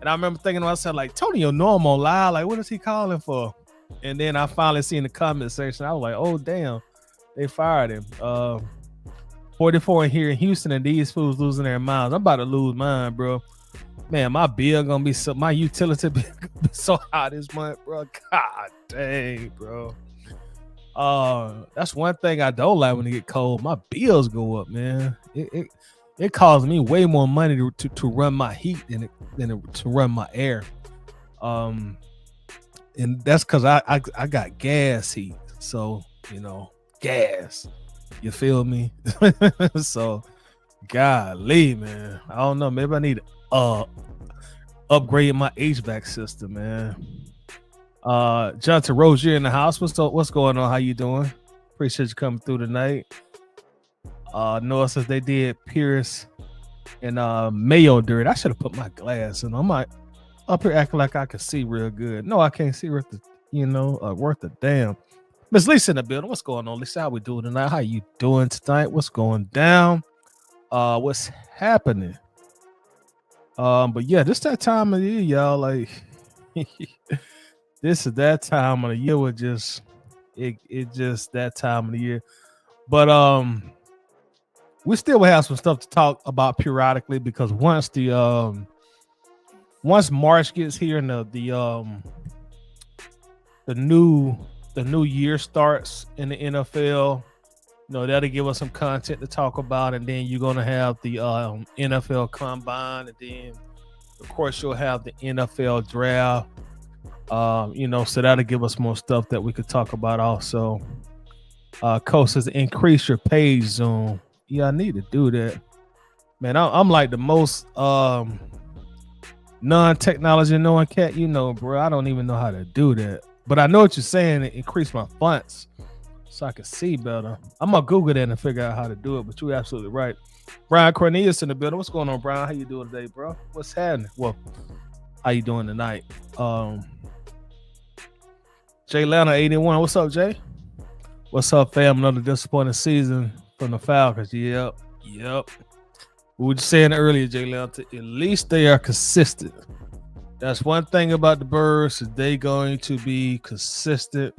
And I remember thinking to myself, like, Tony, you know I'm on live. Like, what is he calling for? And then I finally seen the comment section. I was like, oh, damn, they fired him. 44 in here in Houston, and these fools losing their minds. I'm about to lose mine, bro. Man, my bill gonna be so, my utility bill gonna be so high this month, bro. God dang, bro. That's one thing I don't like when it get cold. My bills go up, man. It costs me way more money to run my heat than to run my air. And that's because I got gas heat, so gas. You feel me? So, golly, man. I don't know. Maybe I need to upgrade my HVAC system, man. Jonathan Rozier in the house. What's going on? How you doing? Appreciate you coming through tonight. Noah says they did Pierce and Mayo dirt. I should have put my glass in. I'm like up here acting like I can see real good. No, I can't see worth the damn. Miss Lisa in the building. What's going on, Lisa? How we doing tonight? How you doing tonight? What's going down? What's happening? But yeah, this that time of the year, y'all. Like, this is that time of the year. With just it just that time of the year. But we still will have some stuff to talk about periodically, because once March gets here and the new year starts in the NFL, that'll give us some content to talk about. And then you're gonna have the NFL Combine, and then of course you'll have the NFL Draft. So that'll give us more stuff that we could talk about also. Coach says increase your page zoom. Yeah, I need to do that, man. I'm like the most non-technology knowing cat, bro. I don't even know how to do that, but I know what you're saying. Increase my fonts so I can see better. I'm gonna Google that and figure out how to do it. But you're absolutely right. Brian Cornelius in the building. What's going on, Brian? How you doing today, bro? What's happening? Well, how you doing tonight? Jay Lana 81. What's up, Jay? What's up, fam? Another disappointing season from the Falcons. Yep. We were just saying earlier, Jay Lana, at least they are consistent. That's one thing about the Birds, is they going to be consistent.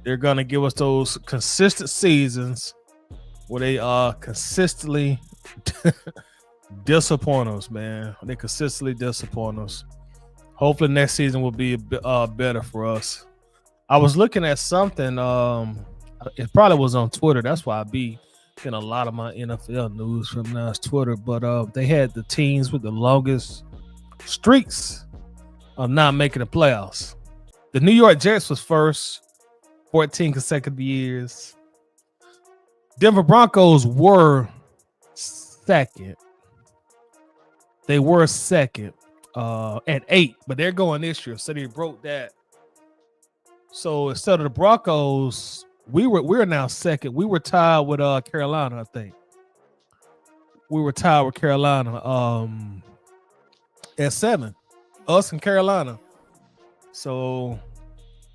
They're going to give us those consistent seasons where they are consistently disappoint us, man. They consistently disappoint us. Hopefully next season will be better for us. I was looking at something. It probably was on Twitter. That's why I be getting a lot of my NFL news from now is Twitter. But they had the teams with the longest streaks of not making the playoffs. The New York Jets was first, 14 consecutive years. Denver Broncos were second. They were second at 8, but they're going this year, so they broke that. So instead of the Broncos, we're now second. We were tied with Carolina, I think. We were tied with Carolina at 7. Us and Carolina. So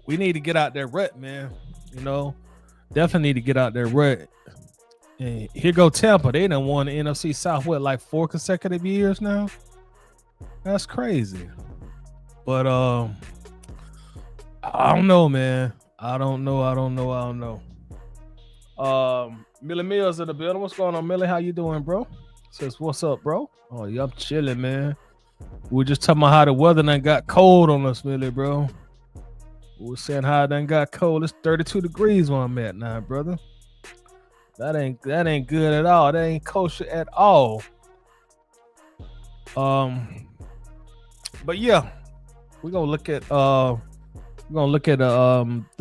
we need to get out that rut, man. Definitely need to get out that rut. And here go Tampa. They done won the NFC South, like 4 consecutive years now? That's crazy. But I don't know, man. I don't know. Millie Mills in the building. What's going on, Millie? How you doing, bro? Says, what's up, bro? Oh, yeah, I'm chilling, man. We were just talking about how the weather done got cold on us, Millie, bro. We were saying how it done got cold. It's 32 degrees where I'm at now, brother. That ain't good at all. That ain't kosher at all. But yeah, we're gonna look at the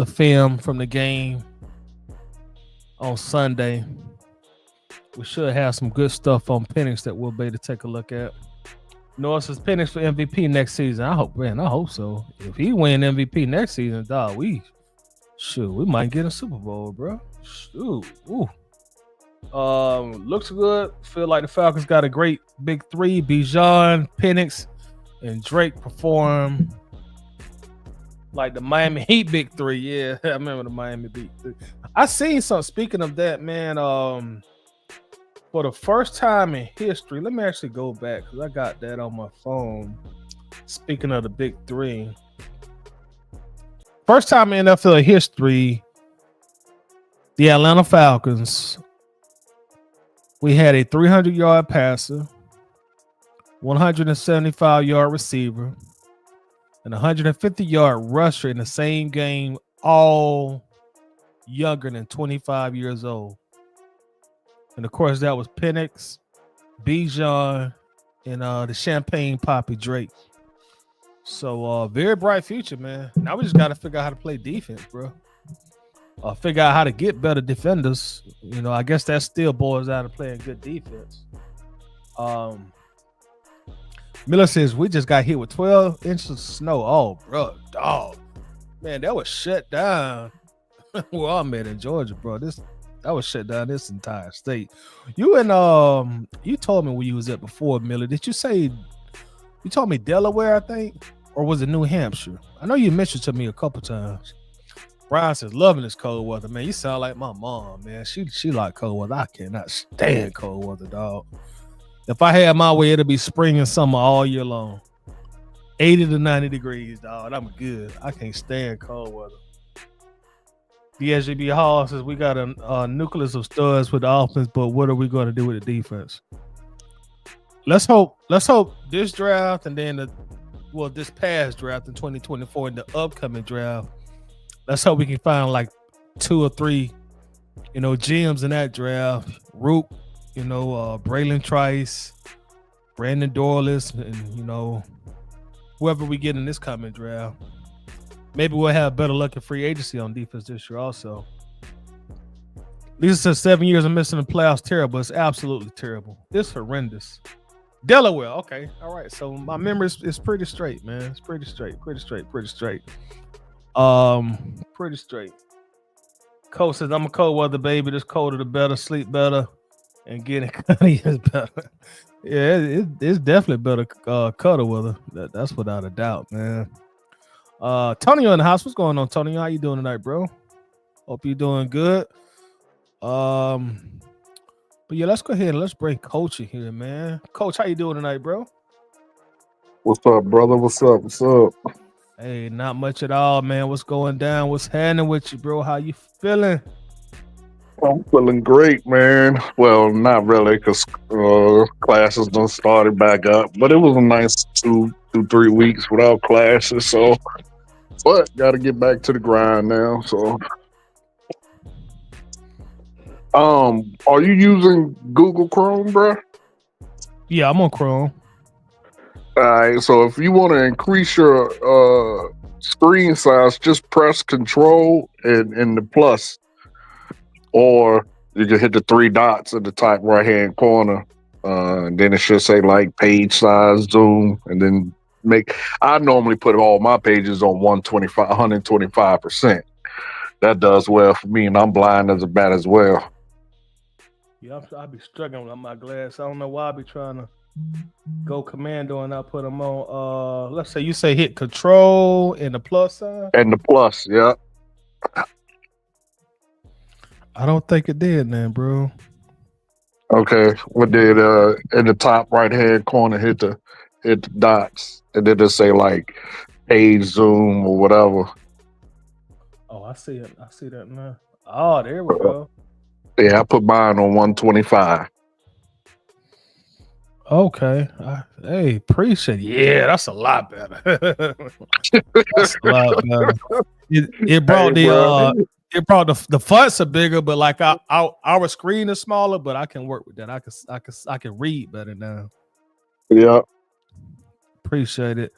film from the game on Sunday. We should have some good stuff on Penix that we'll be able to take a look at. Noah says Penix for MVP next season. I hope so. If he win MVP next season, dog, we might get a Super Bowl, bro. Shoot. Ooh. Looks good. Feel like the Falcons got a great big three. Bijan, Penix, and Drake perform like the Miami Heat big three. Yeah, I remember the Miami big three. I seen some. Speaking of that, man, for the first time in history, let me actually go back because I got that on my phone. Speaking of the big three, first time in NFL history, the Atlanta Falcons, we had a 300-yard passer, 175-yard receiver, and 150-yard rusher in the same game, all younger than 25 years old. And of course, that was Penix, Bijan, and the Champagne Poppy Drake. So very bright future, man. Now we just got to figure out how to play defense, bro. Figure out how to get better defenders. You know, I guess that still boils down to playing good defense. Miller says we just got hit with 12 inches of snow. Oh, bro, dog, man, that was shut down. Where I'm at in Georgia, bro. That was shut down this entire state. You and you told me where you was at before, Miller. Did you say you told me Delaware, I think, or was it New Hampshire? I know you mentioned to me a couple times. Brian says loving this cold weather, man. You sound like my mom, man. She like cold weather. I cannot stand cold weather, dog. If I had my way, it'll be spring and summer all year long. 80 to 90 degrees, dog. I'm good. I can't stand cold weather. DSGB Hall says we got a nucleus of studs with the offense, but what are we going to do with the defense? Let's hope this draft and then this past draft in 2024 and the upcoming draft, let's hope we can find like 2 or 3, gems in that draft. Rook, Braylon Trice, Brandon Dorless, and whoever we get in this coming draft. Maybe we'll have better luck in free agency on defense this year also. Lisa says 7 years of missing the playoffs, terrible. It's absolutely terrible. It's horrendous. Delaware, okay. All right. So my memory is pretty straight, man. It's pretty straight. Pretty straight. Coach says, I'm a cold weather baby. This colder the better, sleep better, and getting cutty is better. Yeah, it's definitely better cuddle weather. That's without a doubt, man. Tonyo in the house. What's going on, Tonyo? How you doing tonight, bro? Hope you're doing good. But yeah, let's go ahead and let's bring Coach in here, man. Coach, how you doing tonight, bro? What's up, brother? What's up? Hey, not much at all, man. What's going down? What's happening with you, bro? How you feeling? I'm feeling great, man. Well, not really, because classes done started back up. But it was a nice 2 to 3 weeks without classes. So, but got to get back to the grind now. So, are you using Google Chrome, bro? Yeah, I'm on Chrome. All right. So if you want to increase your screen size, just press Control and the plus. Or you can hit the 3 dots at the top right-hand corner. And then it should say like page size, zoom, and then I normally put all my pages on 125%. That does well for me, and I'm blind as a bat as well. Yeah, I be struggling with my glass. I don't know why I be trying to go commando and I put them on. Let's say you say hit Control and the plus sign. And the plus, yeah. I don't think it did, man, bro. Okay, what did in the top right hand corner hit the dots, and then it say like page zoom or whatever. Oh, I see it. I see that now. Oh, there we go. Yeah, I put mine on 125. Okay. Hey, appreciate it. Yeah, that's a lot better. That's a lot better. It brought it brought the fonts are bigger, but like our screen is smaller, but I can work with that. I can read better now. Yeah. Appreciate it.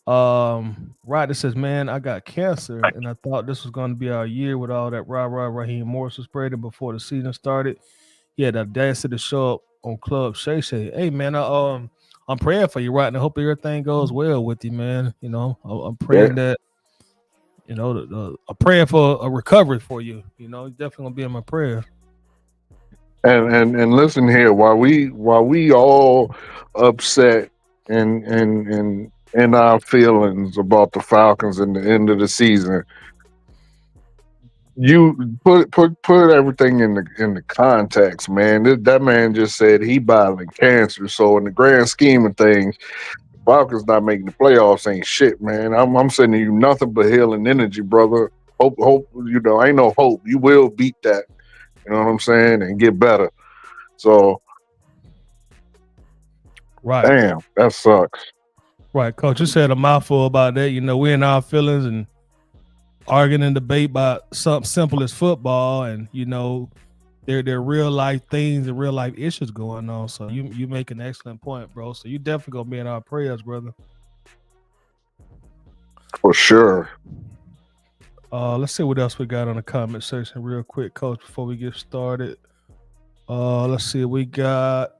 Ryder says, man, I got cancer and I thought this was going to be our year with all that Raheem Morris was spreading before the season started. He had the audacity to show up on Club Shay Shay. Hey man, I'm praying for you, right? And I hope everything goes well with you, man. I'm praying that I'm praying for a recovery for you. It's definitely gonna be in my prayer. And listen here, while we all upset and in our feelings about the Falcons in the end of the season, you put everything in the context, man. That man just said he battling cancer. So in the grand scheme of things, Falcons not making the playoffs ain't shit, man. I'm sending you nothing but healing energy, brother. Hope, ain't no hope. You will beat that. You know what I'm saying? And get better. So, Right. damn, that sucks. Right, Coach. You said a mouthful about that. We're in our feelings and arguing and debate about something simple as football, and there are real life things and real life issues going on. So you make an excellent point, bro. So you definitely gonna be in our prayers, brother. For sure. Let's see what else we got on the comment section real quick, Coach, before we get started. Let's see. We got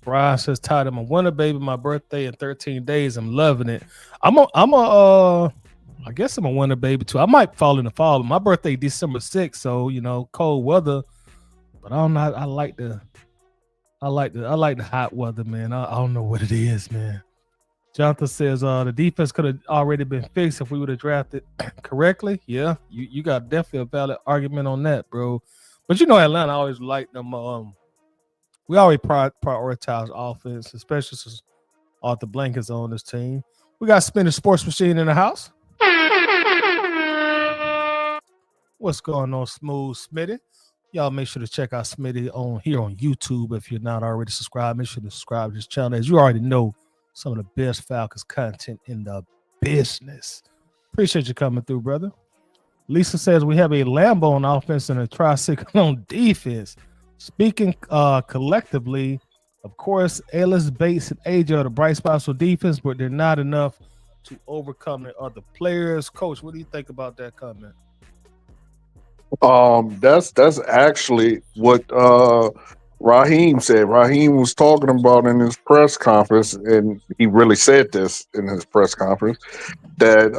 Brian says, "Tired of my winter baby, my birthday in 13 days. I'm loving it. I guess I'm a winter baby too. I might fall in the fall, but my birthday December 6th, so cold weather. But I don't know. I like the hot weather, man. I don't know what it is, man." Jonathan says the defense could have already been fixed if we would have drafted correctly. Yeah, you got definitely a valid argument on that, bro. But Atlanta always liked them. We always prioritize offense, especially since Arthur Blank is on this team. We got Spinning Sports Machine in the house. What's going on, Smooth Smitty? Y'all make sure to check out Smitty here on YouTube. If you're not already subscribed, make sure to subscribe to this channel. As you already know, some of the best Falcons content in the business. Appreciate you coming through, brother. Lisa says we have a Lambo on offense and a tricycle on defense. Speaking collectively, of course, Ellis, Bates, and AJ are the bright spots for defense, but they're not enough to overcome the other players. Coach, what do you think about that comment? That's actually what Raheem said. Raheem was talking about in his press conference, and he really said this in his press conference that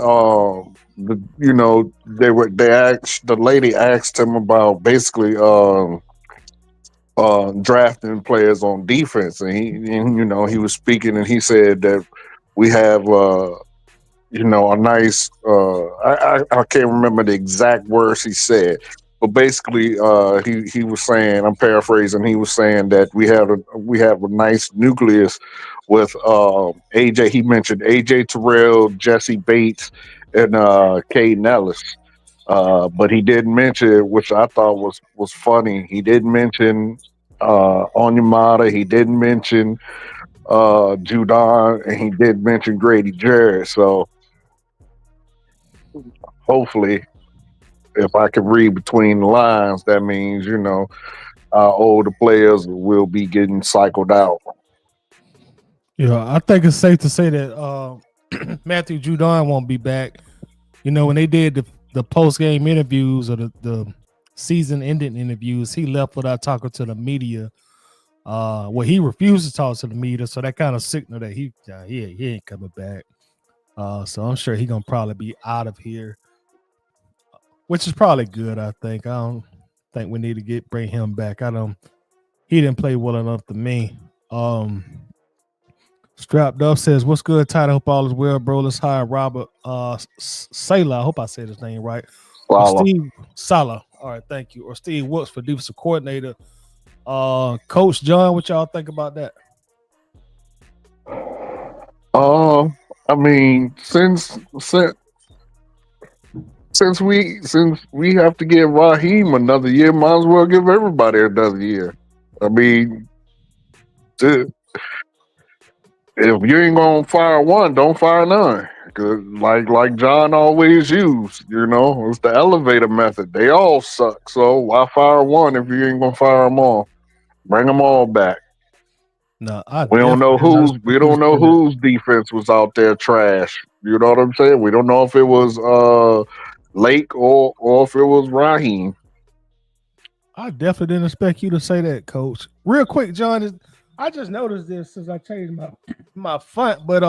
the lady asked him about basically drafting players on defense, and he was speaking, and he said that we have a nice I can't remember the exact words he said, but basically he was saying, I'm paraphrasing, he was saying that we have a nice nucleus with AJ. He mentioned AJ Terrell, Jesse Bates, and Caden Ellis. But he didn't mention, which I thought was funny, he didn't mention Onyemata, he didn't mention Judon, and he did mention Grady Jarrett. So hopefully, if I can read between the lines, that means our older players will be getting cycled out. Yeah, I think it's safe to say that Matthew Judon won't be back. When they did the post game interviews or the season ending interviews, he left without talking to the media. He refused to talk to the media, so that kind of signaled that he ain't coming back. So I'm sure he's gonna probably be out of here, which is probably good. I think. I don't think we need to bring him back. He didn't play well enough to me. Strapped Up says, "What's good, Ty? Hope all is well, bro. Let's hire Robert Sala. I hope I said his name right. Steve Sala. All right, thank you. Or Steve Wilkes for defensive coordinator. Coach John, what y'all think about that?" I mean, since we have to give Raheem another year, might as well give everybody another year. I mean, if you ain't gonna fire one, don't fire none. Cause like John always used, it's the elevator method. They all suck, so why fire one if you ain't gonna fire them all? Bring them all back. No, we don't know whose defense was out there trash. You know what I'm saying? We don't know if it was Lake or if it was Raheem. I definitely didn't expect you to say that, Coach. Real quick, John, I just noticed this since I changed my font, but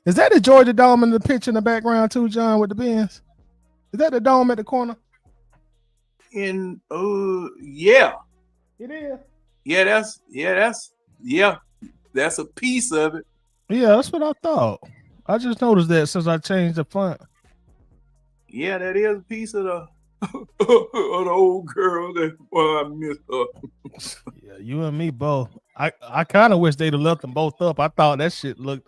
is that the Georgia Dome in the pitch in the background too, John, with the Benz? Is that the dome at the corner? Yeah. It is. That's a piece of it. Yeah, that's what I thought. I just noticed that since I changed the font. Yeah, that is a piece of the of the old girl that I missed her. Yeah, you and me both. I kind of wish they'd have left them both up. I thought that shit looked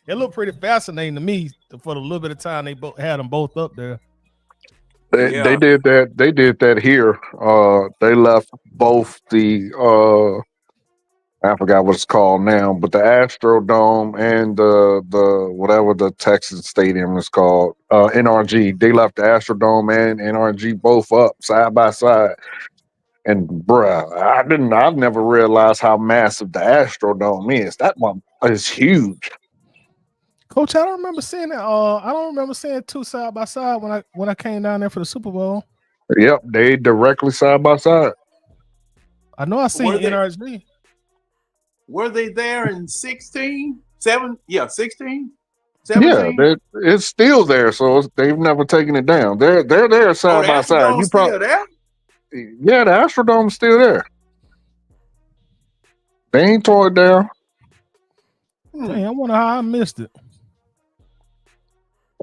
it looked pretty fascinating to me for the little bit of time they both had them both up there. They Yeah. did that. They did that here. They left both the I forgot what it's called now, but the Astrodome and the whatever the Texas Stadium is called, NRG. They left the Astrodome and NRG both up side by side. And bruh, I've never realized how massive the Astrodome is. That one is huge. Coach, I don't remember seeing that. I don't remember seeing two side by side when I came down there for the Super Bowl. Yep, they directly side by side. I know I seen Were they NRG. were they there in 16? 16? Yeah, 17? it's still there, so they've never taken it down. They're there Oh, side the by side. Astrodome's You still probably there? yeah, the Astrodome's still there. They ain't tore it down. Dang, I wonder how I missed it.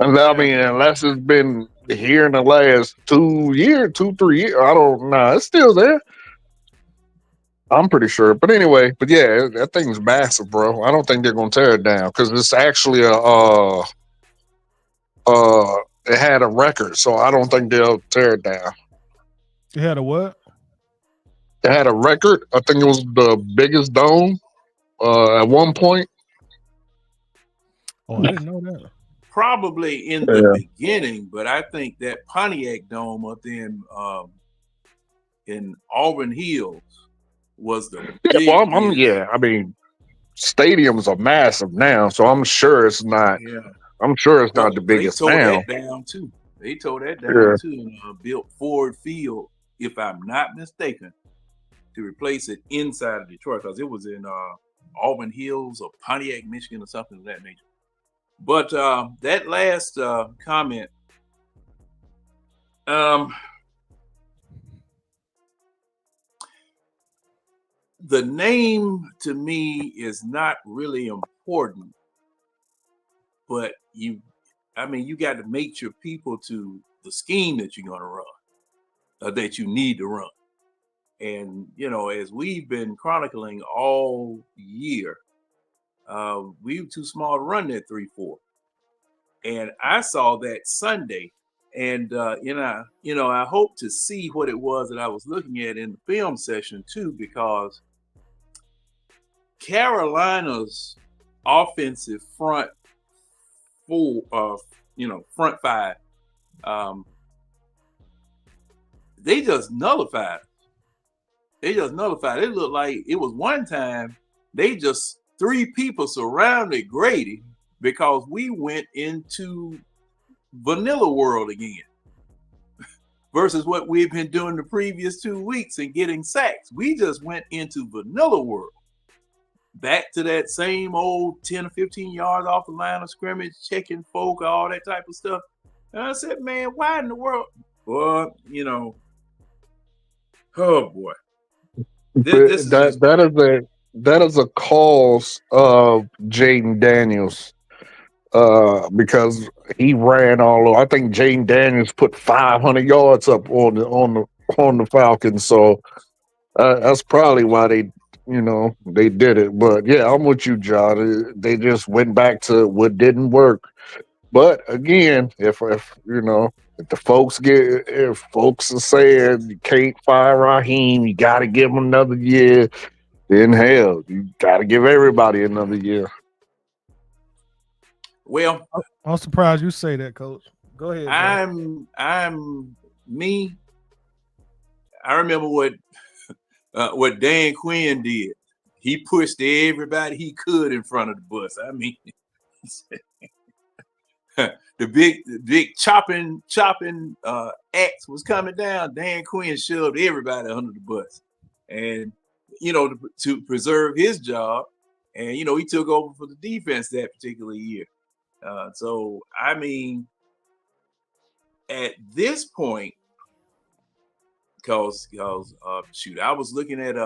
And I Yeah. mean, unless it's been here in the last 2 years, 2, 3 years, I don't know. It's still there. I'm pretty sure. But anyway, but yeah, that thing's massive, bro. I don't think they're gonna tear it down because it's actually it had a record, so I don't think they'll tear it down. You had a what? It had a record. I think it was the biggest dome at one point. Oh, I didn't know that. Probably in the Yeah. beginning, but I think that Pontiac Dome up in Auburn Hills was the Yeah, well, biggest. yeah. I mean, stadiums are massive now, so I'm sure it's not. Yeah. I'm sure it's not Oh, the they biggest tore now. that down too. They tore that down Yeah. too and built Ford Field, if I'm not mistaken, to replace it inside of Detroit because it was in Auburn Hills or Pontiac, Michigan, or something of that nature. But that last comment, the name to me is not really important, but you got to make your people to the scheme that you're going to run, that you need to run. And, as we've been chronicling all year, we were too small to run that 3-4. And I saw that Sunday. And, I hope to see what it was that I was looking at in the film session, too, because Carolina's offensive front five, they just nullified. It looked like it was one time three people surrounded Grady because we went into vanilla world again versus what we've been doing the previous 2 weeks and getting sacks. We just went into vanilla world. Back to that same old 10 or 15 yards off the line of scrimmage, checking folk, all that type of stuff. And I said, man, why in the world? Well, oh boy. This is just That is a cause of Jaden Daniels because he ran all over. I think Jaden Daniels put 500 yards up on the Falcons, so that's probably why they did it. But yeah, I'm with you, John. They just went back to what didn't work. But again, if if folks are saying you can't fire Raheem, you got to give him another year. Then hell, you got to give everybody another year. well. I'm surprised you say that, Coach. Go ahead. John. I'm me. I remember what Dan Quinn did. He pushed everybody he could in front of the bus. I mean, the big chopping axe was coming down. Dan Quinn shoved everybody under the bus, and to preserve his job, and he took over for the defense that particular year. So I mean, at this point, because I was looking at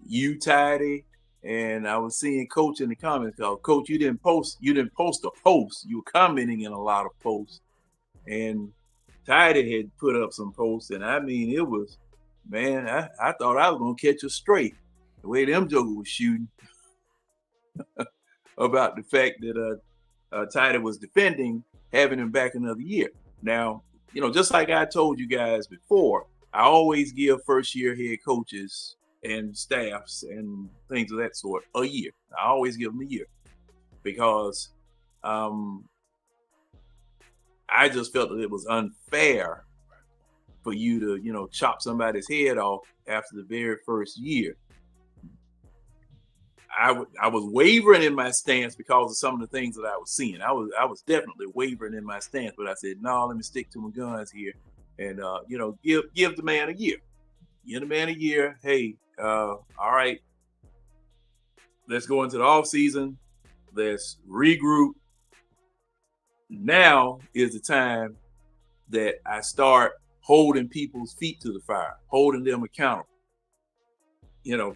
you Tidy, and I was seeing Coach in the comments. Coach, you didn't post a post. You were commenting in a lot of posts, and Tidy had put up some posts, and I mean, it was, man, I thought I was gonna catch a straight. the way them jokers was shooting about the fact that Tidy was defending having him back another year. Now, just like I told you guys before, I always give first year head coaches and staffs and things of that sort a year. I always give them a year because I just felt that it was unfair for you to, chop somebody's head off after the very first year. I was wavering in my stance because of some of the things that I was seeing. I was definitely wavering in my stance, but I said, no, let me stick to my guns here, and give the man a year. Give the man a year. Hey, all right, let's go into the off season. Let's regroup. Now is the time that I start holding people's feet to the fire, holding them accountable.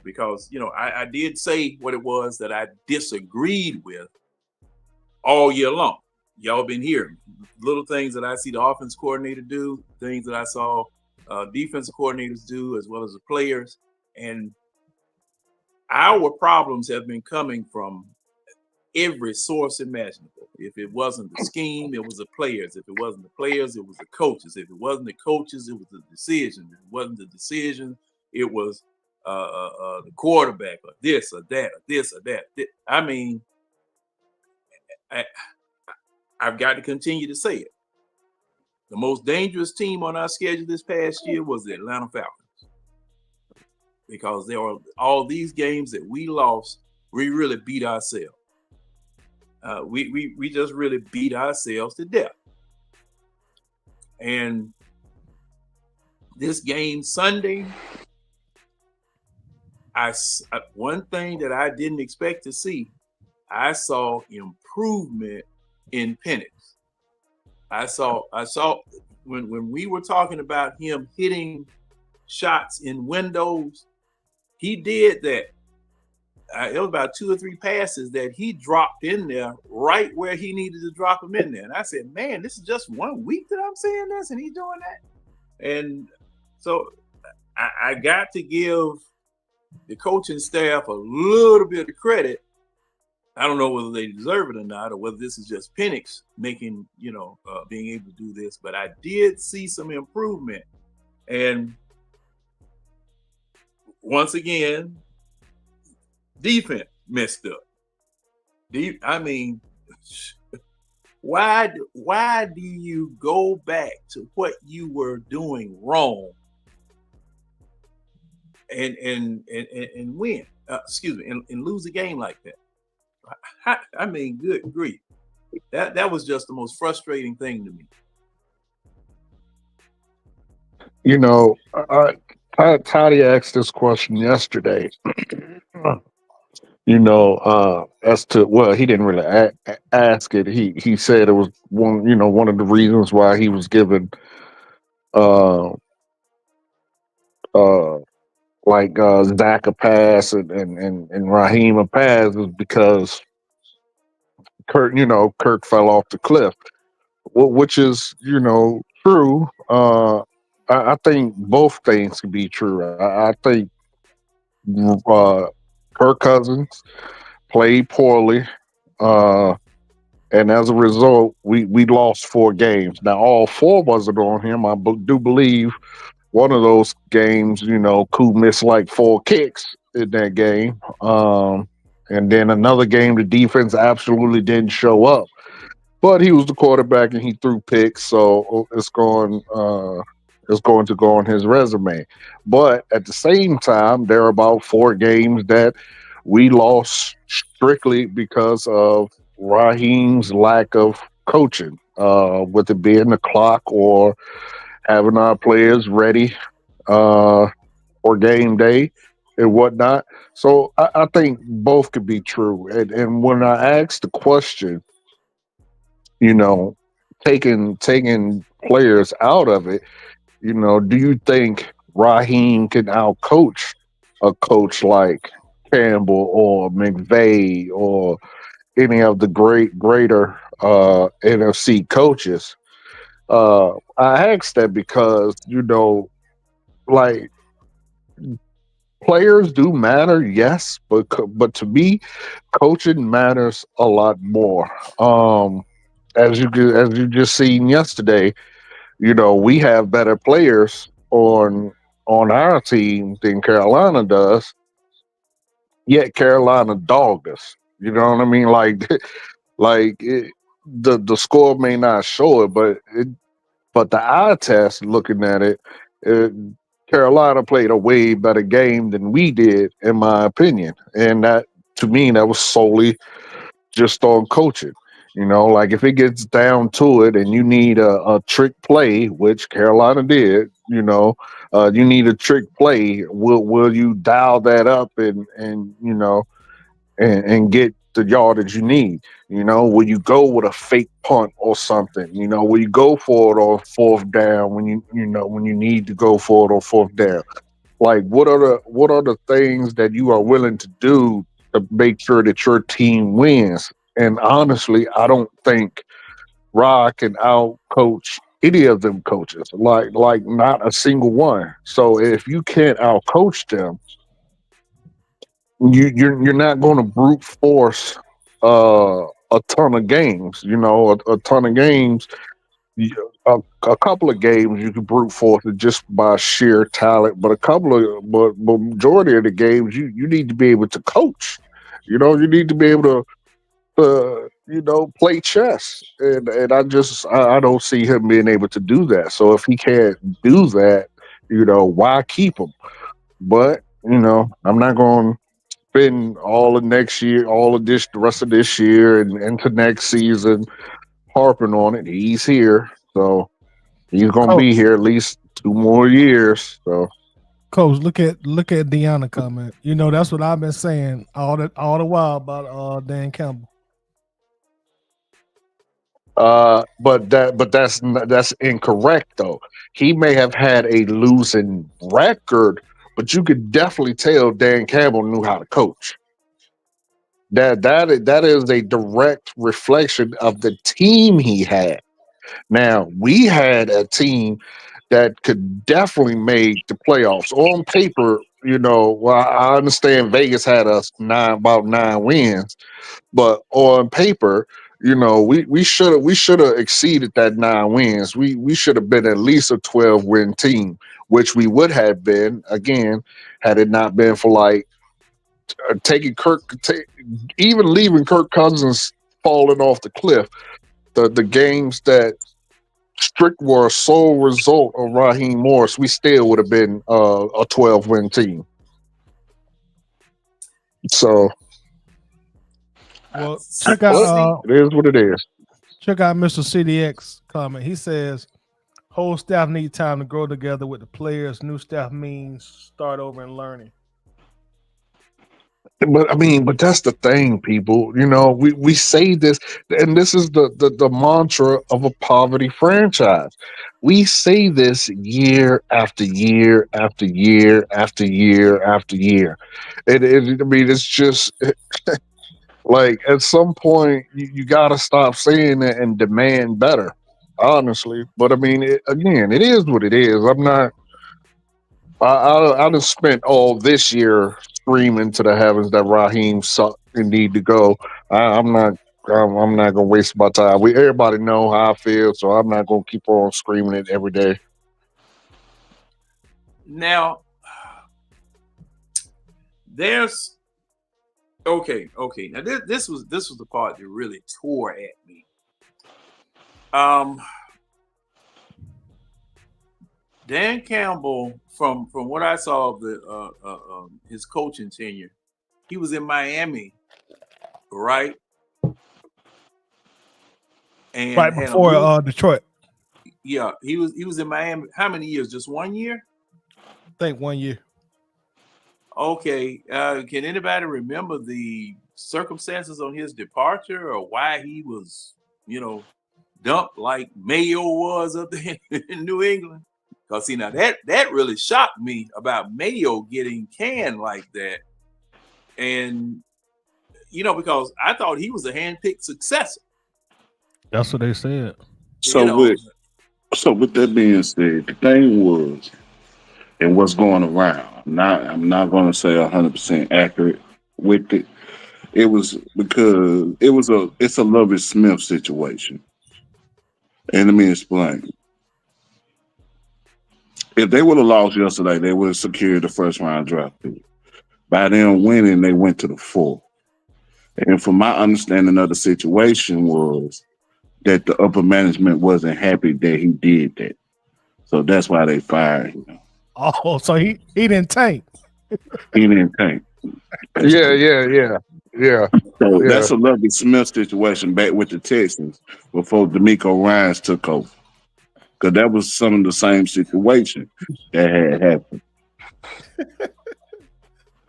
Because I did say what it was that I disagreed with all year long. Y'all been hearing little things that I see the offense coordinator do, things that I saw defensive coordinators do, as well as the players. And our problems have been coming from every source imaginable. If it wasn't the scheme, it was the players. If it wasn't the players, it was the coaches. If it wasn't the coaches, it was the decision. If it wasn't the decision, it was the quarterback, or this or that, or this or that. I mean, I've got to continue to say it. The most dangerous team on our schedule this past year was the Atlanta Falcons, because there were all these games that we lost. We really beat ourselves. We just really beat ourselves to death. And this game Sunday, one thing that I didn't expect to see, I saw improvement in Penix. I saw when we were talking about him hitting shots in windows, he did that. It was about 2 or 3 passes that he dropped in there right where he needed to drop them in there. And I said, man, this is just 1 week that I'm saying this and he's doing that. And so I got to give the coaching staff a little bit of credit. I don't know whether they deserve it or not, or whether this is just Penix making, being able to do this, but I did see some improvement. And once again, defense messed up. I mean, why do you go back to what you were doing wrong and win? And lose a game like that? I mean, good grief. That was just the most frustrating thing to me. Toddy asked this question yesterday. As to, well, he didn't really ask it. He said it was one of the reasons why he was given uh uh Zach a pass and Raheem a pass is because Kirk fell off the cliff, which is true. I think both things can be true. I think uh, Kirk Cousins played poorly, uh, and as a result, we lost 4 games. Now, all 4 wasn't on him. I do believe one of those games, Koo missed like 4 kicks in that game. And then another game, the defense absolutely didn't show up. But he was the quarterback and he threw picks, so it's going to go on his resume. But at the same time, there are about 4 games that we lost strictly because of Raheem's lack of coaching, with it being the clock or having our players ready for game day and whatnot. So I think both could be true. And when I asked the question, you know, taking players out of it, do you think Raheem can outcoach a coach like Campbell or McVay or any of the greater NFC coaches? I asked that because like players do matter, yes, but to me, coaching matters a lot more. As you just seen yesterday, we have better players on our team than Carolina does. Yet Carolina dogged us. You know what I mean? Like like the score may not show it, but the eye test looking at it, uh, Carolina played a way better game than we did, in my opinion. And that, to me, that was solely just on coaching. Like if it gets down to it and you need a trick play, which Carolina did, you need a trick play. Will you dial that up and get the yardage you need? Will you go with a fake punt or something? Will you go for it on fourth down when you need to go for it on fourth down? Like what are the things that you are willing to do to make sure that your team wins? And honestly, I don't think Rod can out coach any of them coaches. Like not a single one. So if you can't out coach them, you're not going to brute force a ton of games. A ton of games. A couple of games you can brute force it just by sheer talent, but but majority of the games you need to be able to coach. You need to be able to play chess, and I don't see him being able to do that. So if he can't do that, why keep him? But I'm not going to spend all of next year, all of this, the rest of this year, and into next season harping on it. He's here, so he's gonna be Coach, here at least 2 more years. So, Coach, look at Deanna comment. That's what I've been saying all the while about Dan Campbell. but that's incorrect though. He may have had a losing record, but you could definitely tell Dan Campbell knew how to coach. That is a direct reflection of the team he had. Now we had a team that could definitely make the playoffs. On paper, well, I understand Vegas had us about 9 wins, but on paper, we should have exceeded that 9 wins. We should have been at least a 12-win team, which we would have been again had it not been for like taking even leaving Kirk Cousins falling off the cliff. The games that strict were a sole result of Raheem Morris, we still would have been a 12-win team. So, Well, check out but See, it is what it is. Mr. CDX comment. He says whole staff need time to grow together with the players. New staff means start over and learning. But I mean, but that's the thing, people. We say this, and this is the mantra of a poverty franchise. We say this year after year after year after year after year. I mean, it's just like at some point you got to stop saying it and demand better. Honestly, but I mean, again, it is what it is. I'm not. I just spent all this year screaming to the heavens that Raheem sucked and need to go. I'm not. I'm not gonna waste my time. Everybody know how I feel, so I'm not gonna keep on screaming it every day. now there's okay. Now this was the part that really tore at me. Um, Dan Campbell, from what I saw of his coaching tenure, he was in Miami, right? And Right had a before little, Detroit. yeah, he was in Miami. How many years? Just 1 year? I think 1 year. Okay. Can anybody remember the circumstances on his departure or why he was, dumped like Mayo was up there in New England? Because see, now that really shocked me about Mayo getting canned like that. And because I thought he was a handpicked successor. That's what they said. You So know, with so with that being said, the thing was and what's going around. I'm not going to say 100% accurate with it. It was because it's a Lovie Smith situation, and let me explain. If they would have lost yesterday, they would have secured the first round draft pick. By them winning, they went to the fourth. And from my understanding of the situation was that the upper management wasn't happy that he did that. So that's why they fired him. Oh, so he didn't tank. He didn't tank. That's Yeah, correct. yeah, yeah, yeah, So yeah. that's a Lovely Smith situation back with the Texans before D'Amico Ryans took over. Because that was some of the same situation that had happened.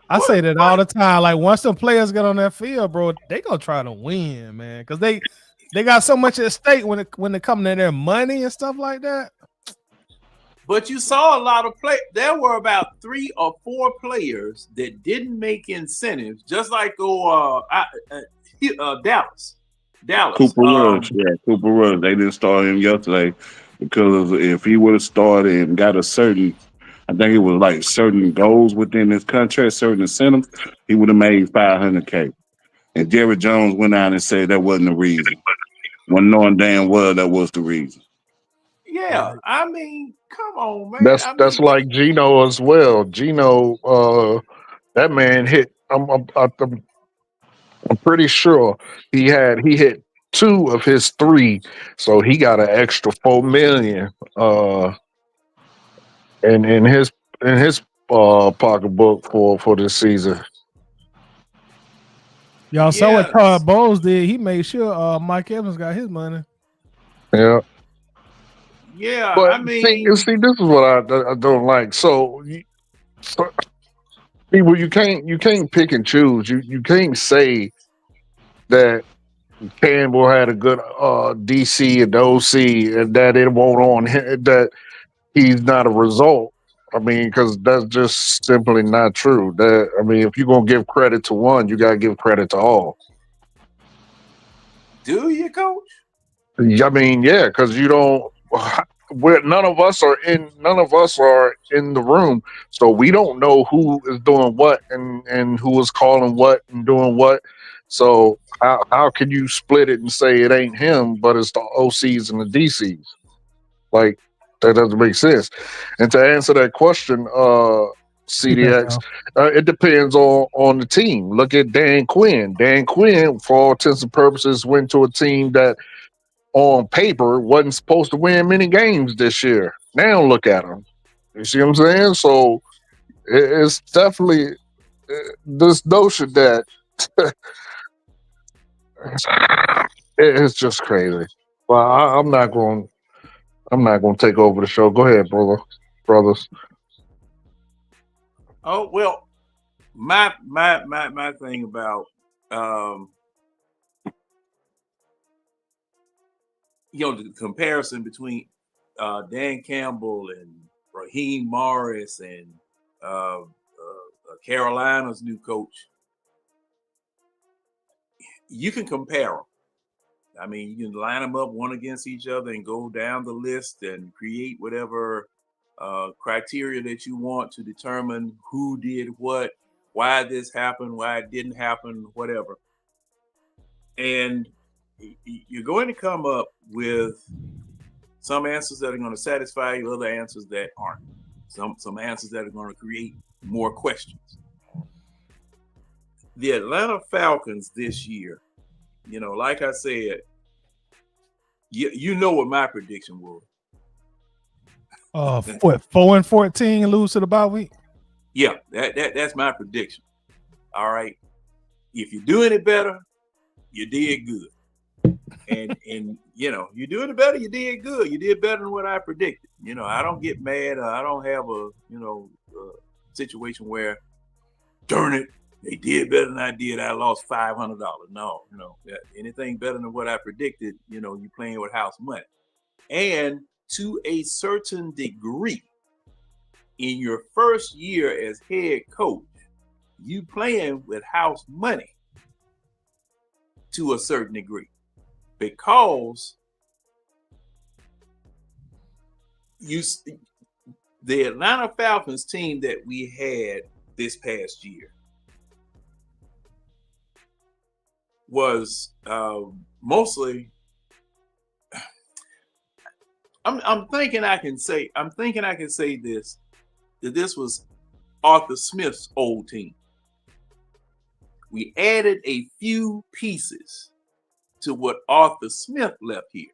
I say that all the time. Like once the players get on that field, bro, they gonna try to win, man, because they got so much at stake when it comes to their money and stuff like that. But you saw a lot of play. There were about 3 or 4 players that didn't make incentives, just like Dallas. Dallas. Cooper Rush, yeah, Cooper Rush. They didn't start him yesterday because if he would have started and got a certain, I think it was like certain goals within his contract, certain incentives, he would have made 500K. And Jerry Jones went out and said that wasn't the reason. When knowing damn well that was the reason. Yeah, I mean, come on, man. That's I that's mean, like Gino as well. Gino, that man hit. I'm pretty sure he hit 2 of his 3, so he got an extra 4 million. In his pocketbook for this season. Y'all saw what yes, Todd Bowles did. He made sure Mike Evans got his money. Yeah. yeah. But I mean, see, this is what I don't like. So people, you can't pick and choose. You can't say that Campbell had a good DC and OC and that it won't on him, that he's not a result. I mean, because that's just simply not true. That I mean, if you're gonna give credit to one, you gotta give credit to all. do you, coach? I mean, yeah, because you don't. We're, none of us are in the room, so we don't know who is doing what and who is calling what and doing what. So how can you split it and say it ain't him, but it's the OCs and the DCs? Like that doesn't make sense. And to answer that question, Keep that CDX, down. it depends on the team. Look at Dan Quinn. Dan Quinn, for all intents and purposes, went to a team that on paper wasn't supposed to win many games this year. Now look at them. You see what I'm saying? So it's definitely this notion that it's just crazy. Well, I'm not going. I'm not going to take over the show. Go ahead, brothers. Oh well, my thing about um, the comparison between Dan Campbell and Raheem Morris and Carolina's new coach, you can compare them. I mean, you can line them up one against each other and go down the list and create whatever criteria that you want to determine who did what, why this happened, why it didn't happen, whatever. And you're going to come up with some answers that are going to satisfy you, other answers that aren't. Some answers that are going to create more questions. The Atlanta Falcons this year, like I said, you know what my prediction was. What 4-14 lose to the bye week? Yeah, that's my prediction. All right. If you're doing it better, you did good. And you're doing it better, you did good. You did better than what I predicted. I don't get mad. I don't have a situation where, darn it, they did better than I did. I lost $500. No, anything better than what I predicted. You're playing with house money, and to a certain degree, in your first year as head coach, you playing with house money to a certain degree, because the Atlanta Falcons team that we had this past year was mostly. I'm thinking I can say this, that this was Arthur Smith's old team. We added a few pieces to what Arthur Smith left here.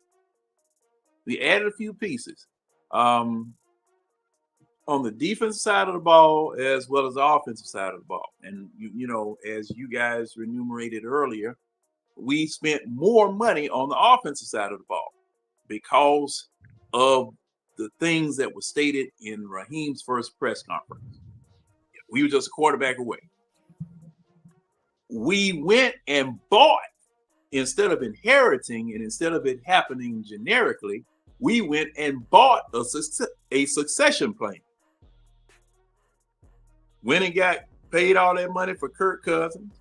We added a few pieces on the defensive side of the ball as well as the offensive side of the ball. And you know, as you guys enumerated earlier, we spent more money on the offensive side of the ball because of the things that were stated in Raheem's first press conference. We were just a quarterback away. We went and bought, instead of inheriting and instead of it happening generically, we went and bought a succession plan. Went and got paid all that money for Kirk Cousins,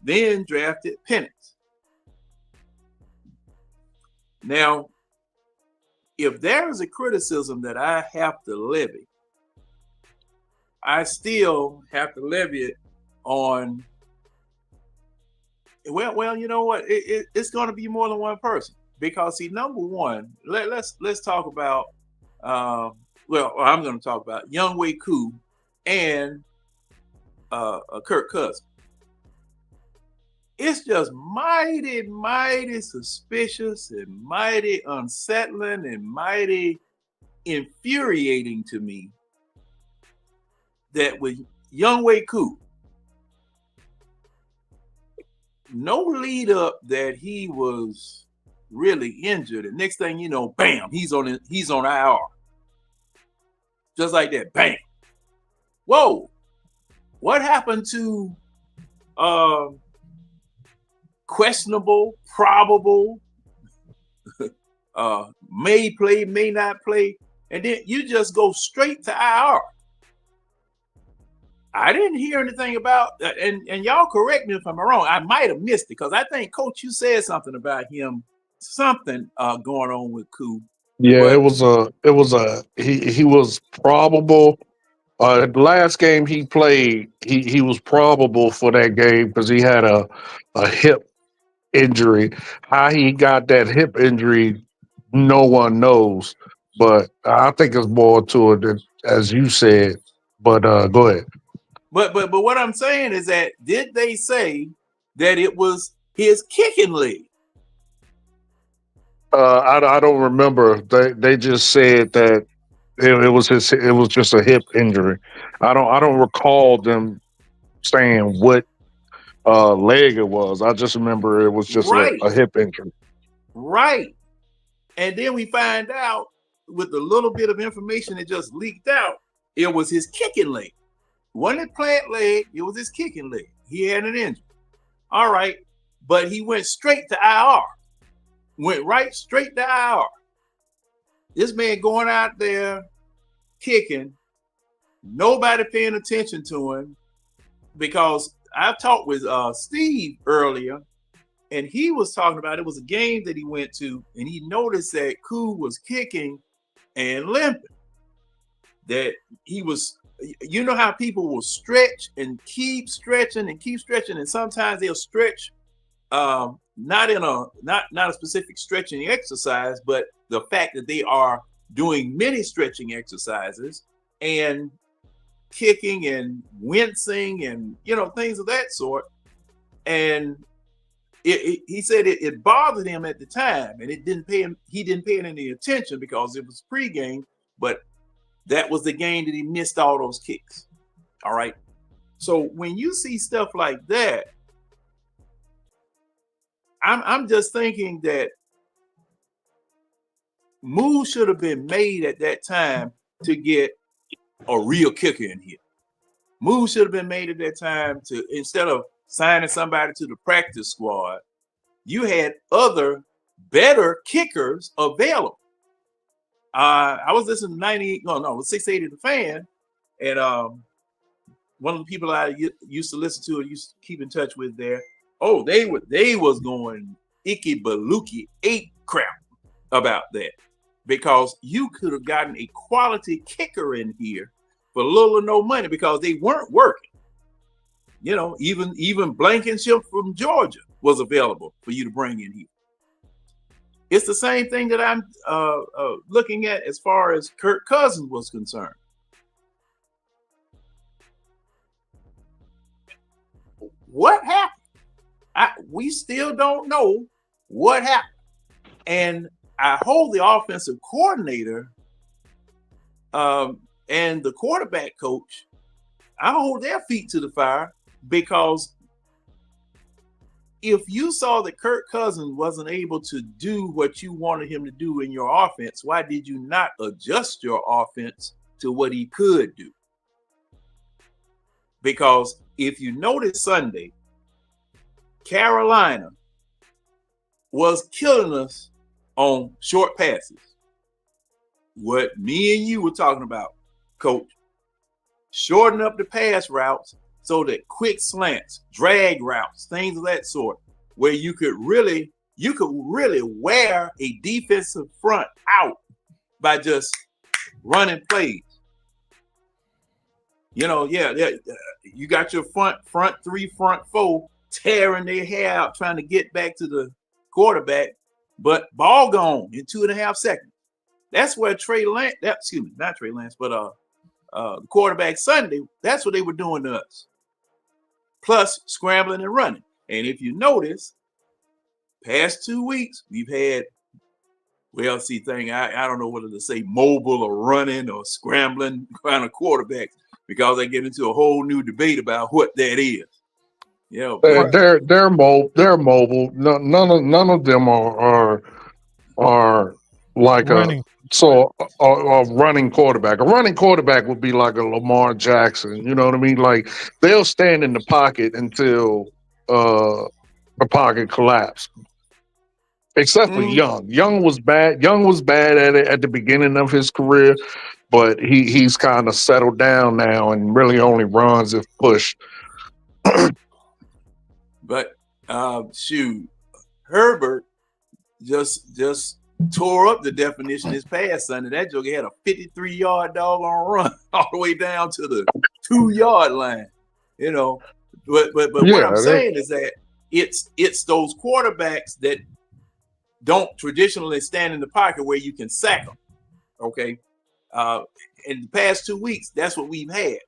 then drafted Penix. Now, if there is a criticism that I have to levy, I still have to levy it on, well, you know what? It's going to be more than one person. Because, see, number one, let's talk about, I'm going to talk about Younghoe Koo and Kirk Cousins. It's just mighty suspicious and mighty unsettling and mighty infuriating to me that with Younghoe Koo, no lead up that he was really injured, and next thing you know, bam, he's on IR. Just like that, bam. Whoa, what happened to questionable, probable, may play, may not play, and then you just go straight to IR? I didn't hear anything about, and y'all correct me if I'm wrong. I might have missed it because I think, Coach, you said something about him, something going on with Koo. Yeah, but he was probable. The last game he played, he was probable for that game because he had a hip injury. How he got that hip injury, no one knows. But I think there's more to it than, as you said. But go ahead. But what I'm saying is that, did they say that it was his kicking leg? I don't remember. They just said that it was just a hip injury. I don't recall them saying what leg it was. I just remember it was just Right. a hip injury. Right. And then we find out, with the little bit of information that just leaked out, it was his kicking leg. It wasn't his plant leg, it was his kicking leg. He had an injury. All right. But he went straight to IR. Went right straight to IR. This man going out there kicking, nobody paying attention to him, because I talked with Steve earlier, and he was talking about, it was a game that he went to, and he noticed that Koo was kicking and limping. That he was, you know how people will stretch and keep stretching, and sometimes they'll stretch not a specific stretching exercise, but the fact that they are doing many stretching exercises and kicking and wincing and things of that sort. And he said it bothered him at the time, and he didn't pay any attention because it was pregame, but that was the game that he missed all those kicks. All right. So when you see stuff like that, I'm just thinking that moves should have been made at that time to get a real kicker in here. Moves should have been made at that time to, instead of signing somebody to the practice squad, you had other better kickers available. I was listening to 680 The Fan, and one of the people I used to listen to and used to keep in touch with there, they was going icky baluki ape crap about that. because you could have gotten a quality kicker in here for little or no money because they weren't working. Even Blankenship from Georgia was available for you to bring in here. It's the same thing that I'm looking at as far as Kirk Cousins was concerned. What happened? We still don't know what happened. And I hold the offensive coordinator and the quarterback coach, I hold their feet to the fire, because if you saw that Kirk Cousins wasn't able to do what you wanted him to do in your offense, why did you not adjust your offense to what he could do? Because if you notice Sunday, Carolina was killing us on short passes. What me and you were talking about, Coach, shorten up the pass routes so that quick slants, drag routes, things of that sort, where you could really wear a defensive front out by just running plays. You got your front three, front four tearing their hair out trying to get back to the quarterback, but ball gone in 2.5 seconds. That's where the quarterback Sunday, that's what they were doing to us. Plus scrambling and running. And if you notice, past 2 weeks, we've had, I don't know whether to say mobile or running or scrambling kind of quarterbacks, because I get into a whole new debate about what that is. They're mobile. None of them are like running. a running quarterback. A running quarterback would be like a Lamar Jackson. You know what I mean? Like, they'll stand in the pocket until the pocket collapse. Except for Young. Young was bad at it at the beginning of his career, but he's kind of settled down now and really only runs if pushed. But Herbert just tore up the definition this past Sunday. That joker had a 53-yard doggone run all the way down to the 2-yard line. But what I'm saying is that it's those quarterbacks that don't traditionally stand in the pocket where you can sack them. Okay, in the past 2 weeks, that's what we've had.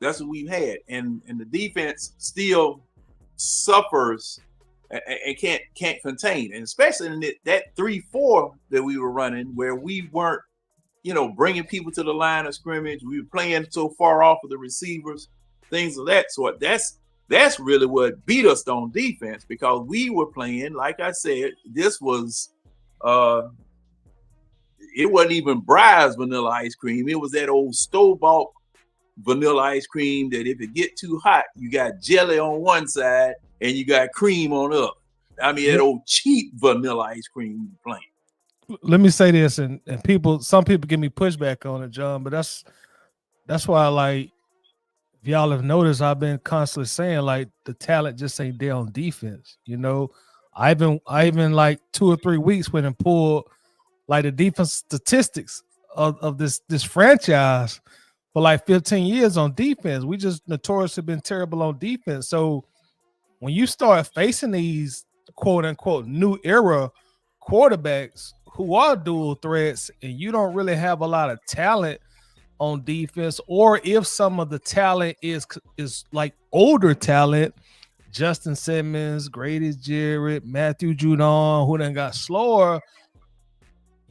And the defense still suffers and can't contain, and especially in that 3-4 that we were running, where we weren't, bringing people to the line of scrimmage. We were playing so far off of the receivers, things of that sort. That's really what beat us on defense, because we were playing, like I said, this was it wasn't even Breyer's vanilla ice cream. It was that old store-bought vanilla ice cream that if it get too hot, you got jelly on one side and you got cream on the other. I mean, that old cheap vanilla ice cream you're playing. Let me say this, and some people give me pushback on it, John, but that's why, like, if y'all have noticed, I've been constantly saying, like, the talent just ain't there on defense. I've been like 2 or 3 weeks when and pulled like the defense statistics of this franchise for like 15 years on defense. We just notoriously been terrible on defense. So when you start facing these quote unquote new era quarterbacks who are dual threats, and you don't really have a lot of talent on defense, or if some of the talent is like older talent, Justin Simmons, Grady Jarrett, Matthew Judon, who then got slower,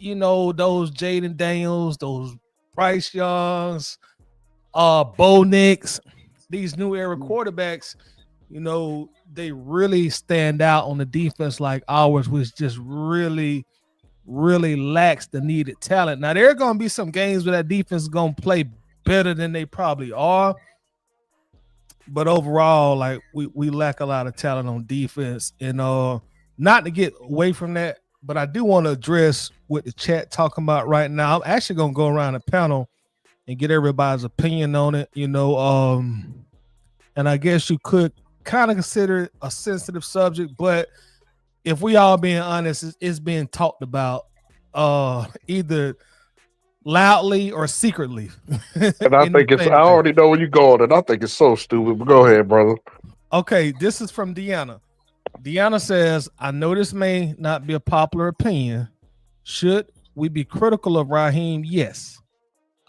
those Jaden Daniels, those Bryce Youngs, Bo Nix, these new era quarterbacks, they really stand out on the defense like ours, which just really, really lacks the needed talent. Now, there are going to be some games where that defense is going to play better than they probably are. But overall, like, we lack a lot of talent on defense. And not to get away from that, but I do want to address what the chat talking about right now. I'm actually going to go around the panel and get everybody's opinion on it, and I guess you could kind of consider it a sensitive subject, but if we all being honest, it's being talked about either loudly or secretly And I in the think it's, I fan base. already know where you're going, and I think it's so stupid. But go ahead, brother. Okay, this is from Deanna. Deanna says, I know this may not be a popular opinion. Should we be critical of Raheem? Yes.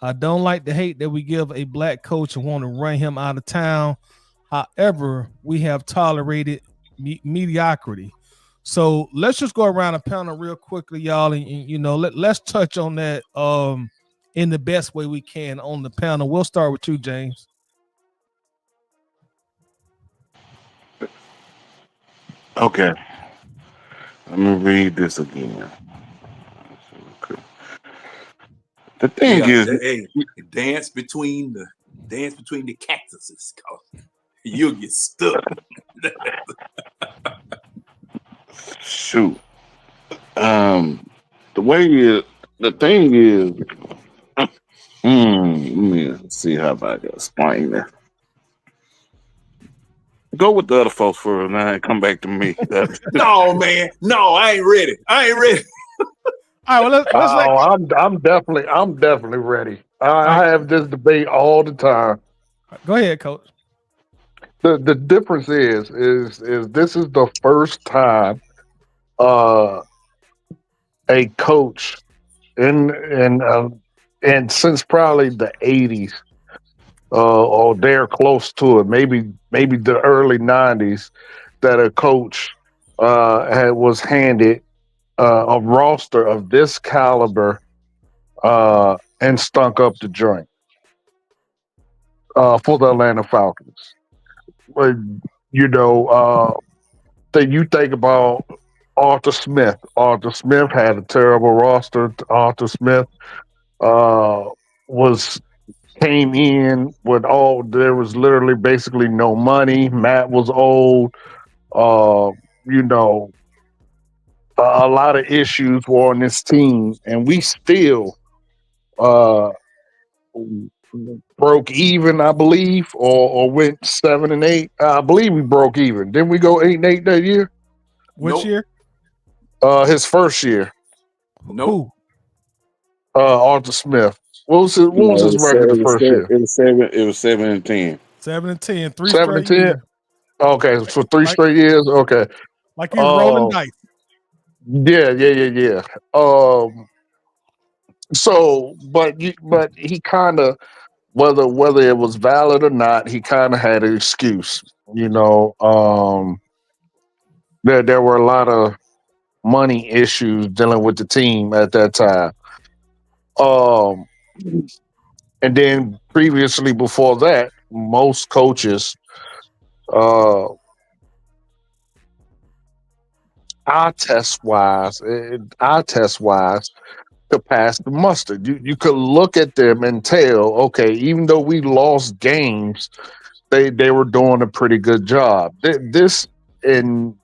I don't like the hate that we give a black coach and want to run him out of town. However, we have tolerated mediocrity. So let's just go around the panel real quickly, y'all, and let's touch on that in the best way we can on the panel. We'll start with you, James. Okay, let me read this again. The thing Yeah, is, hey, dance between the cactuses, cause you'll get stuck. shoot. Um, the way is the thing is. Let me see how I can explain that. Go with the other folks for a minute. Come back to me. No, man, no, I ain't ready. I ain't ready. All right, well, let's let. Oh, I'm definitely ready. All I right, have this debate all the time. go ahead, coach. The difference is this is the first time uh a coach and since probably the 80s or they're close to it, maybe the early 90s, that a coach was handed a roster of this caliber and stunk up the joint for the Atlanta Falcons. But, you know, that you think about Arthur Smith. Arthur Smith had a terrible roster. Arthur Smith uh, was came in with all there was literally basically no money. Matt was old. Uh, you know, a lot of issues were on this team, and we still uh, broke even, I believe, or went 7-8. I believe we broke even. Didn't we go 8-8 that year? Which Nope, year? His first year, nope. Who? Arthur Smith. What No, was his record the first year? it was 7. It was 7-10. 7 and 10, three Seven and straight ten. years. Okay, for three Like straight years. Okay. like he was rolling Um. dice. Yeah. So, but he kind of, whether it was valid or not, he kind of had an excuse. You know, there were a lot of money issues dealing with the team at that time. Um, and then previously before that, most coaches, uh, eye test wise, could pass the mustard. You could look at them and tell, okay, even though we lost games, they were doing a pretty good job. This, in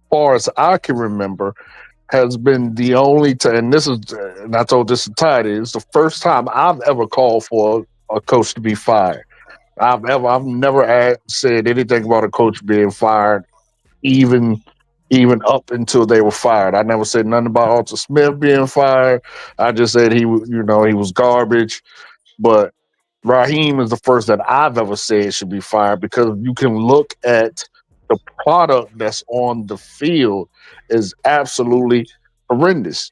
far as I can remember, has been the only time, and this is, and I told this to Tidy, it's the first time I've ever called for a coach to be fired. I've never said anything about a coach being fired, even up until they were fired. I never said nothing about Arthur Smith being fired. I just said he was garbage. But Raheem is the first that I've ever said should be fired because you can look at the product that's on the field is absolutely horrendous.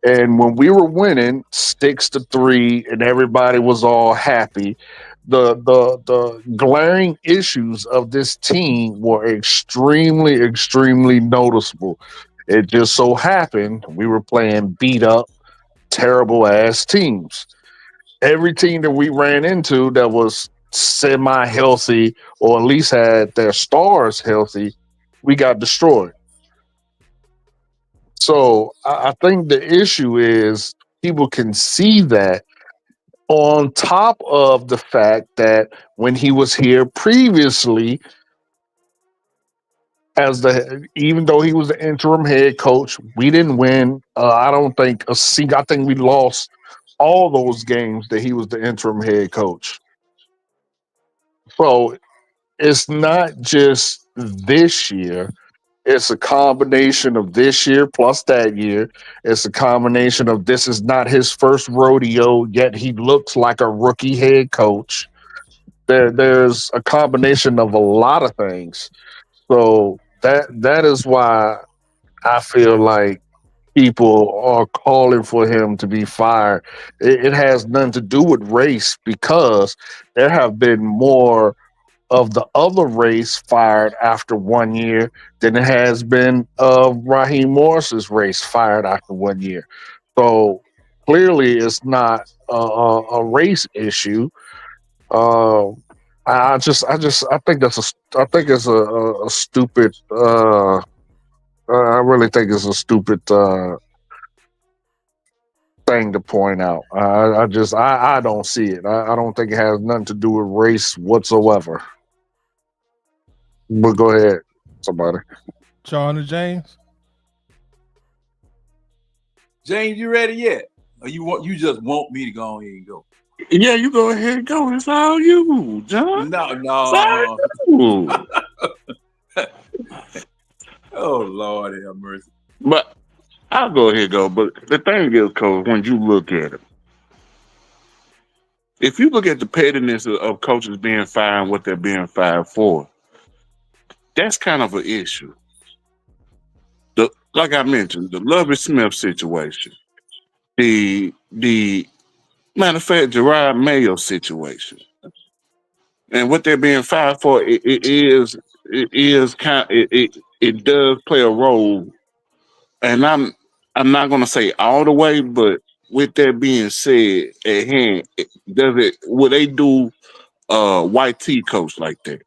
And when we were winning 6-3 and everybody was all happy, the glaring issues of this team were extremely noticeable. It just so happened we were playing beat up, terrible ass teams. Every team that we ran into that was semi healthy or at least had their stars healthy, we got destroyed. So I think the issue is people can see that, on top of the fact that when he was here previously, even though he was the interim head coach, we didn't win. I don't think a single. I think we lost all those games that he was the interim head coach. So it's not just this year. It's a combination of this year plus that year. It's a combination of this is not his first rodeo, yet he looks like a rookie head coach. There's a combination of a lot of things. So that is why I feel like people are calling for him to be fired. It has nothing to do with race because there have been more of the other race fired after 1 year than it has been of Raheem Morris's race fired after 1 year. So clearly, it's not a race issue. Uh, I think I think it's a stupid. I really think it's a stupid thing to point out. I don't see it. I don't think it has nothing to do with race whatsoever. But go ahead, somebody. John and James. James, you ready yet? Or you just want me to go on here and go? Yeah, you go ahead and go. It's all you, John. No, It's all you. Oh Lord have mercy. But I'll go ahead and go. But the thing is, Coach, when you look at it, if you look at the pettiness of coaches being fired and what they're being fired for, that's kind of an issue. Like I mentioned, the Lovie Smith situation, the matter of fact, Gerard Mayo situation, and what they're being fired for, it is kind it does play a role. And I'm not gonna say all the way, but with that being said, at hand, does it would they do white T coach like that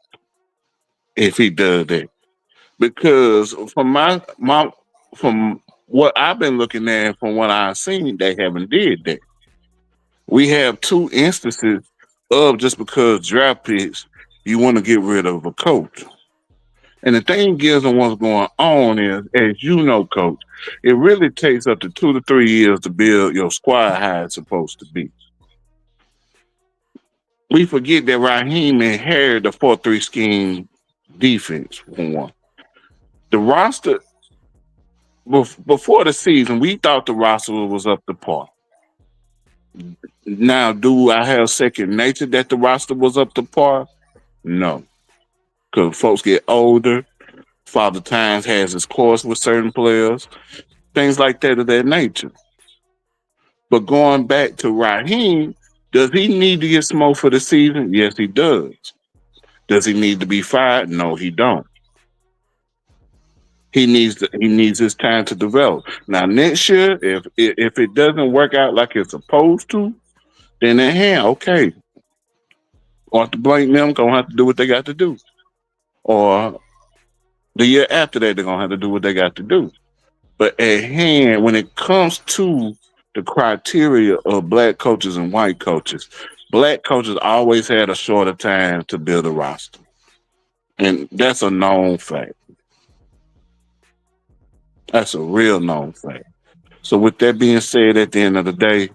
if he does that? Because from my from what I've been looking at, from what I've seen, they haven't did that. We have two instances of just because draft picks, you want to get rid of a coach. And the thing is, and what's going on is, as you know, coach, it really takes up to 2 to 3 years to build your squad how it's supposed to be. We forget that Raheem inherited the 4-3 scheme defense for one. The roster before the season, we thought the roster was up to par. Now, do I have second nature that the roster was up to par? No, because folks get older. Father Times has his course with certain players, things like that of that nature. But going back to Raheem, does he need to get smoked for the season? Yes, he does. Does he need to be fired? No, he don't. He needs his time to develop. Now next year, if it doesn't work out like it's supposed to, then in hand, okay. Arthur Blank them gonna have to do what they got to do. Or the year after that, they're gonna have to do what they got to do. But at hand, when it comes to the criteria of black coaches and white coaches, black coaches always had a shorter time to build a roster. And that's a known fact. That's a real known fact. So with that being said, at the end of the day,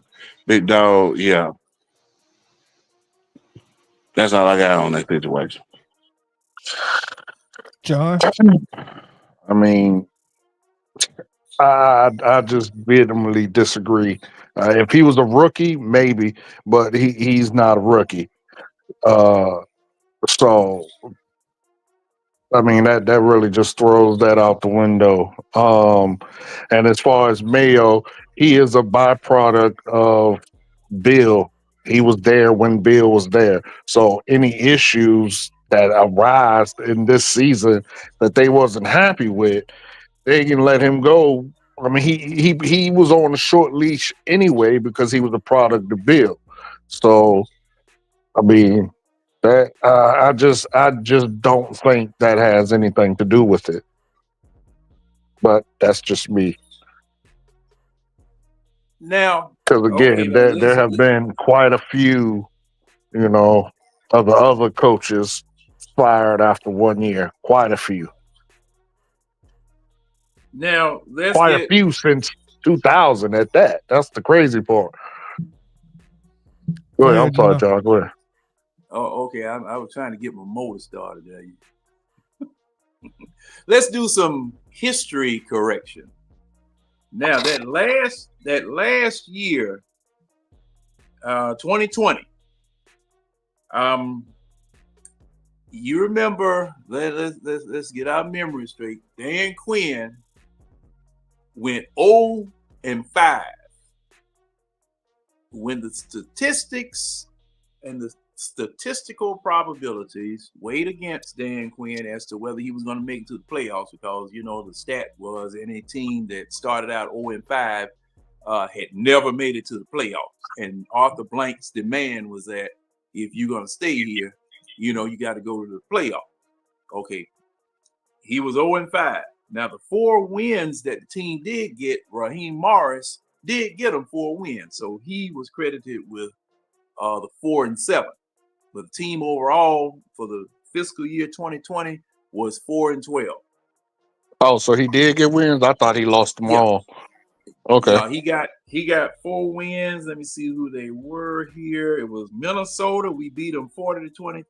big dog, yeah, that's all I got on that situation. John. I mean, I just vehemently disagree. If he was a rookie, maybe, but he's not a rookie. Uh, so I mean that really just throws that out the window. And as far as Mayo, he is a byproduct of Bill. He was there when Bill was there. So any issues that arise in this season that they wasn't happy with, they can let him go. I mean, he was on a short leash anyway because he was a product of Bill. So I mean that I just don't think that has anything to do with it. But that's just me. Now, Because okay, again, there have been quite a few, you know, of the other coaches fired after 1 year. Quite a few. now let's Quite a get few since 2000 at that. That's the crazy part. Go Go ahead. I'm ahead, sorry, John. John. Go ahead. oh okay. I was trying to get my motor started there. Let's do some history correction. Now that last year, 2020. You remember? Let's get our memory straight. Dan Quinn went 0-5 when the statistics and the statistical probabilities weighed against Dan Quinn as to whether he was going to make it to the playoffs, because the stat was any team that started out 0-5 had never made it to the playoffs. And Arthur Blank's demand was that if you're going to stay here, you got to go to the playoffs. Okay. He was 0-5. Now, the 4 wins that the team did get, Raheem Morris did get him 4 wins. So he was credited with the 4-7. But the team overall for the fiscal year 2020 was 4-12. Oh, so he did get wins? I thought he lost them all. Okay. No, he got 4 wins. Let me see who they were here. It was Minnesota. We beat them 40-23.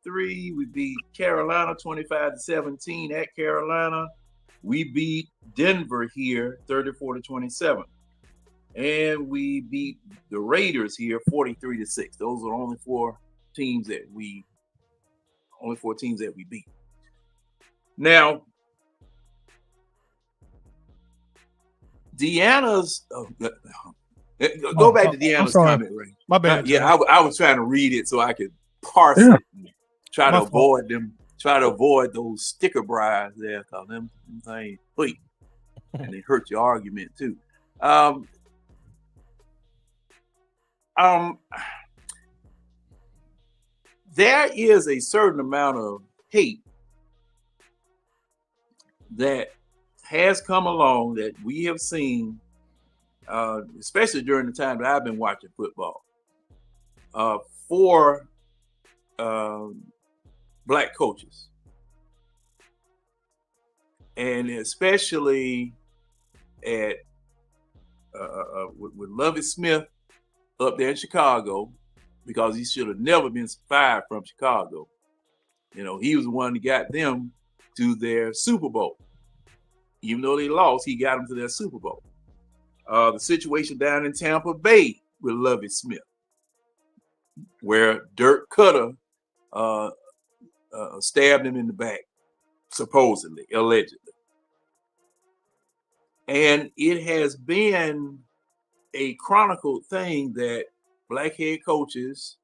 We beat Carolina 25-17 at Carolina. We beat Denver here 34-27. And we beat the Raiders here 43-6. Those are the only 4 teams that we beat. Now, Deanna's go back to Deanna's comment, Ray. My bad. I was trying to read it so I could parse it and try to avoid them. Try to avoid those sticker brides there, because them things wait, and they hurt your argument too. There is a certain amount of hate that has come along that we have seen, especially during the time that I've been watching football, for Black coaches, and especially at with Lovie Smith up there in Chicago, because he should have never been fired from Chicago. He was the one that got them to their Super Bowl. Even though they lost, he got them to their Super Bowl. The situation down in Tampa Bay with Lovie Smith, where Dirk Cutter stabbed him in the back, supposedly, allegedly. And it has been a chronicled thing that Black head coaches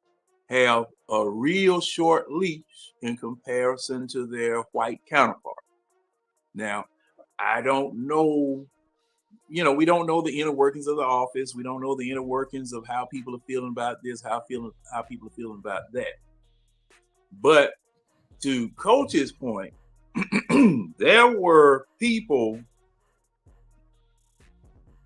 have a real short leash in comparison to their white counterpart. Now, I don't know, we don't know the inner workings of the office. We don't know the inner workings of how people are feeling about this, how people are feeling about that. But to Coach's point, there were people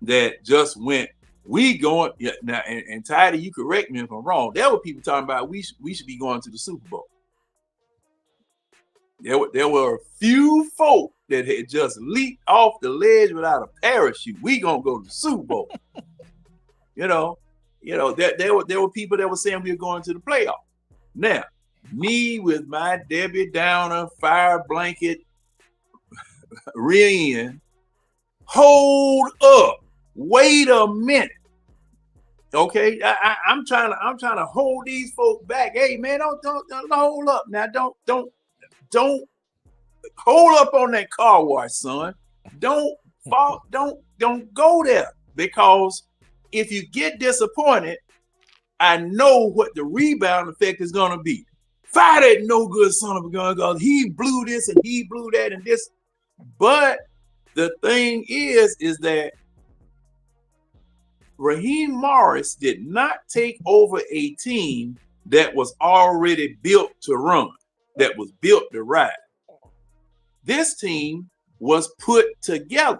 that just went, we going now, and Tidy, you correct me if I'm wrong. There were people talking about we should be going to the Super Bowl. There were a few folk that had just leaped off the ledge without a parachute. We gonna go to the Super Bowl. There were people that were saying we were going to the playoffs. Now, me with my Debbie Downer fire blanket rear end, hold up, wait a minute. Okay, I'm trying to hold these folk back. Hey man, don't hold up now. Don't hold up on that car wash, son. Don't fall. Don't go there, because if you get disappointed, I know what the rebound effect is gonna be. Fire that no good son of a gun, because he blew this and he blew that and this. But the thing is that Raheem Morris did not take over a team that was already built to run, that was built to ride. This team was put together.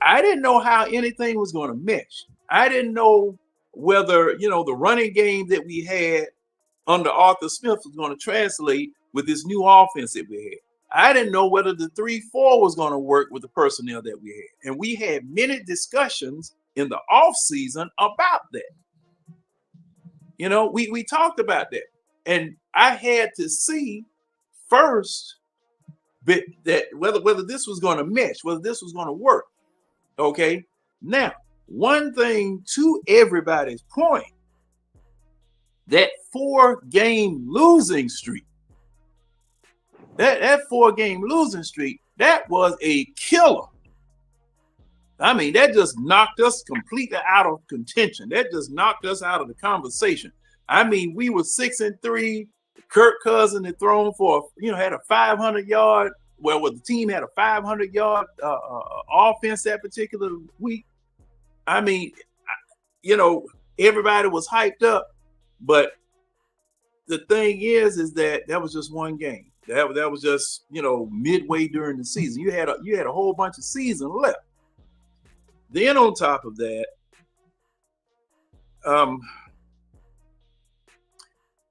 I didn't know how anything was going to mesh. I didn't know whether, the running game that we had under Arthur Smith was going to translate with this new offense that we had. I didn't know whether the 3-4 was going to work with the personnel that we had. And we had many discussions in the off season about that. We talked about that. And I had to see first bit that whether this was going to mesh, whether this was going to work. Okay. Now, one thing to everybody's point, that 4-game losing streak, that 4-game losing streak, that was a killer. I mean, that just knocked us completely out of contention. That just knocked us out of the conversation. I mean, we were 6-3. Kirk Cousins had thrown for, had a 500-yard. Well, the team had a 500-yard offense that particular week. I mean, everybody was hyped up, but the thing is that was just one game. That was just, midway during the season. You had a whole bunch of season left. Then on top of that,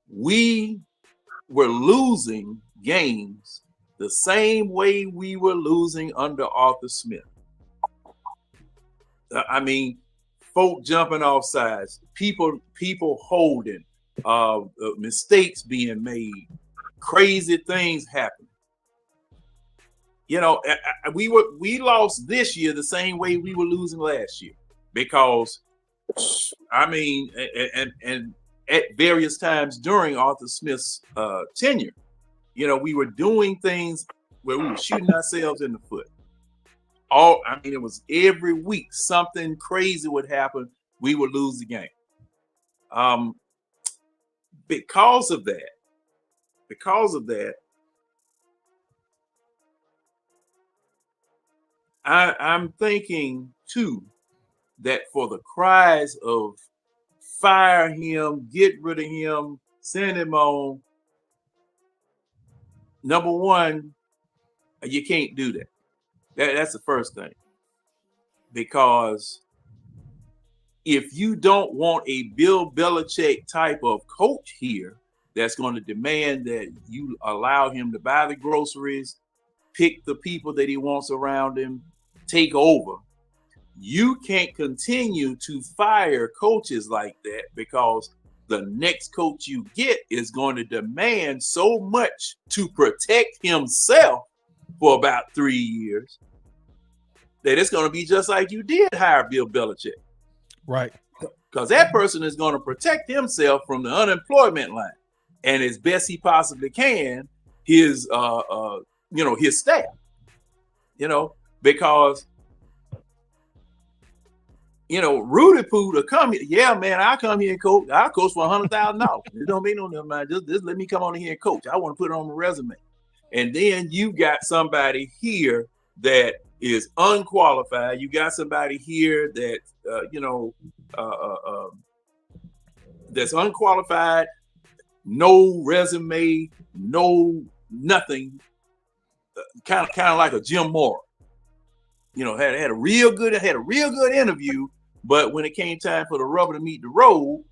we were losing games the same way we were losing under Arthur Smith. I mean, folk jumping off sides, people holding, mistakes being made, crazy things happening. We lost this year the same way we were losing last year, because I mean, and at various times during Arthur Smith's tenure, we were doing things where we were shooting ourselves in the foot. It was every week something crazy would happen. We would lose the game. Because of that, I'm thinking too that for the cries of fire him, get rid of him, send him on, number one, you can't do that. That's the first thing. Because if you don't want a Bill Belichick type of coach here that's going to demand that you allow him to buy the groceries, pick the people that he wants around him, take over, you can't continue to fire coaches like that, because the next coach you get is going to demand so much to protect himself for about 3 years that it's going to be just like you did hire Bill Belichick. Right. Because that person is going to protect himself from the unemployment line, and as best he possibly can, his his staff, because Rudy Poo to come here. Yeah, man, I'll come here and coach. I'll coach for $100,000. It don't mean no difference, man. Just let me come on here and coach. I want to put it on my resume. And then you got somebody here that is unqualified. You got somebody here that that's unqualified, no resume, no nothing. Kind of like a Jim Moore. Had a real good interview, but when it came time for the rubber to meet the road,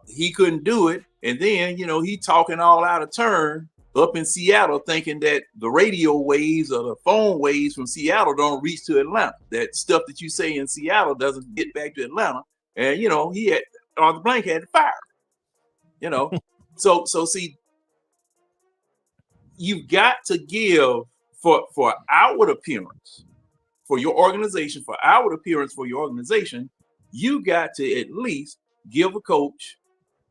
he couldn't do it. And then, he talking all out of turn up in Seattle, thinking that the radio waves or the phone waves from Seattle don't reach to Atlanta. That stuff that you say in Seattle doesn't get back to Atlanta. And, he had, Arthur Blank had to fire. So see, you've got to give for outward appearance for your organization, you got to at least give a coach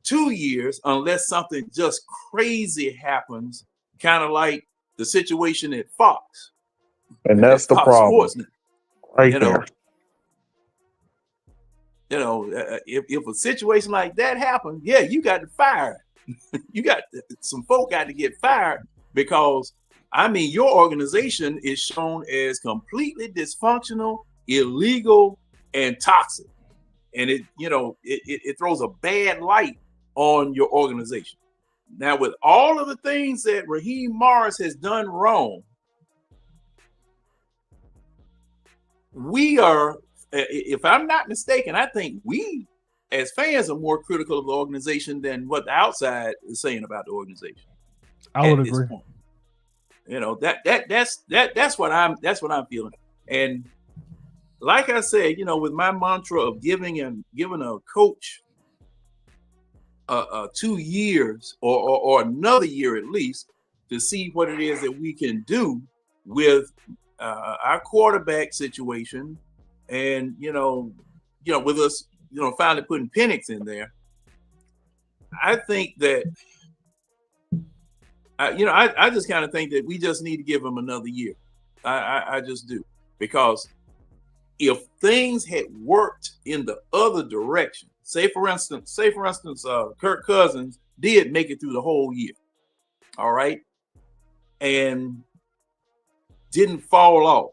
2 years, unless something just crazy happens, kind of like the situation at Fox. And that's the Fox problem. Sports, right there. If a situation like that happens, yeah, you got to fire. Some folk got to get fired, because your organization is shown as completely dysfunctional, illegal, and toxic. And it throws a bad light on your organization. Now, with all of the things that Raheem Morris has done wrong, we are, if I'm not mistaken, I think we as fans are more critical of the organization than what the outside is saying about the organization. I would agree. That's what I'm feeling. And like I said, with my mantra of giving a coach 2 years or another year at least, to see what it is that we can do with our quarterback situation, and with us, finally putting Penix in there. I think that I just kind of think that we just need to give him another year. I just do, because if things had worked in the other direction, say for instance, Kirk Cousins did make it through the whole year, all right, and didn't fall off,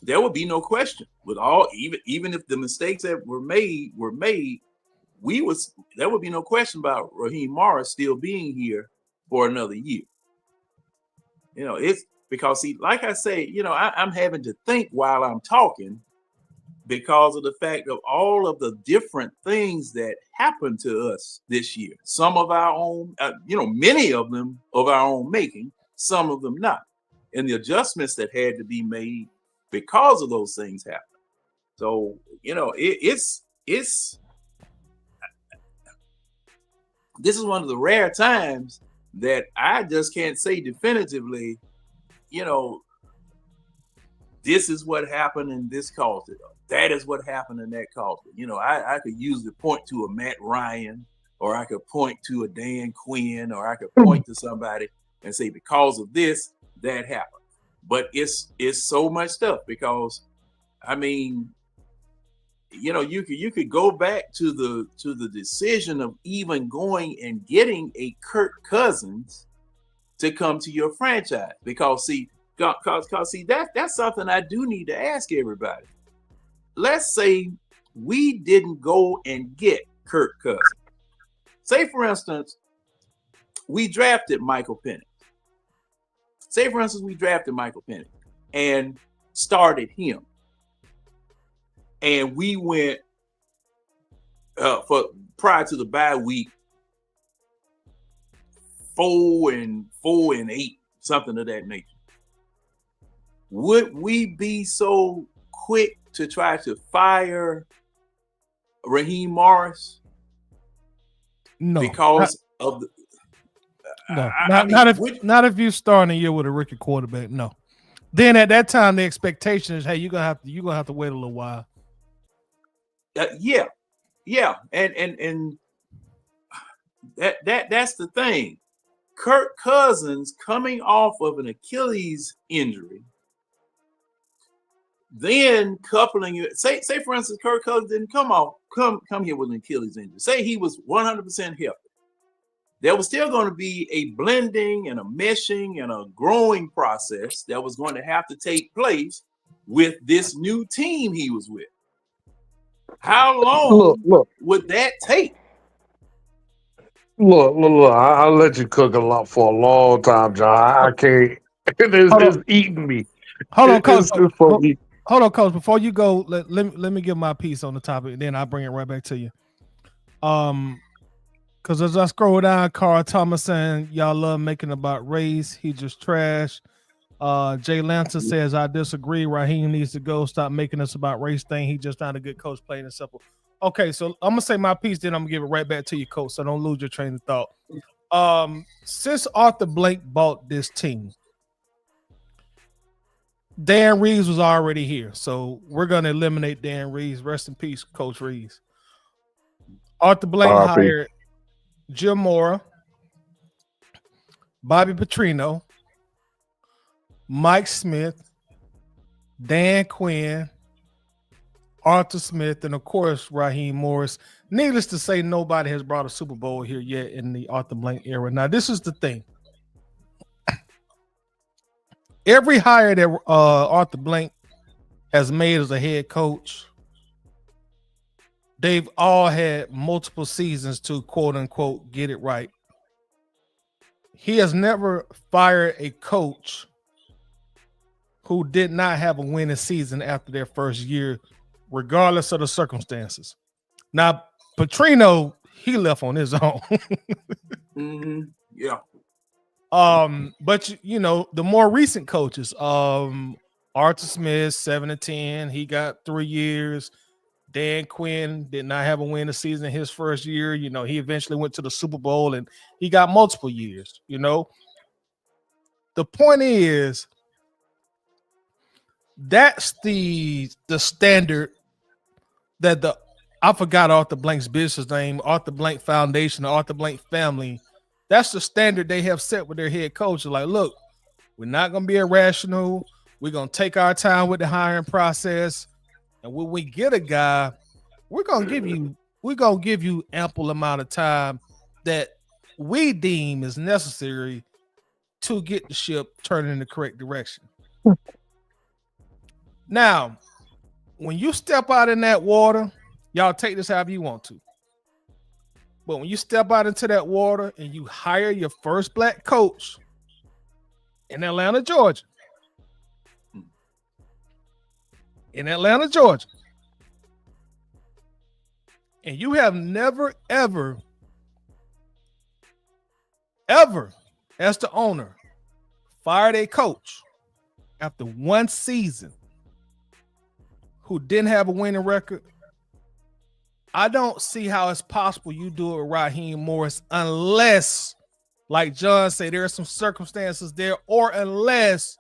there would be no question. With all, even if the mistakes that were made, there would be no question about Raheem Morris still being here for another year. It's because, see, like I say, I'm having to think while I'm talking, because of the fact of all of the different things that happened to us this year. Some of our own, many of them of our own making, some of them not. And the adjustments that had to be made because of those things happened. So, this is one of the rare times that I just can't say definitively, this is what happened and this caused it. That is what happened and that caused it. I could usually point to a Matt Ryan, or I could point to a Dan Quinn, or I could point to somebody and say, because of this, that happened. But it's so much stuff, because I mean, you could go back to the decision of even going and getting a Kirk Cousins to come to your franchise, because see, that's something I do need to ask everybody. Let's say we didn't go and get Kirk Cousins. Say, for instance, we drafted Michael Penix. And started him. And we went prior to the bye week 4-8, something of that nature. Would we be so quick to try to fire Raheem Morris? No, because of the. No, not if you starting a year with a rookie quarterback. No. Then at that time, the expectation is, hey, you're gonna have to wait a little while. Yeah, and that's the thing. Kirk Cousins coming off of an Achilles injury, then coupling it. Say for instance, Kirk Cousins didn't come here with an Achilles injury. Say he was 100% healthy. There was still going to be a blending and a meshing and a growing process that was going to have to take place with this new team he was with. How long would that take? Look. I'll let you cook a lot for a long time, John. I can't. It's eating me. Hold on, Coach. Hold on, Coach. Before you go, let me give my piece on the topic, and then I'll bring it right back to you. Because as I scroll down, Carl Thomas saying y'all love making about race. He just trash. Jay Lancer says, I disagree. Raheem needs to go. Stop making us about race thing. He just not a good coach, plain and simple. Okay, so I'm gonna say my piece, then I'm gonna give it right back to you, Coach. So don't lose your train of thought. Since Arthur Blank bought this team, Dan Reeves was already here. So we're gonna eliminate Dan Reeves. Rest in peace, Coach Reeves. Arthur Blank hired Jim Mora, Bobby Petrino, Mike Smith, Dan Quinn, Arthur Smith, and of course, Raheem Morris. Needless to say, nobody has brought a Super Bowl here yet in the Arthur Blank era. Now, this is the thing. Every hire that Arthur Blank has made as a head coach, they've all had multiple seasons to quote unquote get it right. He has never fired a coach who did not have a winning season after their first year, regardless of the circumstances. Now, Petrino, he left on his own. Yeah. But the more recent coaches, Arthur Smith, 7-10, he got 3 years. Dan Quinn did not have a win the season his first year. He eventually went to the Super Bowl and he got multiple years. The point is that's the standard that I forgot Arthur Blank's business name, Arthur Blank Foundation, Arthur Blank family. That's the standard they have set with their head coach. Like, look, we're not going to be irrational. We're going to take our time with the hiring process. And when we get a guy, we're going to give you ample amount of time that we deem is necessary to get the ship turning in the correct direction. Now, when you step out in that water, y'all take this however you want to. But when you step out into that water and you hire your first black coach in Atlanta, Georgia, and you have never, ever, as the owner, fired a coach after one season who didn't have a winning record, I don't see how it's possible you do it with Raheem Morris unless, like John said, there are some circumstances there, or unless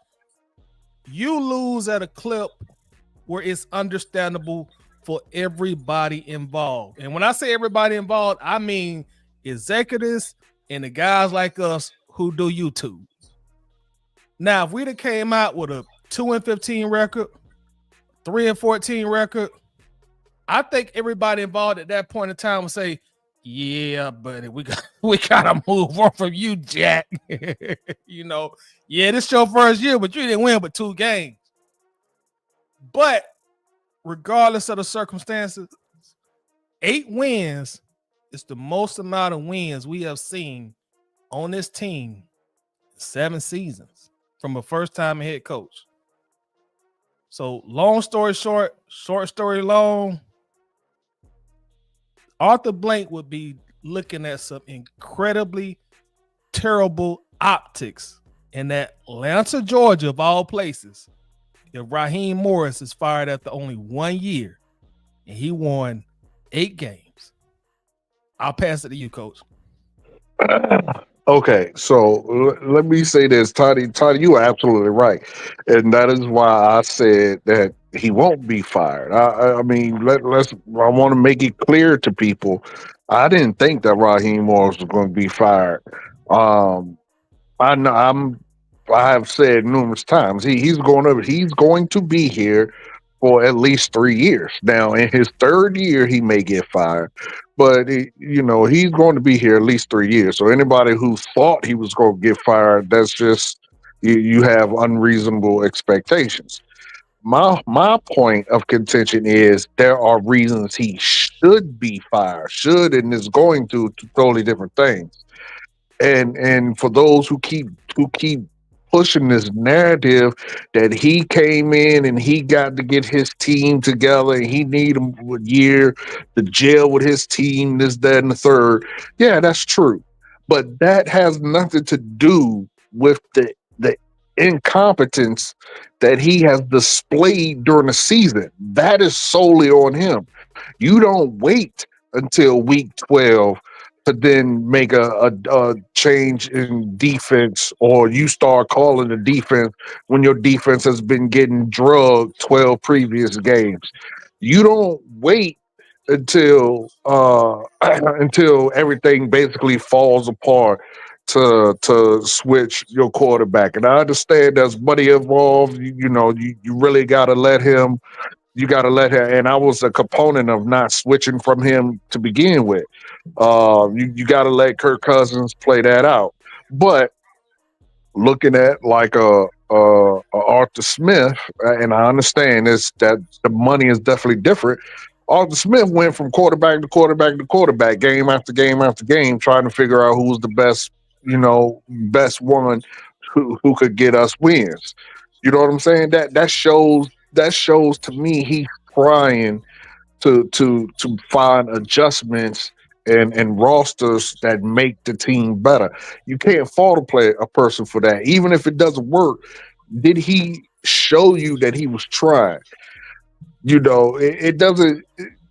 you lose at a clip where it's understandable for everybody involved. And when I say everybody involved, I mean executives and the guys like us who do YouTube. Now, if we'd have came out with a 2-15 record, 3-14 record, I think everybody involved at that point in time would say, "Yeah, buddy, we gotta move on from you, Jack." Yeah, this your first year, but you didn't win but 2 games. But regardless of the circumstances, 8 wins is the most amount of wins we have seen on this team 7 seasons from a first-time head coach. So long story short, short story long, Arthur Blank would be looking at some incredibly terrible optics in Atlanta, Georgia, of all places, if Raheem Morris is fired after only 1 year and he won 8 games. I'll pass it to you, Coach. Okay, so let me say this, Toddy, you are absolutely right, and that is why I said that he won't be fired. I mean, let's. I want to make it clear to people. I didn't think that Raheem Morris was going to be fired. Um, I know I have said numerous times he's going to be here for at least 3 years. Now, in his third year, he may get fired, but he's going to be here at least 3 years. So anybody who thought he was going to get fired, that's just you have unreasonable expectations. My point of contention is there are reasons he should be fired. Should and is going to totally different things. And for those who keep pushing this narrative that he came in and he got to get his team together and he need a year to gel with his team, this, that, and the third. Yeah, that's true. But that has nothing to do with the incompetence that he has displayed during the season. That is solely on him. You don't wait until week 12 to then make a change in defense, or you start calling the defense when your defense has been getting drugged 12 previous games. You don't wait until until everything basically falls apart to switch your quarterback. And I understand there's money involved. You really got to let him. You got to let him. And I was a component of not switching from him to begin with. You got to let Kirk Cousins play that out. But looking at like a Arthur Smith, and I understand this that the money is definitely different. Arthur Smith went from quarterback to quarterback to quarterback, game after game after game, trying to figure out who was the best, best one who could get us wins. You know what I'm saying? That shows to me he's trying to find adjustments and rosters that make the team better. You can't fault a person for that, even if it doesn't work. Did he show you that he was trying? It doesn't.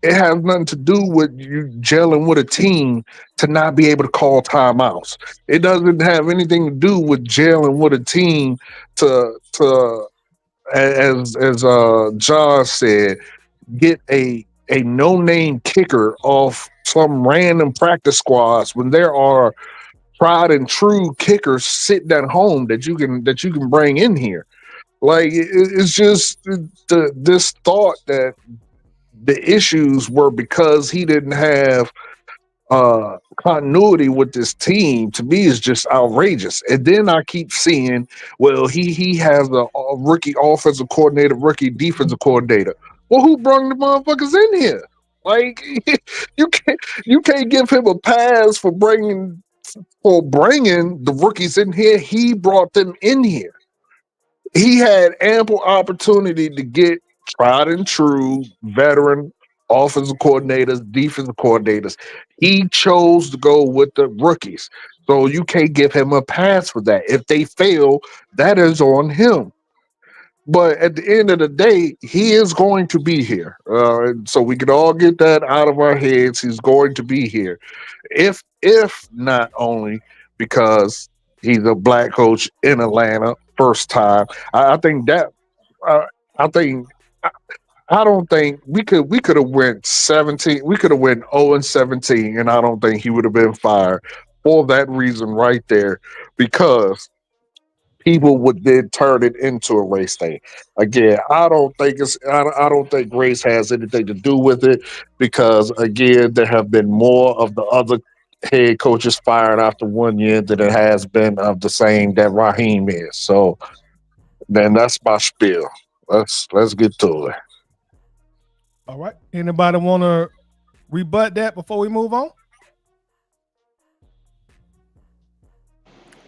It has nothing to do with you gelling with a team to not be able to call timeouts. It doesn't have anything to do with gelling with a team to as John said, get a no name kicker off some random practice squads when there are tried and true kickers sitting at home that you can bring in here. Like it's just this thought that the issues were because he didn't have continuity with this team to me is just outrageous. And then I keep seeing, well, he has a rookie offensive coordinator, rookie defensive coordinator. Well, who brought the motherfuckers in here? Like you can't give him a pass for bringing the rookies in here. He brought them in here. He had ample opportunity to get tried and true veteran offensive coordinators, defensive coordinators. He chose to go with the rookies. So you can't give him a pass for that. If they fail, that is on him. But at the end of the day, he is going to be here. So we can all get that out of our heads. He's going to be here. If not only because he's a black coach in Atlanta, first time. I think that uh, I think I don't think we could have went 17. We could have went 0-17, and I don't think he would have been fired for that reason right there, because people would then turn it into a race thing. Again, I don't think race has anything to do with it, because again, there have been more of the other head coaches fired after 1 year than it has been of the same that Raheem is. So then that's my spiel. Let's get to it. All right. Anybody want to rebut that before we move on?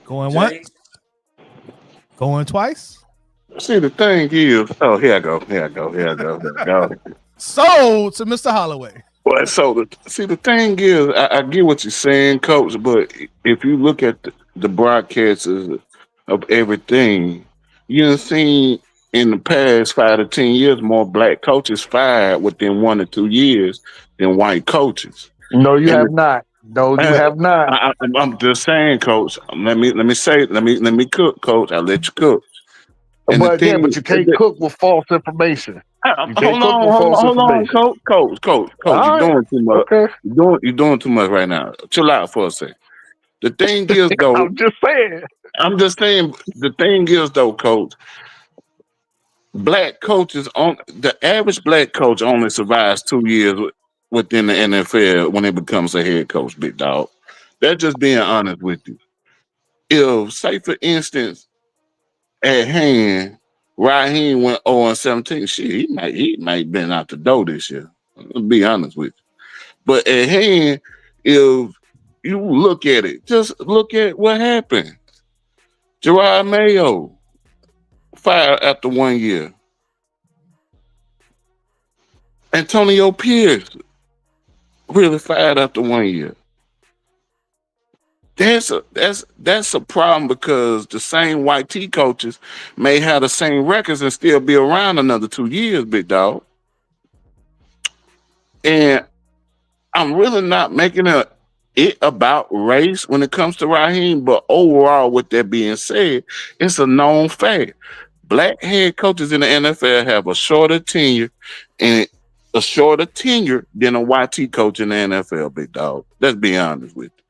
Going once, James, going twice. See, the thing is, oh, here I go, here I go, here I go, here I go. Sold to Mr. Holloway. Well, so the thing is, I get what you're saying, Coach, but if you look at the broadcasts of everything, you've seen in the past 5 to 10 years more black coaches fired within 1 to 2 years than white coaches. No, you And have not. No, you uh, have not. I'm just saying, Coach. Let me cook, Coach. I'll let you cook. And the But again, thing, but you can't cook with false information. You can't hold cook on, with hold on, false hold on, information. Coach. You're All right. doing too much. Okay. You're doing too much right now. Chill out for a second. The thing is, though, I'm just saying. I'm just saying. The thing is, though, Coach. Black coaches on the average black coach only survives 2 years within the NFL when he becomes a head coach. Big dog. That's just being honest with you. If, say, for instance, at hand, Raheem went 0-17. Shit, he might been out the door this year. I'll be honest with you. But at hand, if you look at it, just look at what happened. Gerard Mayo fired after 1 year. Antonio Pierce really fired after 1 year. That's a problem, because the same white T coaches may have the same records and still be around another 2 years, big dog. And I'm really not making it about race when it comes to Raheem, but overall, with that being said, it's a known fact. Black head coaches in the NFL have a shorter tenure and a shorter tenure than a white T coach in the NFL, big dog. Let's be honest with you.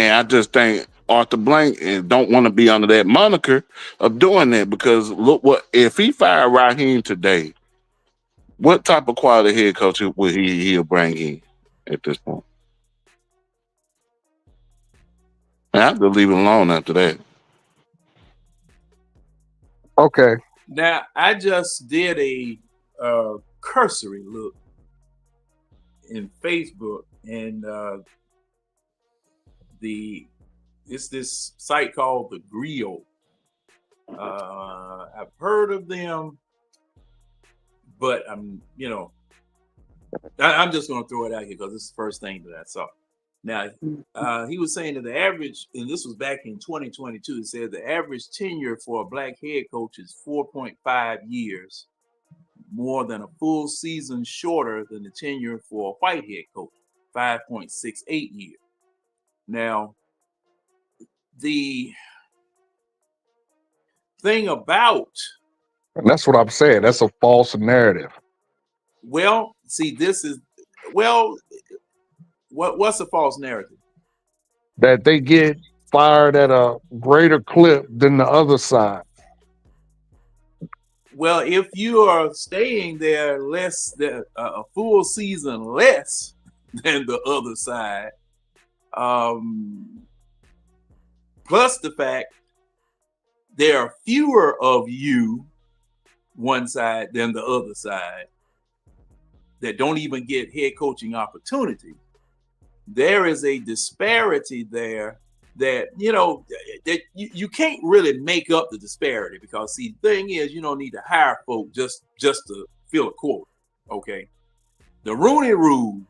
And I just think Arthur Blank and don't want to be under that moniker of doing that, because look, what if he fired Raheem today? What type of quality head coach would he'll bring in at this point? And I have to leave it alone after that. Okay. now I just did a cursory look in Facebook, and the it's this site called the Griot. I've heard of them, but I'm just going to throw it out here because it's the first thing that I saw. Now, he was saying that the average, and this was back in 2022, he said the average tenure for a black head coach is 4.5 years. more than a full season shorter than the tenure for a white head coach, 5.68 years. Now, the thing about, And that's what I'm saying. That's a false narrative. well, see, this is, well, what's a false narrative? That they get fired at a greater clip than the other side. Well, if you are staying there less than a full season less than the other side, plus the fact there are fewer of you, one side, than the other side, that don't even get head coaching opportunity, there is a disparity there that, you know, that you can't really make up the disparity, because see, the thing is, you don't need to hire folk just to fill a quota. Okay, the Rooney Rule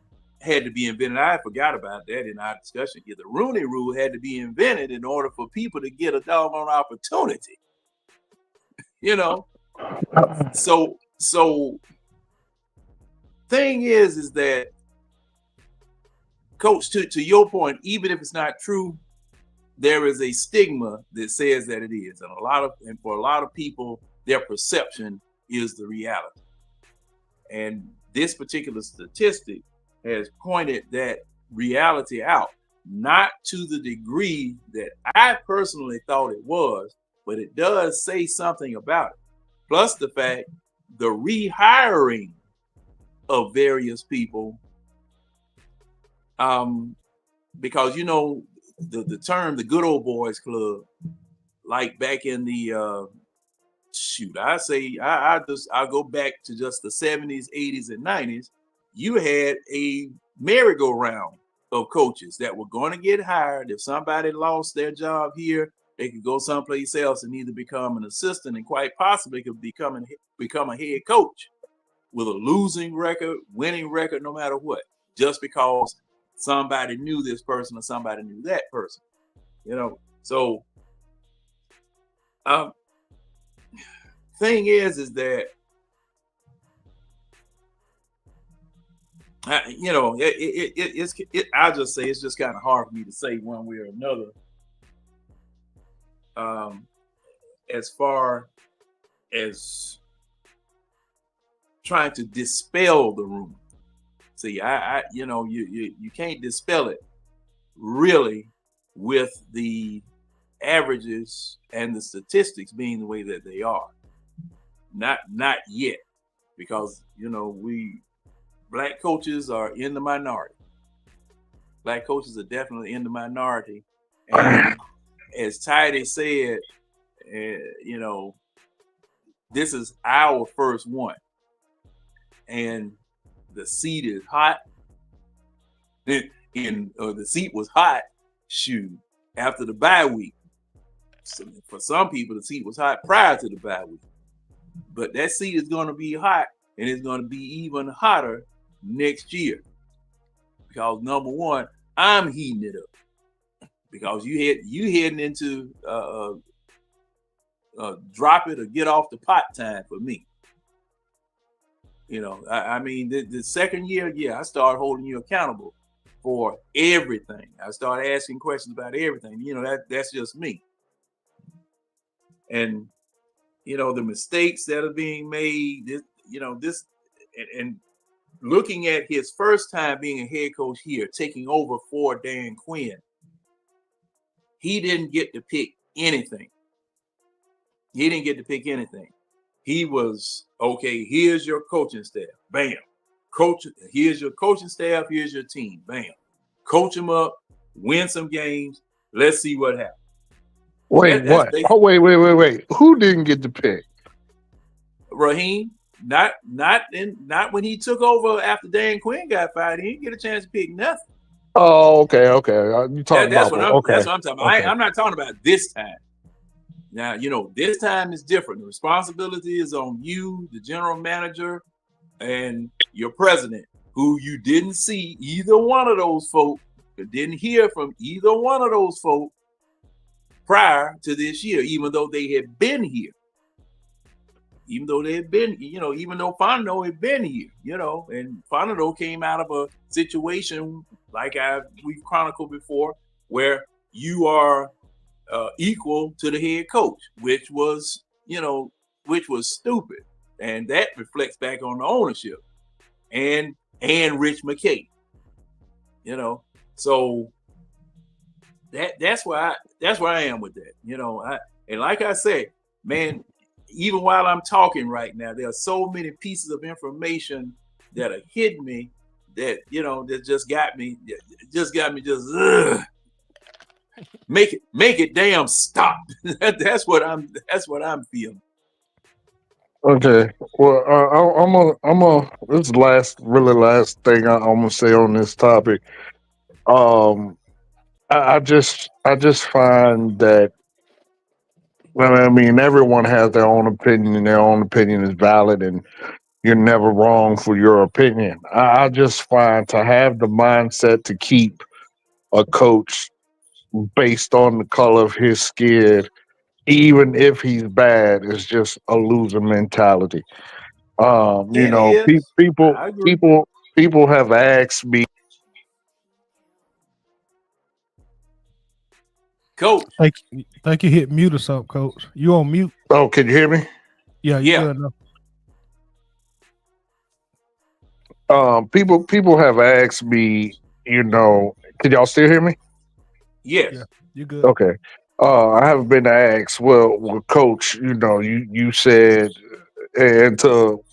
had to be invented. I forgot about that in our discussion here. The Rooney Rule had to be invented in order for people to get a doggone opportunity. You know, so thing is that, Coach, to your point, even if it's not true, there is a stigma that says that it is, and for a lot of people, their perception is the reality. And this particular statistic has pointed that reality out, not to the degree that I personally thought it was, but it does say something about it. Plus the fact, the rehiring of various people, because, you know, the term, the good old boys club, like back in the I'll go back to just the 70s, 80s, and 90s. You had a merry-go-round of coaches that were going to get hired. If somebody lost their job here, they could go someplace else and either become an assistant and quite possibly could become a head coach with a losing record, winning record, no matter what, just because somebody knew this person or somebody knew that person, you know. So thing is that, you know, I'll just say it's just kind of hard for me to say one way or another, as far as trying to dispel the rumor. See, you know, you can't dispel it really with the averages and the statistics being the way that they are. Not yet, because, you know, black coaches are in the minority. Black coaches are definitely in the minority, and as Tidy said, you know, this is our first one, and the seat is hot. The seat was hot, shoot, after the bye week. So for some people, the seat was hot prior to the bye week. But that seat is going to be hot, and it's going to be even hotter next year. Because number one, I'm heating it up. Because you heading into drop it or get off the pot time for me. You know, I mean, the second year, yeah, I started holding you accountable for everything. I started asking questions about everything. You know, that's just me. And, you know, the mistakes that are being made, and looking at his first time being a head coach here, taking over for Dan Quinn, he didn't get to pick anything. He didn't get to pick anything. He was, okay, here's your coaching staff. Bam. Coach, here's your coaching staff. Here's your team. Bam. Coach them up. Win some games. Let's see what happens. Wait, what? Oh, wait. Who didn't get the pick? Raheem. Not when he took over after Dan Quinn got fired. He didn't get a chance to pick nothing. Oh, okay. You talking that's about? What I'm talking about. Okay. I'm not talking about this time. Now, you know, this time is different. The responsibility is on you, the general manager, and your president, who you didn't see either one of those folk, didn't hear from either one of those folk prior to this year, even though they had been here. even though they had been, even though Fondo had been here, and Fondo came out of a situation like we've chronicled before, where you are equal to the head coach, which was stupid, and that reflects back on the ownership and Rich McKay, so that's where I am with that, and like I said, man, even while I'm talking right now, there are so many pieces of information that are hitting me that that just got me ugh. Make it damn stop. That's what I'm feeling. Okay. Well, this really last thing I'm gonna say on this topic. Um, I just find that. Well, I mean, everyone has their own opinion, and their own opinion is valid, and you're never wrong for your opinion. I just find to have the mindset to keep a coach based on the color of his skin, even if he's bad, is just a loser mentality. It is. I agree. People have asked me. Coach. Think you hit mute or something, Coach. You on mute? Oh, can you hear me? Yeah, you good enough. People have asked me. Can y'all still hear me? Yes. Yeah, you good. Okay. I haven't been asked. Well, Coach, you said, and to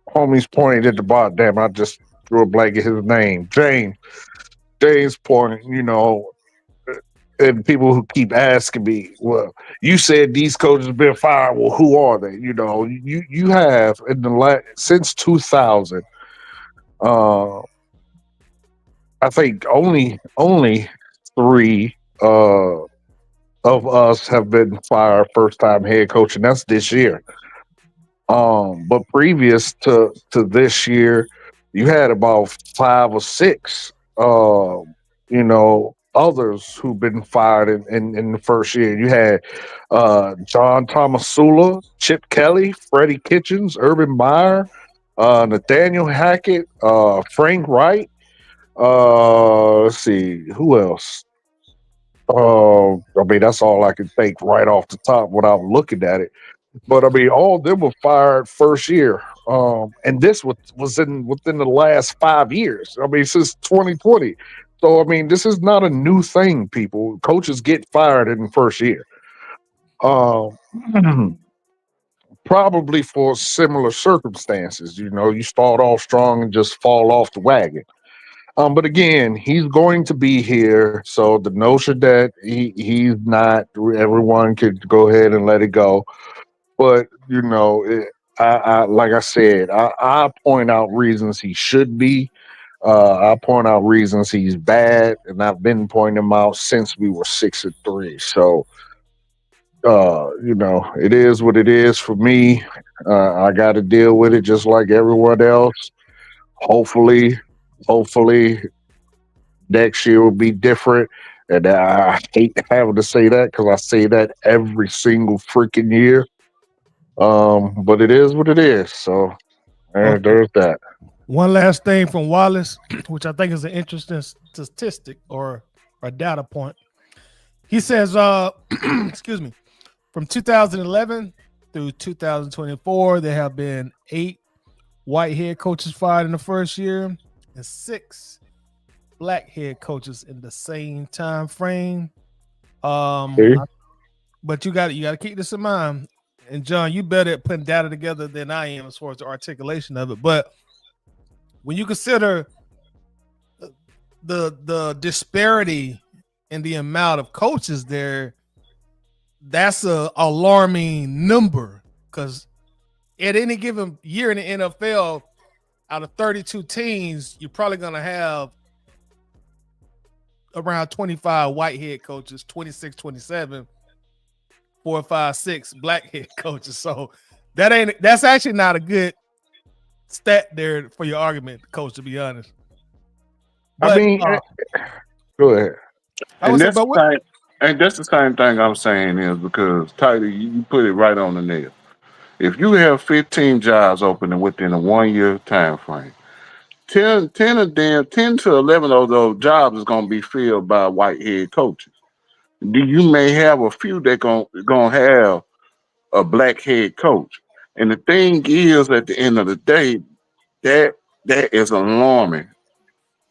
homie's point at the bottom. Damn, I just drew a blank at his name. James point. And people who keep asking me, well, you said these coaches have been fired. Well, who are they? You have in the since 2000. I think only three of us have been fired first time head coach, and that's this year. But previous to this year, you had about five or six. Others who've been fired in the first year. You had John Thomasula, Chip Kelly, Freddie Kitchens, Urban Meyer, Nathaniel Hackett, Frank Wright. Let's see who else. I mean, that's all I can think right off the top without looking at it. But I mean, all of them were fired first year. And this was within the last 5 years. I mean, since 2020. So I mean, this is not a new thing. People, coaches get fired in the first year. Um, Probably for similar circumstances. You start off strong and just fall off the wagon. But again, he's going to be here, so the notion that he's not, everyone could go ahead and let it go. But I like I said, I point out reasons he should be. I point out reasons he's bad, and I've been pointing them out since we were 6-3. So, it is what it is for me. I got to deal with it just like everyone else. Hopefully, hopefully next year will be different. And I hate having to say that because I say that every single freaking year. But it is what it is. So there's that. One last thing from Wallace, which I think is an interesting statistic or a data point. He says, excuse me, from 2011 through 2024, there have been 8 white head coaches fired in the first year and 6 black head coaches in the same time frame. But you got to keep this in mind. And John, you better at putting data together than I am as far as the articulation of it. But when you consider the disparity in the amount of coaches there, that's a alarming number, because at any given year in the NFL, out of 32 teams, you're probably going to have around 25 white head coaches, 26, 27, 4, 5, 6 black head coaches. So that's actually not a good stat there for your argument, Coach, to be honest. But, I mean, go ahead. And that's the same thing I'm saying is because Tiger, you put it right on the nail. If you have 15 jobs opening within a 1 year time frame, 10 of them, 10 to 11 of those jobs is going to be filled by white head coaches. You may have a few that gonna have a black head coach. And the thing is, at the end of the day, that that is alarming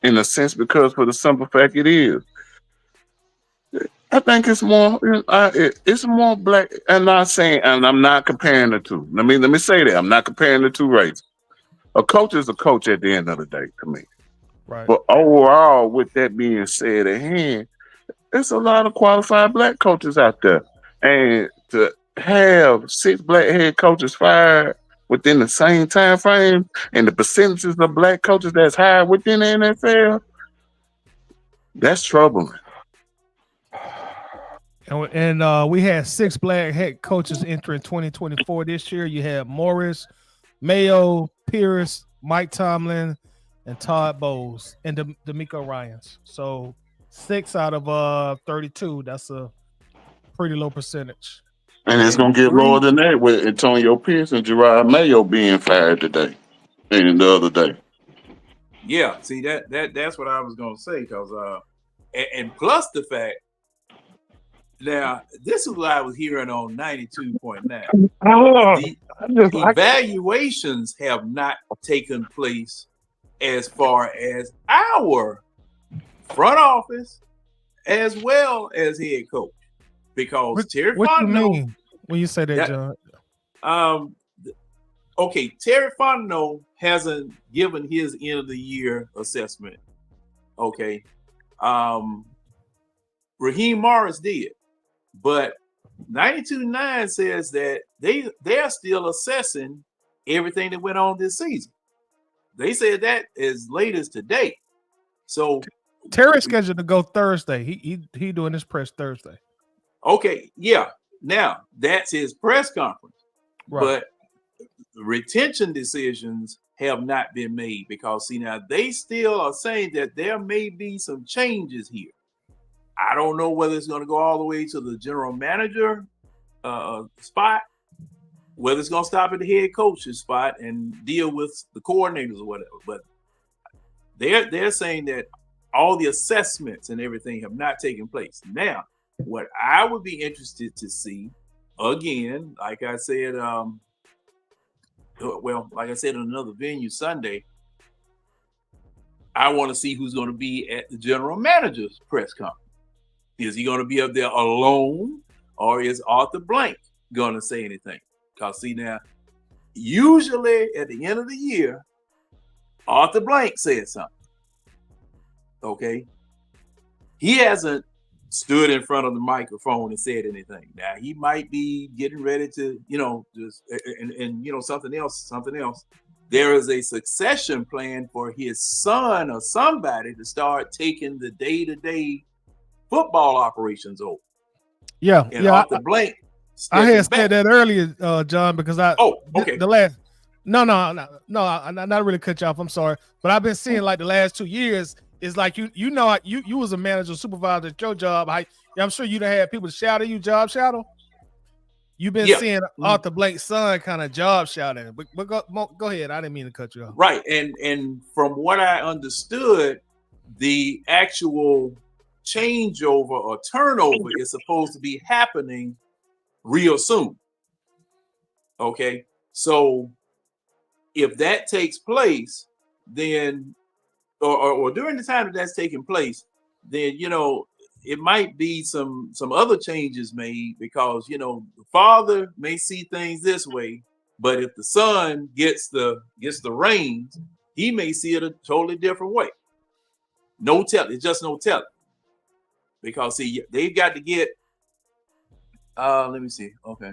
in a sense because for the simple fact it is. I think it's more. It's more black. I'm not saying, and I'm not comparing the two. Let me say that I'm not comparing the two races. A coach is a coach at the end of the day to me. Right. But overall, with that being said, at hand, there's a lot of qualified black coaches out there, and to have 6 black head coaches fired within the same time frame, and the percentages of black coaches that's higher within the NFL, that's troubling. And we had 6 black head coaches entering 2024 this year. You had Morris, Mayo, Pierce, Mike Tomlin, and Todd Bowles, and D'Amico Ryans. So 6 out of 32. That's a pretty low percentage. And it's gonna get lower than that with Antonio Pierce and Gerard Mayo being fired today and the other day. Yeah, see that's what I was gonna say because and plus the fact. Now, this is what I was hearing on 92.9. The evaluations have not taken place as far as our front office as well as head coach. Because Terry what Fontenot, you mean when you say that, John? Okay, Terry Fontenot hasn't given his end of the year assessment. Okay. Raheem Morris did. But 92.9 says that they're still assessing everything that went on this season. They said that as late as today. So Terry's scheduled to go Thursday. He doing his press Thursday. Okay, yeah. Now that's his press conference. Right. But retention decisions have not been made because see now they still are saying that there may be some changes here. I don't know whether it's going to go all the way to the general manager spot, whether it's going to stop at the head coach's spot and deal with the coordinators or whatever. But they're saying that all the assessments and everything have not taken place. Now, what I would be interested to see, again, like I said, like I said in another venue Sunday, I want to see who's going to be at the general manager's press conference. Is he going to be up there alone, or is Arthur Blank going to say anything? Because see now, usually at the end of the year, Arthur Blank said something. Okay, he hasn't stood in front of the microphone and said anything. Now he might be getting ready to, just and something else. There is a succession plan for his son or somebody to start taking the day-to-day football operations over. Yeah, and Arthur Blank. I had said that earlier, John, because okay. The last no, I not really cut you off. I'm sorry, but I've been seeing like the last 2 years is like you was a manager, supervisor at your job. I'm sure you done had people shadow you, job shadow. You've been seeing Arthur Blank's son kind of job shouting, but go ahead. I didn't mean to cut you off. Right, and from what I understood, the actual changeover or turnover is supposed to be happening real soon. Okay, so if that takes place, then or during the time that that's taking place, then it might be some other changes made because the father may see things this way, but if the son gets the reins, he may see it a totally different way. No telling, it's just no telling. Because see, they've got to get let me see. Okay.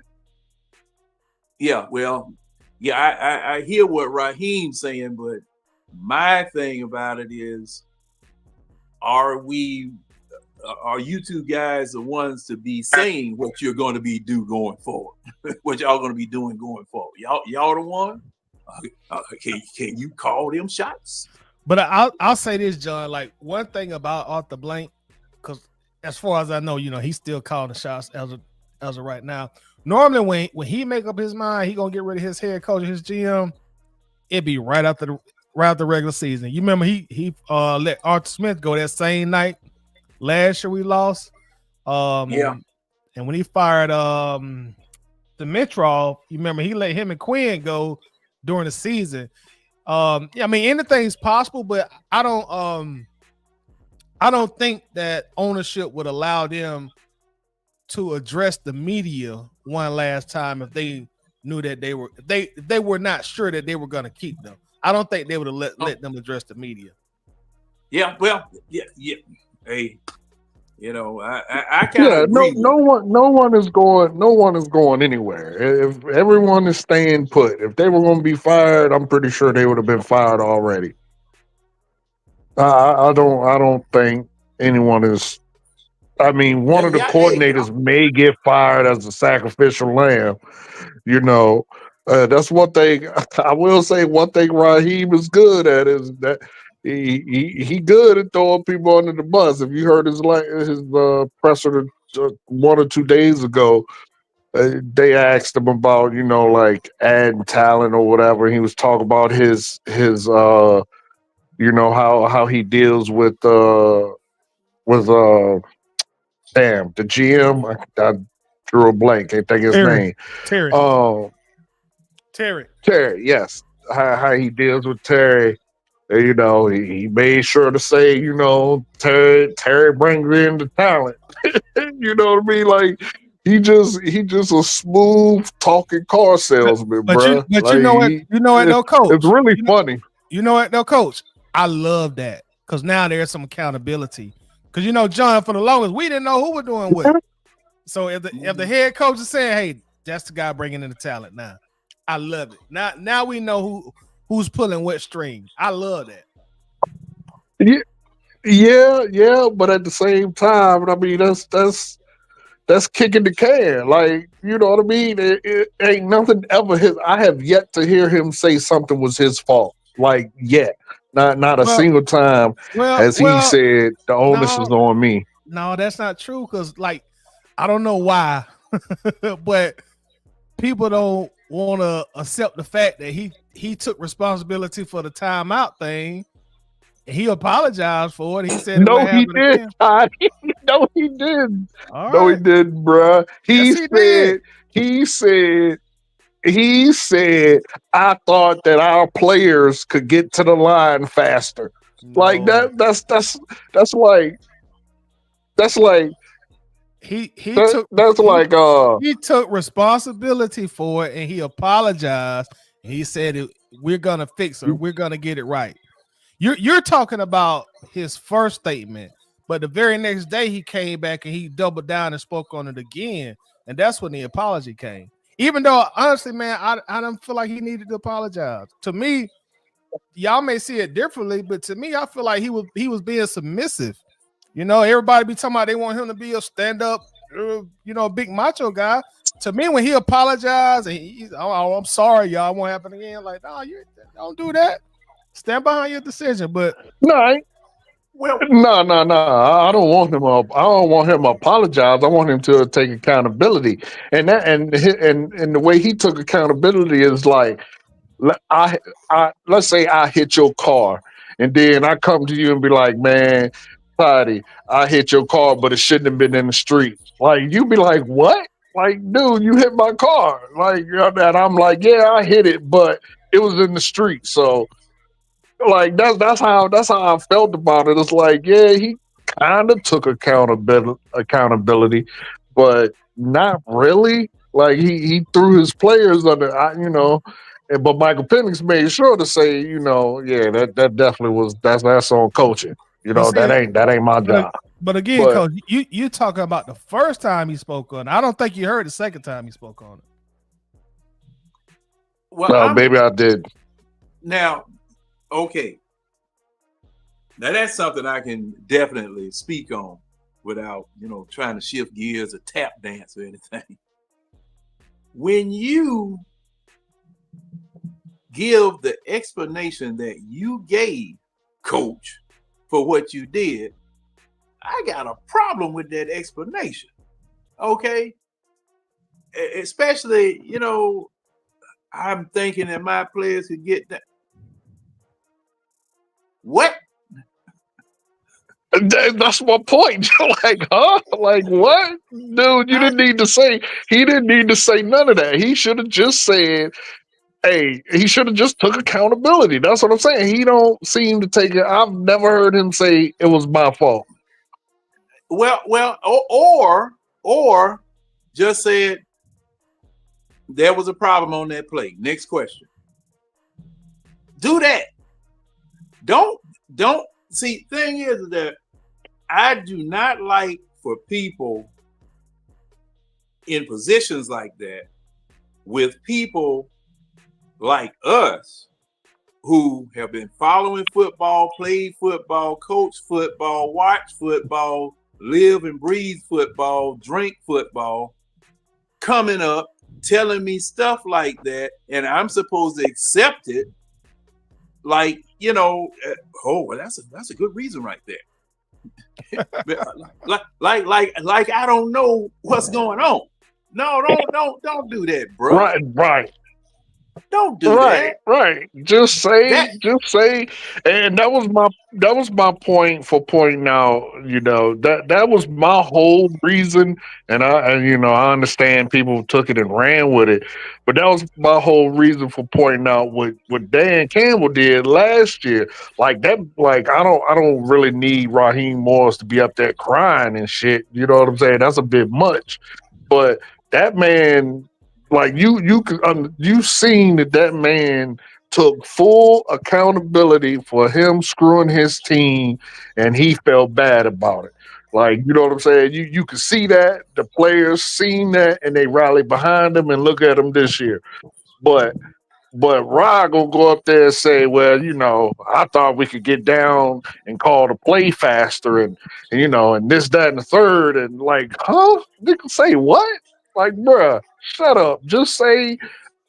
Yeah, well, yeah, I hear what Raheem's saying, but my thing about it is, are you two guys the ones to be saying what you're going to be going forward? What y'all going to be doing going forward? Y'all the one? Can you call them shots? But I'll say this, John. Like one thing about Arthur Blank, because as far as I know, he's still calling the shots as of right now. Normally, when he make up his mind, he gonna get rid of his head coach, his GM. It'd be right after the regular season. You remember he let Arthur Smith go that same night last year we lost. Yeah. And when he fired the Mitrov, you remember he let him and Quinn go during the season. I mean anything's possible, but I don't think that ownership would allow them to address the media one last time if they knew that they were not sure that they were going to keep them. I don't think they would have let them address the media. Yeah, well, yeah. Hey, I kind of agree. No one is going anywhere. If everyone is staying put, if they were going to be fired, I'm pretty sure they would have been fired already. I don't think anyone is. I mean, one of the coordinators may get fired as a sacrificial lamb. That's one thing. I will say one thing Raheem is good at is that he good at throwing people under the bus. If you heard his presser 1 or 2 days ago, they asked him about like adding talent or whatever. He was talking about his how he deals with the GM. I drew a blank. Can't think his name. Terry. Terry, yes. How he deals with Terry. He made sure to say, Terry brings in the talent. You know what I mean? Like he just a smooth talking car salesman, bro. But you know what though, Coach? It's really funny. You know what though, Coach? I love that because now there's some accountability. Because John, for the longest, we didn't know who we're doing what. So if the head coach is saying, "Hey, that's the guy bringing in the talent," now I love it. Now we know who's pulling what string. I love that. Yeah. But at the same time, I mean, that's kicking the can. Like, you know what I mean? It ain't nothing ever I have yet to hear him say something was his fault. Like, yet. Not a single time has he said the onus is on me. No, that's not true. Because, like, I don't know why, but people don't want to accept the fact that he took responsibility for the timeout thing. He apologized for it. He said, "No, he did. No, he didn't. No, he didn't, bruh. He said, I thought that our players could get to the line faster." No. Like that's like he took responsibility for it and he apologized. And he said, "We're gonna fix it. We're gonna get it right." You're talking about his first statement, but the very next day he came back and he doubled down and spoke on it again, and that's when the apology came. Even though, honestly, man, I don't feel like he needed to apologize. To me, y'all may see it differently, but to me, I feel like he was being submissive. Everybody be talking about they want him to be a stand-up, big macho guy. To me, when he apologized and he's, "Oh, I'm sorry, y'all, it won't happen again." Like, no, you don't do that. Stand behind your decision. But no, I don't want him. I don't want him to apologize. I want him to take accountability. And the way he took accountability is like, let's say I hit your car, and then I come to you and be like, "Man, Patty, I hit your car, but it shouldn't have been in the street." Like, you be like, "What?" Like, dude, you hit my car. Like, and I'm like, "Yeah, I hit it, but it was in the street." So, like, that's how I felt about it. It's like, yeah, he kind of took accountability, but not really. Like, he threw his players under, but Michael Penix made sure to say, yeah, that definitely was that's on coaching. That ain't my job. But again, Coach, you talking about the first time he spoke on it. I don't think you heard the second time he spoke on it. Well, maybe I did. Now, okay. Now that's something I can definitely speak on without, trying to shift gears or tap dance or anything. When you give the explanation that you gave, Coach, for what you did, I got a problem with that explanation. Okay, especially I'm thinking that my players could get that. What? That's my point. Like, huh? Like, what? Dude, you I, didn't need to say, he didn't need to say none of that. He should have just said, hey, he should have just took accountability. That's what I'm saying. He don't seem to take it. I've never heard him say it was my fault. or just said there was a problem on that play. Next question. Do that. Don't see. Thing is that I do not like for people in positions like that with people like us who have been following football, played football, coached football, watched football, live and breathe football, drink football, coming up telling me stuff like that, and I'm supposed to accept it. Like, well, that's a good reason right there. like I don't know what's going on. No, don't do that, bro. Right. Don't do that. Right. Just That say, and that was my point for pointing out. That was my whole reason, I understand people took it and ran with it, but that was my whole reason for pointing out what Dan Campbell did last year. Like that, like I don't really need Raheem Morris to be up there crying and shit. You know what I'm saying? That's a bit much, but that man, like you seen that man took full accountability for him screwing his team, and he felt bad about it. Like, you know what I'm saying? You could see that the players seen that and they rallied behind him, and look at him this year. But Rod gonna go up there and say, well, I thought we could get down and call the play faster, and this, that, and the third, and like, huh? Nigga, say what? Like, bruh, shut up. Just say,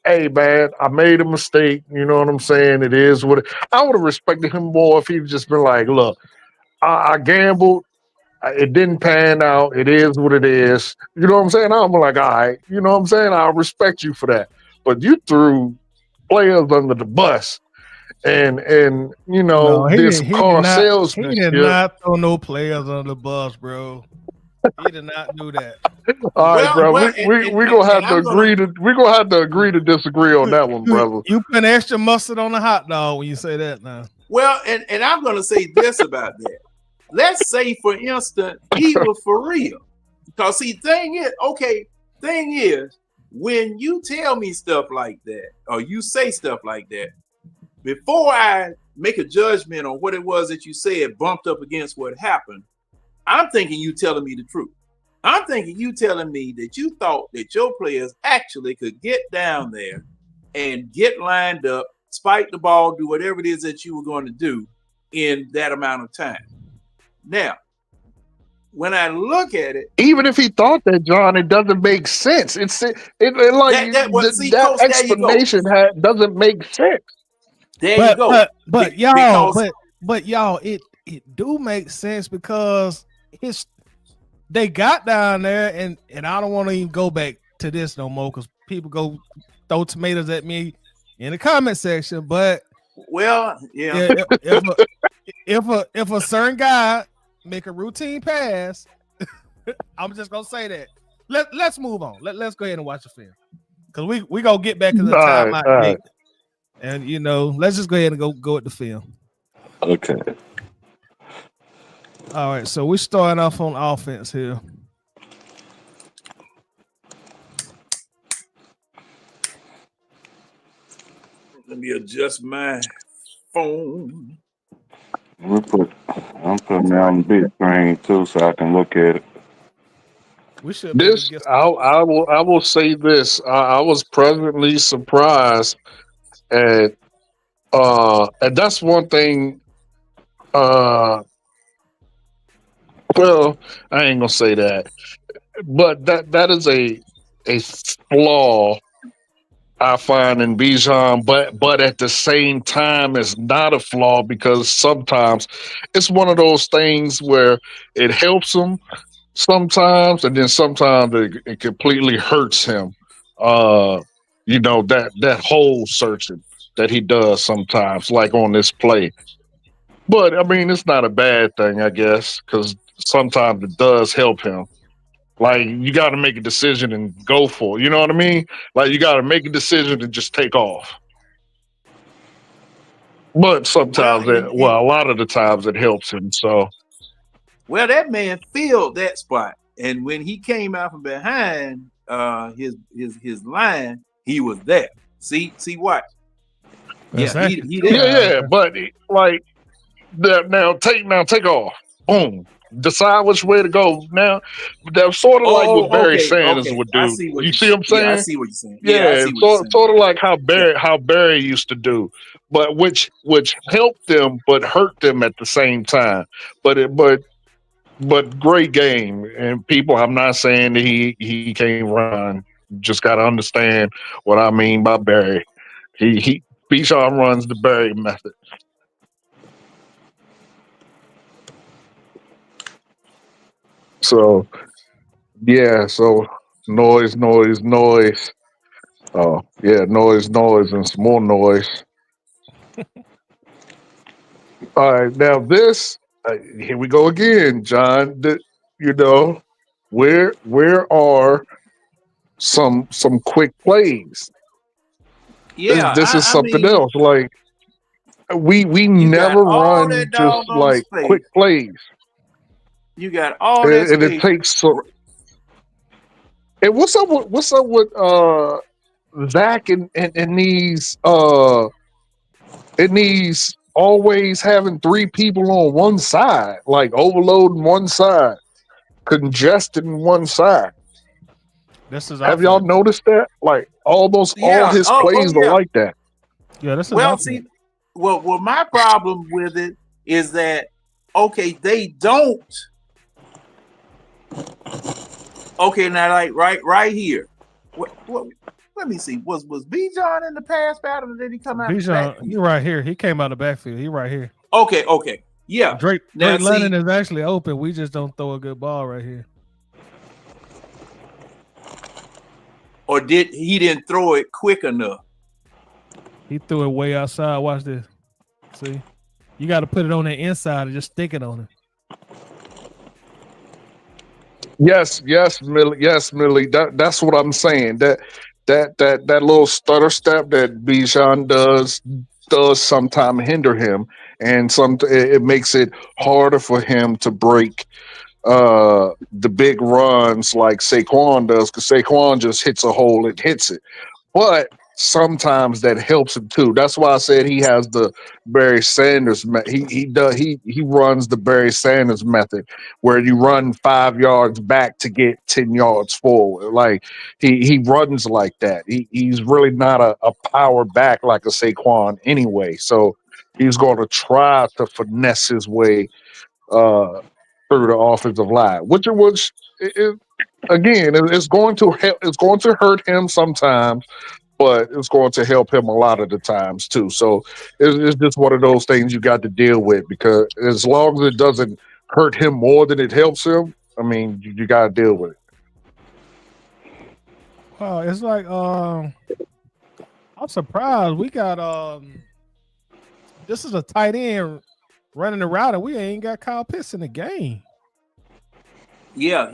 hey man, I made a mistake. You know what I'm saying? It is what I would have respected him more if he'd just been like, look, I gambled. It didn't pan out. It is what it is. You know what I'm saying? I'm like, all right. You know what I'm saying? I respect you for that. But you threw players under the bus, and No, this he did car not. He did salesmanship. not throw no players on the bus, bro. He did not do that. All right, bro. well, We gonna have and to I'm gonna. agree to disagree on that one, brother. You put extra mustard on the hot dog when you say that now. Well, and I'm gonna say this about that. Let's say, for instance, he was for real. Because see, thing is, when you tell me stuff like that, or you say stuff like that, before I make a judgment on what it was that you said bumped up against what happened, I'm thinking you telling me the truth. I'm thinking you telling me that you thought that your players actually could get down there and get lined up, spike the ball, do whatever it is that you were going to do in that amount of time. Now, when I look at it, Even if he thought that, John, it doesn't make sense. That Coach, there you go. explanation doesn't make sense. There you go. But y'all, but y'all, it do make sense because they got down there, and I don't want to even go back to this no more because people go throw tomatoes at me in the comment section. But well, yeah, if a certain guy make a routine pass, I'm just gonna say that. Let's move on. Let's go ahead and watch the film because we gonna get back to the timeout. Right. And let's just go ahead and go at the film. Okay. All right, so we're starting off on offense here. Let me adjust my phone. I'm putting it on the big screen too, so I can look at it. We should be able to get. I will say this. I was pleasantly surprised at and that's one thing. Well, I ain't gonna say that, but that is a flaw I find in Bijan, but at the same time, it's not a flaw because sometimes it's one of those things where it helps him sometimes, and then sometimes it completely hurts him. Uh, that hole searching that he does sometimes, like on this play. But I mean, it's not a bad thing, I guess, because sometimes it does help him. Like you got to make a decision and go for it. You know what I mean? Like you got to make a decision and just take off. But Well, sometimes, a lot of the times it helps him. So well, that man filled that spot, and when he came out from behind his line, he was there. See what? That's Yeah, actually he two there. guys. yeah, but like now take off. Boom. Decide which way to go. Now that's sort of like what Oh, Barry okay, Sanders okay. would I do. see what You you. see what I'm Yeah, I saying? see what you're saying. Yeah, I Yeah, see what you're saying. sort of like how Yeah, Barry used to do, but which helped them but hurt them at the same time. But great game, and people. I'm not saying that he can't run. Just got to understand what I mean by Barry. He Bijan runs the Barry method. So yeah, so noise. Oh yeah, noise, and some more noise. All right, now this here we go again, John. You know, where are some quick plays? yeah. This is I something mean, else. Like we you got never all run that just doggone like space. quick plays, You got all that and it space. takes so. And what's up with Zach and these always having three people on one side, like overloading one side, congesting one side. This is Have y'all offense. noticed that? Like almost all Yeah. his Oh, plays are yeah. like that. Yeah, this is Well, offense. see, well, my problem with it is that okay, they don't. Okay, now like right here. What let me see. Was B John in the pass pattern or did he come out the Bijan, he backfield? right here. He came out of the backfield. He right here. Okay. Yeah. Now Drake London see, is actually open. We just don't throw a good ball right here. or did he didn't throw it quick enough? He threw it way outside. Watch this. See, you got to put it on the inside and just stick it on it. Yes, Millie. That's what I'm saying. That little stutter step that Bijan does sometimes hinder him, and it makes it harder for him to break the big runs like Saquon does, because Saquon just hits a hole and hits it. But sometimes that helps him too. That's why I said he has the Barry Sanders. He runs the Barry Sanders method, where you run 5 yards back to get 10 yards forward. Like he runs like that. He's really not a power back like a Saquon anyway. So he's going to try to finesse his way uh, through the offensive line, which again, it's going to help. It's going to hurt him sometimes, but it's going to help him a lot of the times too. So it's just one of those things you got to deal with, because as long as it doesn't hurt him more than it helps him, I mean, you got to deal with it. Wow, it's like I'm surprised we got this is a tight end running the route and we ain't got Kyle Pitts in the game. Yeah,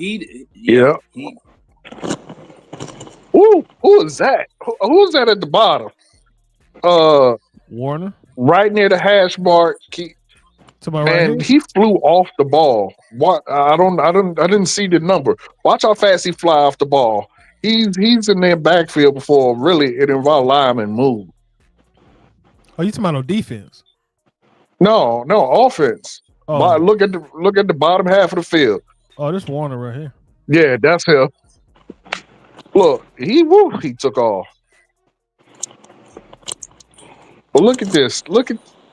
Yeah. he Who is that? Who's that at the bottom? Uh, Warner, right near the hash mark. to my right Man, here. he flew off the ball. What? I didn't see the number. Watch how fast he fly off the ball. He's in their backfield before really it involved lineman move. Oh, you talking about no defense? No offense. But Oh, look at the bottom half of the field. oh, this Warner right here. Yeah, that's him. Look, he took off. But look at this.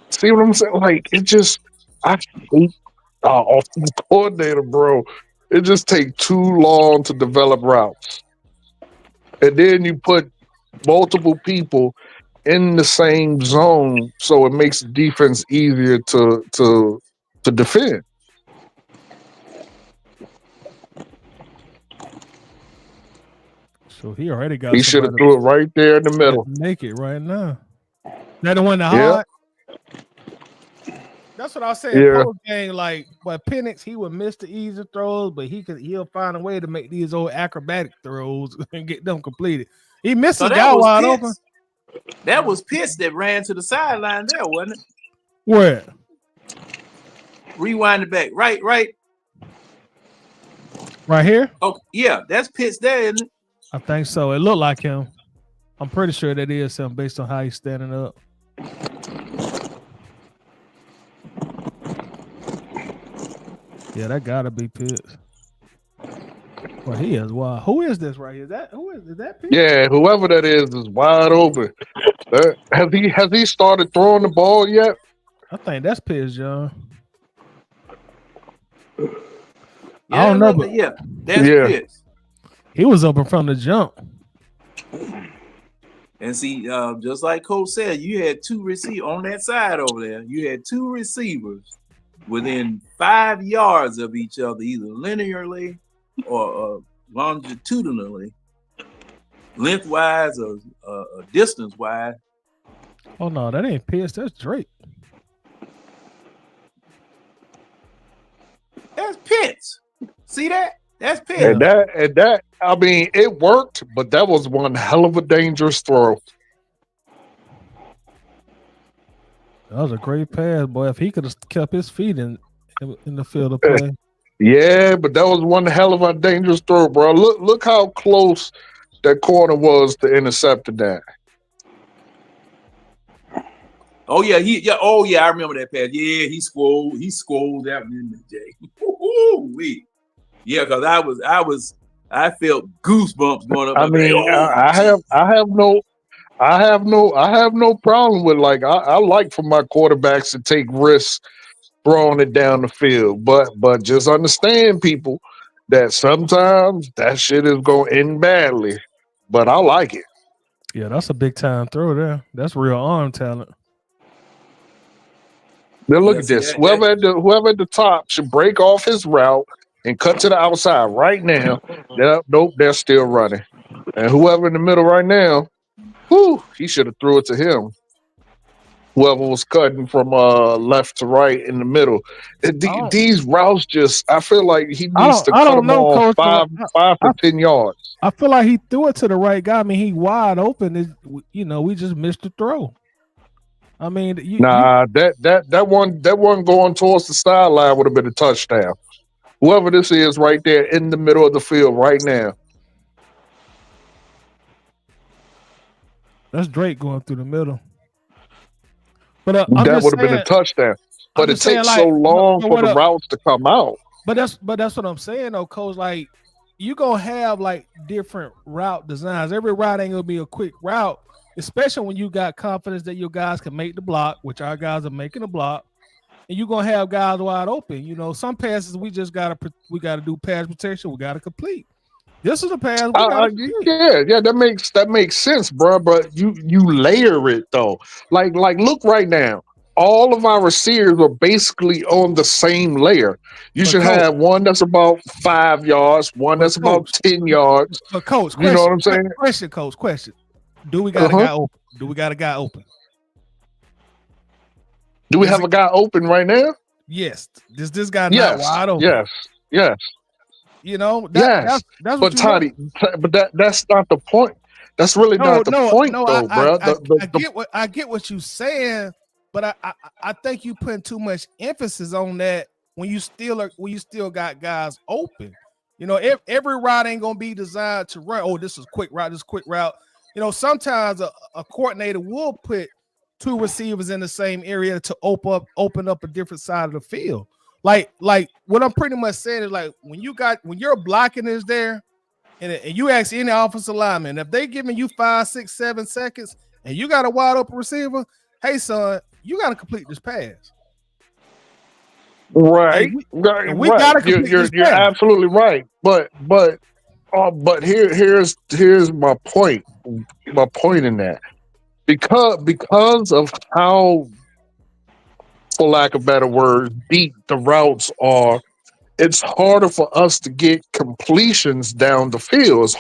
See what I'm saying? Like it just I hate offensive coordinator, bro. It just take too long to develop routes. And then you put multiple people in the same zone, so it makes the defense easier to defend. So he already got He should have somebody threw it right there in the that middle. make it right now. That the one that Yeah, hard. That's what I was saying. yeah. Post game, like, but Penix, he would miss the easy throws, but he'll find a way to make these old acrobatic throws and get them completed. He missed So a that guy was wide Pitts. open. That was Pitts that ran to the sideline there, wasn't it? Where? Rewind it back. Right. Right here? Oh, yeah, that's Pitts there, isn't it? I think so. It looked like him. I'm pretty sure that is him based on how he's standing up. Yeah, that gotta be Pitts. Well, he is wild. Who is this right here? Is that Pitts? Yeah, whoever that is wide open. Has he started throwing the ball yet? I think that's Pitts, John. Yeah, I don't know, but that's Pitts. He was open from the jump. And see, just like Coach said, you had two receivers on that side over there. You had two receivers within 5 yards of each other, either linearly or longitudinally, lengthwise or distance-wise. Oh no, that ain't Pitts. That's Drake. That's Pitts. See that? That's Pitts. And that, I mean, it worked, but that was one hell of a dangerous throw. That was a great pass, boy. If he could have kept his feet in the field of play. Yeah, but that was one hell of a dangerous throw, bro. Look how close that corner was to intercepting that. Oh yeah, I remember that pass. Yeah, he scored that one in the Jay. Yeah, because I felt goosebumps going up. I mean, I have no problem with, like, I like for my quarterbacks to take risks throwing it down the field, but just understand, people, that sometimes that shit is going to end badly. But I like it. Yeah, that's a big time throw there. That's real arm talent. Now look at this. Whoever at the top should break off his route and cut to the outside right now. Nope, they're still running. And whoever in the middle right now, he should have threw it to him. Whoever was cutting from left to right in the middle. These routes I feel like he needs to cut them off 5 to 10 yards. I feel like he threw it to the right guy. I mean, he wide open. We just missed the throw. I mean, that one going towards the sideline would have been a touchdown. Whoever this is right there in the middle of the field right now. That's Drake going through the middle. But that would have been a touchdown. But it takes so long for the routes to come out. But that's what I'm saying, though, Coach. Like, you gonna have like different route designs. Every route ain't gonna be a quick route, especially when you got confidence that your guys can make the block, which our guys are making the block, and you're gonna have guys wide open. Some passes we just gotta do pass protection. We gotta complete. This is a pass. That makes sense, bro. But you layer it though. Like look right now. All of our receivers are basically on the same layer. You should have one that's about 5 yards, one that's about 10 yards. But Coach, you know what I'm saying? Question. Do we got a guy open? Do we got a guy open? Do we have a guy open right now? Yes. This guy not wide open. Yes. That's but Toddy, that's not the point. That's really not the point, though, bro. I get what you're saying, but I think you putting too much emphasis on that when you still got guys open. Every route ain't gonna be designed to run. Oh, this is quick route. This is quick route. Sometimes a coordinator will put two receivers in the same area to open up a different side of the field. Like what I'm pretty much saying is, like, when your blocking is there, and you ask any offensive lineman, if they giving you 5, 6, 7 seconds, and you got a wide open receiver, hey son, you got to complete this pass. Right, we got to complete this pass. You're absolutely right, but here's my point. my point in that because of how, for lack of better words, deep the routes are. It's harder for us to get completions down the field. It's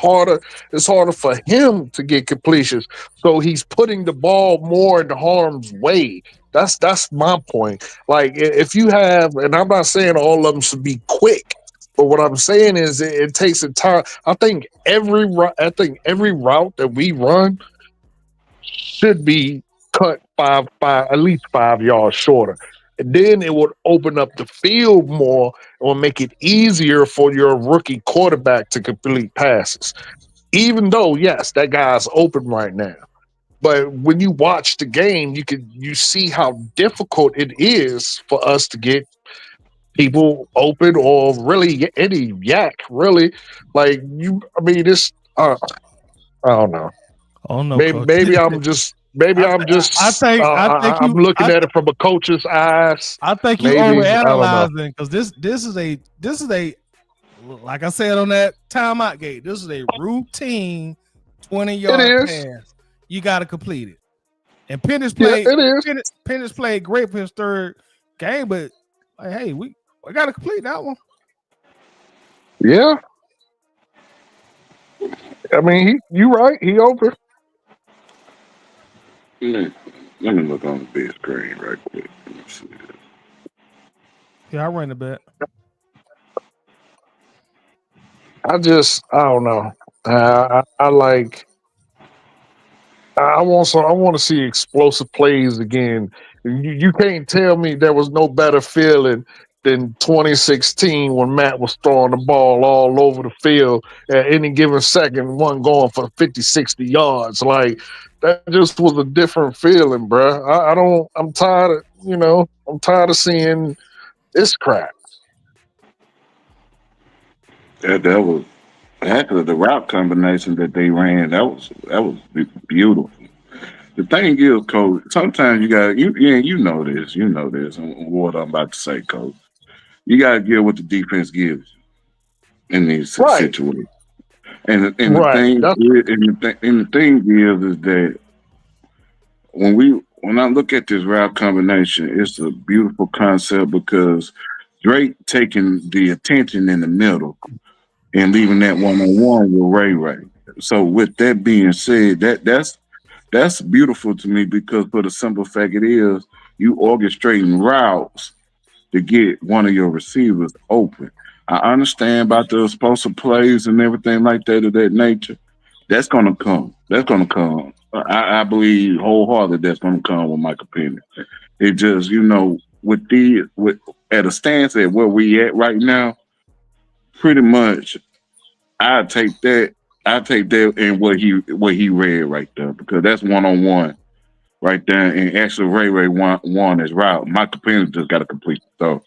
harder for him to get completions. So he's putting the ball more in harm's way. That's my point. Like if you have, and I'm not saying all of them should be quick, but what I'm saying is it takes a time. I think every route that we run should be cut at least 5 yards shorter. And then it would open up the field more and will make it easier for your rookie quarterback to complete passes. Even though, yes, that guy's open right now. But when you watch the game, you see how difficult it is for us to get people open or really any yak, really. Like I mean, I don't know. Oh no, Maybe coach. I think I'm looking at it from a coach's eyes. I think you Maybe I don't know. overanalyzing because this is a like I said on that timeout gate. This is a routine 20-yard pass. You got to complete it. And Penix played great for his third game, but like, hey, we got to complete that one. Yeah. I mean, you right. He open. Let me look on the big screen right quick. Let me see. Yeah, I ran the bet. I don't know. I like. I want to see explosive plays again. You can't tell me there was no better feeling than 2016 when Matt was throwing the ball all over the field at any given second, one going for 50, 60 yards. Like that just was a different feeling, bro. I don't. I'm tired of I'm tired of seeing this crap. That was actually the route combination that they ran. That was beautiful. The thing is, coach, sometimes you know this, and what I'm about to say, coach. You got to get what the defense gives you in these Right. situations. And the Right. thing is that when I look at this route combination, it's a beautiful concept because Drake taking the attention in the middle and leaving that one-on-one with Ray Ray. So with that being said, that's beautiful to me because for the simple fact it is you orchestrating routes to get one of your receivers open. I understand about the explosive plays and everything like that of that nature. That's gonna come. That's gonna come. I believe wholeheartedly that's gonna come with Michael Penix. It just with at a stance at where we at right now, pretty much I take that. I take that and what he read right there because that's 1-on-1 right there. And actually, Ray won his route. Michael Penix just got to complete the throw.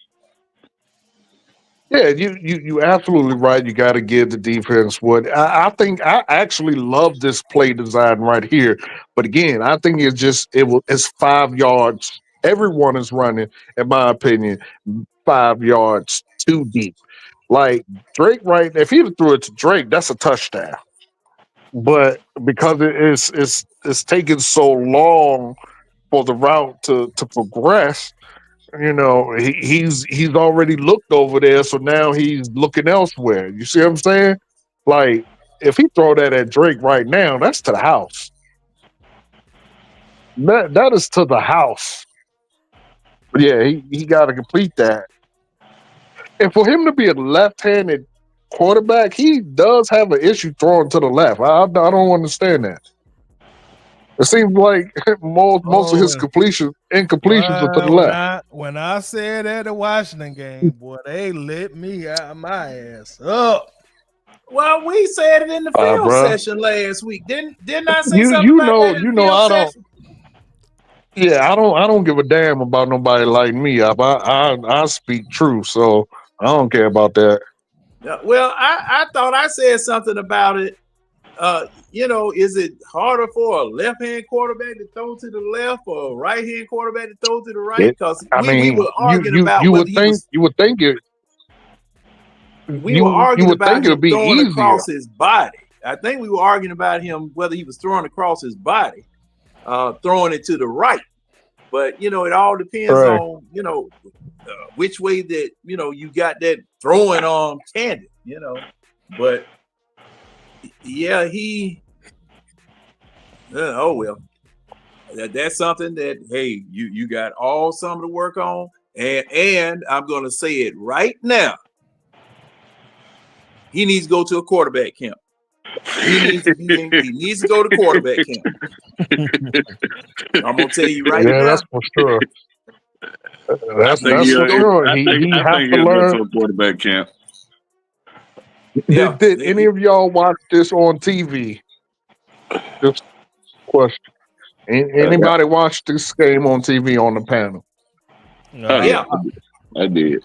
Yeah, you absolutely right. You got to give the defense what I think. I actually love this play design right here, but again, I think it's 5 yards. Everyone is running, in my opinion, 5 yards too deep. Like Drake, right? If he threw it to Drake, that's a touchdown. But because it's taking so long for the route to progress, he's already looked over there, so now he's looking elsewhere. You see what I'm saying? Like if he throw that at Drake right now, that's to the house. That is to the house. Yeah, he got to complete that. And for him to be a left-handed quarterback, he does have an issue throwing to the left. I don't understand that. It seems like most of his incompletions are to the left. When I said at the Washington game, boy, they lit me out my ass up. Well, we said it in the field session last week. Didn't I say something you about know, that in you the know, field I don't. session? Yeah, I don't give a damn about nobody like me. I speak truth, so I don't care about that. Well, I thought I said something about it. Is it harder for a left-hand quarterback to throw to the left or a right-hand quarterback to throw to the right? Because we were arguing about whether he was. You would think it. We were arguing would about think it'd him be throwing easier. across his body. I think we were arguing about him whether he was throwing across his body, throwing it to the right. But it all depends on which way that you got that throwing arm candid. But yeah, he. Oh well, that's something that hey, you got all summer to work on, and I'm going to say it right now. He needs to go to a quarterback camp. He needs to go to quarterback camp. I'm gonna tell you right now. Yeah, that's for sure. That's for sure. He has to learn. To a quarterback camp. Yeah. Did any of y'all watch this on TV? Just question. Anybody watch this game on TV on the panel? Yeah. I did.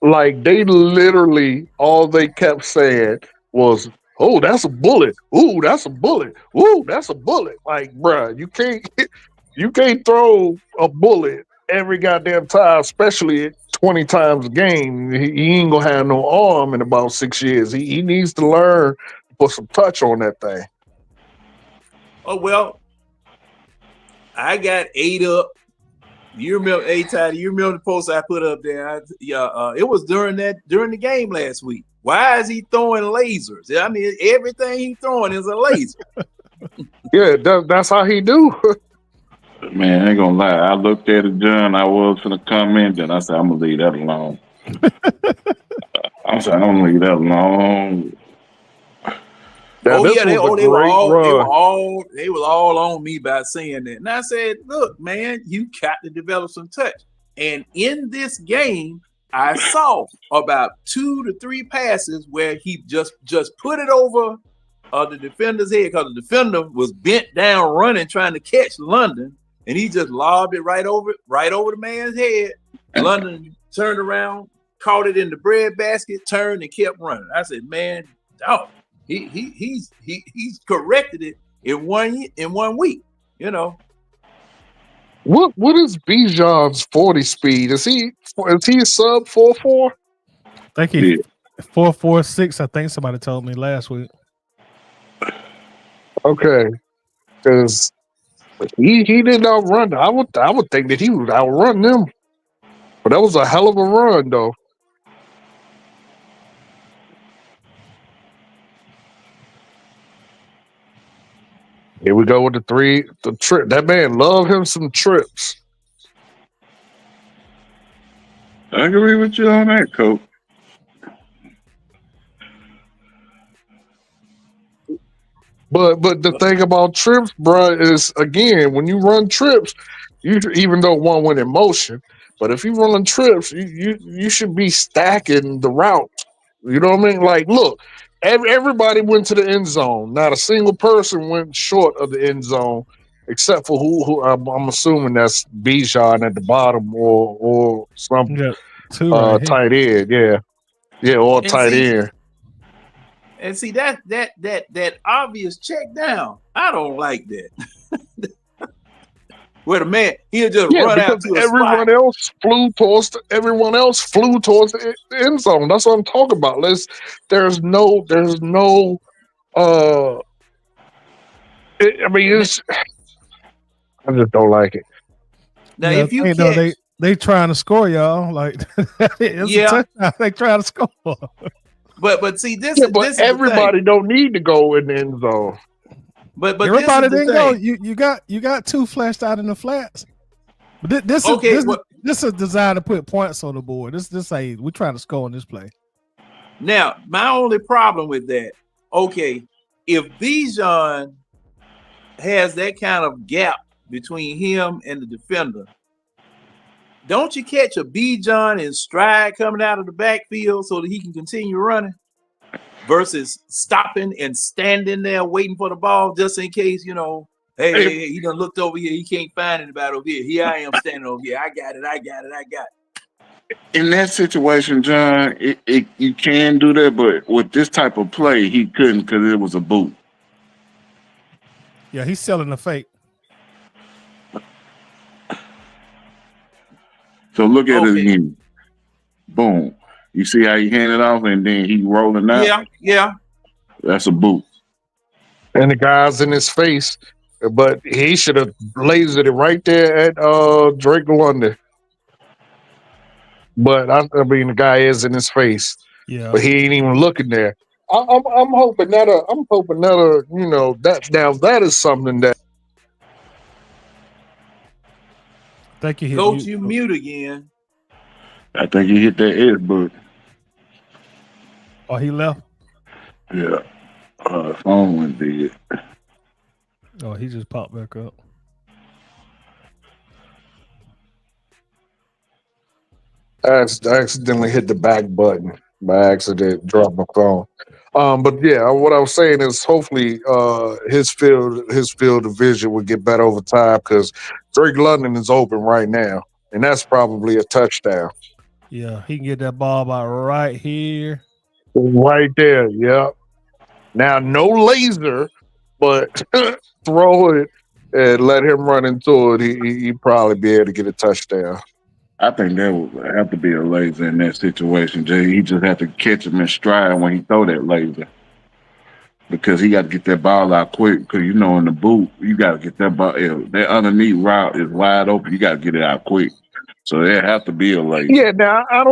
Like they literally all they kept saying was, "Oh, that's a bullet. Ooh, that's a bullet. Ooh, that's a bullet." Like, bruh, you can't throw a bullet every goddamn time, especially 20 times a game. He ain't gonna have no arm in about 6 years. He needs to learn to put some touch on that thing. Oh well, I got 8 up. You remember You remember the post I put up there? It was during the game last week. Why is he throwing lasers? I mean, everything he's throwing is a laser. Yeah, that's how he do. Man, I ain't gonna lie. I looked at it, John. I was gonna comment, and I said, I'm gonna leave that alone. I'm gonna leave that alone. Oh yeah, they were all on me by saying that. And I said, look, man, you got to develop some touch. And in this game, I saw about 2 to 3 passes where he just put it over the defender's head because the defender was bent down running, trying to catch London, and he just lobbed it right over the man's head. London turned around, caught it in the bread basket, turned and kept running. I said, man, dog. He's corrected it in one week. What is Bijan's 40 speed? Is he sub 4.4? I think he's 4.46. I think somebody told me last week. Okay, because he didn't outrun. I would think that he would outrun them, but that was a hell of a run, though. Here we go with the trip. That man love him some trips. I agree with you on that, Coach. But the thing about trips, bro, is again when you run trips, even though one went in motion, but if you run trips, you should be stacking the route. You know what I mean? Like, look, everybody went to the end zone. Not a single person went short of the end zone, except for who I'm assuming that's Bijan at the bottom or some tight end. Yeah, or tight end. And see that obvious check down. I don't like that. Where the man he'll just run out to everyone else flew towards the end zone. That's what I'm talking about. There's no I just don't like it. Now if you catch, they trying to score, y'all. Like it's a touchdown. They trying to score. But see this. But everybody don't need to go in the end zone. But everybody didn't go. You got 2 flashed out in the flats. But this is designed to put points on the board. This we're trying to score on this play. Now my only problem with that. Okay, if Bijan has that kind of gap between him and the defender, don't you catch a Bijan in stride coming out of the backfield so that he can continue running versus stopping and standing there waiting for the ball just in case, hey, he done looked over here. He can't find anybody over here. Here I am standing over here. I got it. In that situation, John, you can do that, but with this type of play, he couldn't because it was a boot. Yeah, he's selling the fake. So look at it again. Boom. You see how he handed off and then he rolling out? Yeah. That's a boot. and the guy's in his face. But he should have lasered it right there at Drake London. But I mean, the guy is in his face, Yeah. but he ain't even looking there. I'm hoping that that now that is something that I think he hit Coach, mute. you mute again. I think he hit that edge, but Oh, he left. yeah, phone went dead. Oh, he just popped back up. I accidentally hit the back button by accident, dropped my phone. But yeah, what I was saying is hopefully his field of vision will get better over time because Drake London is open right now, and that's probably a touchdown Yeah, he can get that ball about right here. right there. Yeah. Now no laser, but throw it and let him run into it. He probably be able to get a touchdown. I think that would have to be a laser in that situation. Jay, he just have to catch him in stride when he throw that laser because he got to get that ball out quick. Because in the boot, you got to get that ball. That underneath route is wide open. You got to get it out quick. So there have to be a laser. Yeah. Now I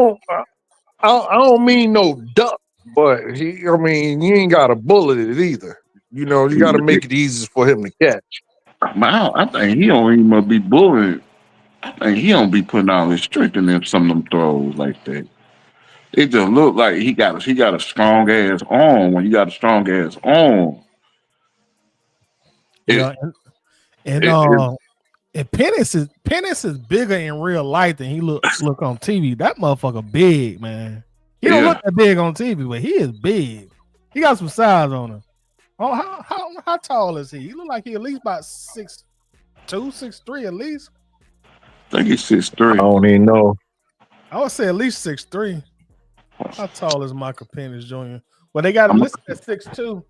don't mean no duck, but I mean, you ain't got to bullet it either. You got to make it easy for him to catch. I think he don't even must be bullying. I think he don't be putting all his strength in some of them throws like that. It just look like he got a strong ass arm. When you got a strong ass arm, it, Yeah, and it, it and Penix is bigger in real life than he look on TV. That motherfucker big, man. He don't yeah. look that big on TV, but he is big. He got some size on him. Oh, how tall is he? He look like he at least about 6'2", 6'3" at least. I think he's I 6'3". don't even know. I would say at least 6'3". How tall is Michael Penix Jr.? Well, they got him listed at 6'2".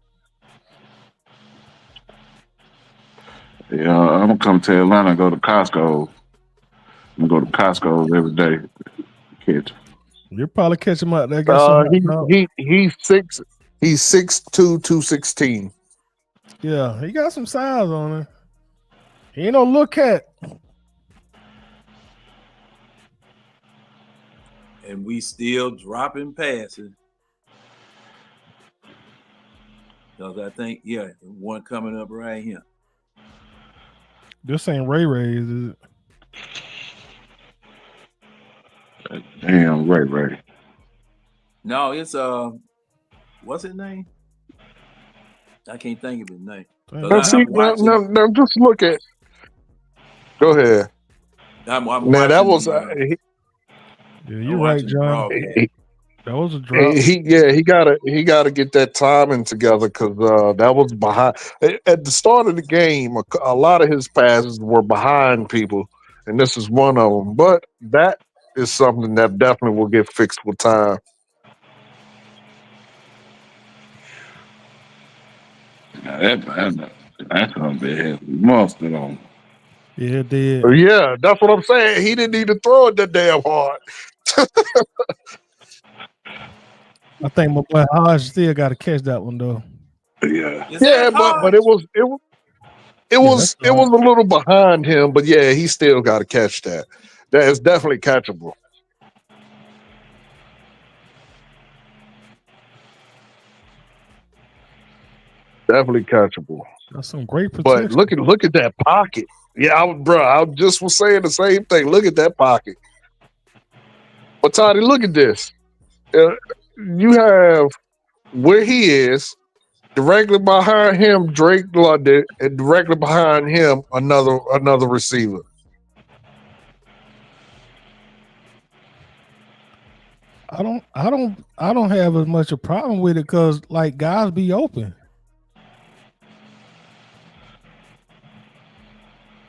Yeah, I'm gonna come to Atlanta and go to Costco. I'm gonna go to Costco every day. Catch. You'll probably catch him out there. Got some hot dog. He's 6'2", 216. Yeah, he got some size on him. He ain't no little cat. And we still dropping passes. Because I think, one coming up right here. This ain't Ray Ray's, is it? Damn, Ray. No, it's what's his name? I can't think of his name. Now, see, now just look at. Go ahead. I'm Now watching, that was Yeah, you're right, John. That was a drop. he gotta get that timing together because that was behind at the start of the game. A lot of his passes were behind people, and this is one of them. But that is something that definitely will get fixed with time. That's gonna be mustard on. Yeah, it did. Yeah, that's what I'm saying. He didn't need to throw it that damn hard. I think my boy Hodge still got to catch that one though. Yeah. Yeah, but it was a little behind him. But yeah, he still got to catch that. That is definitely catchable. Definitely catchable. That's some great protection. But look at that pocket. Yeah, I just was saying the same thing. Look at that pocket. But Toddy, look at this. You have where he is, directly behind him, Drake London, and directly behind him, another receiver. I don't have as much a problem with it because like guys be open.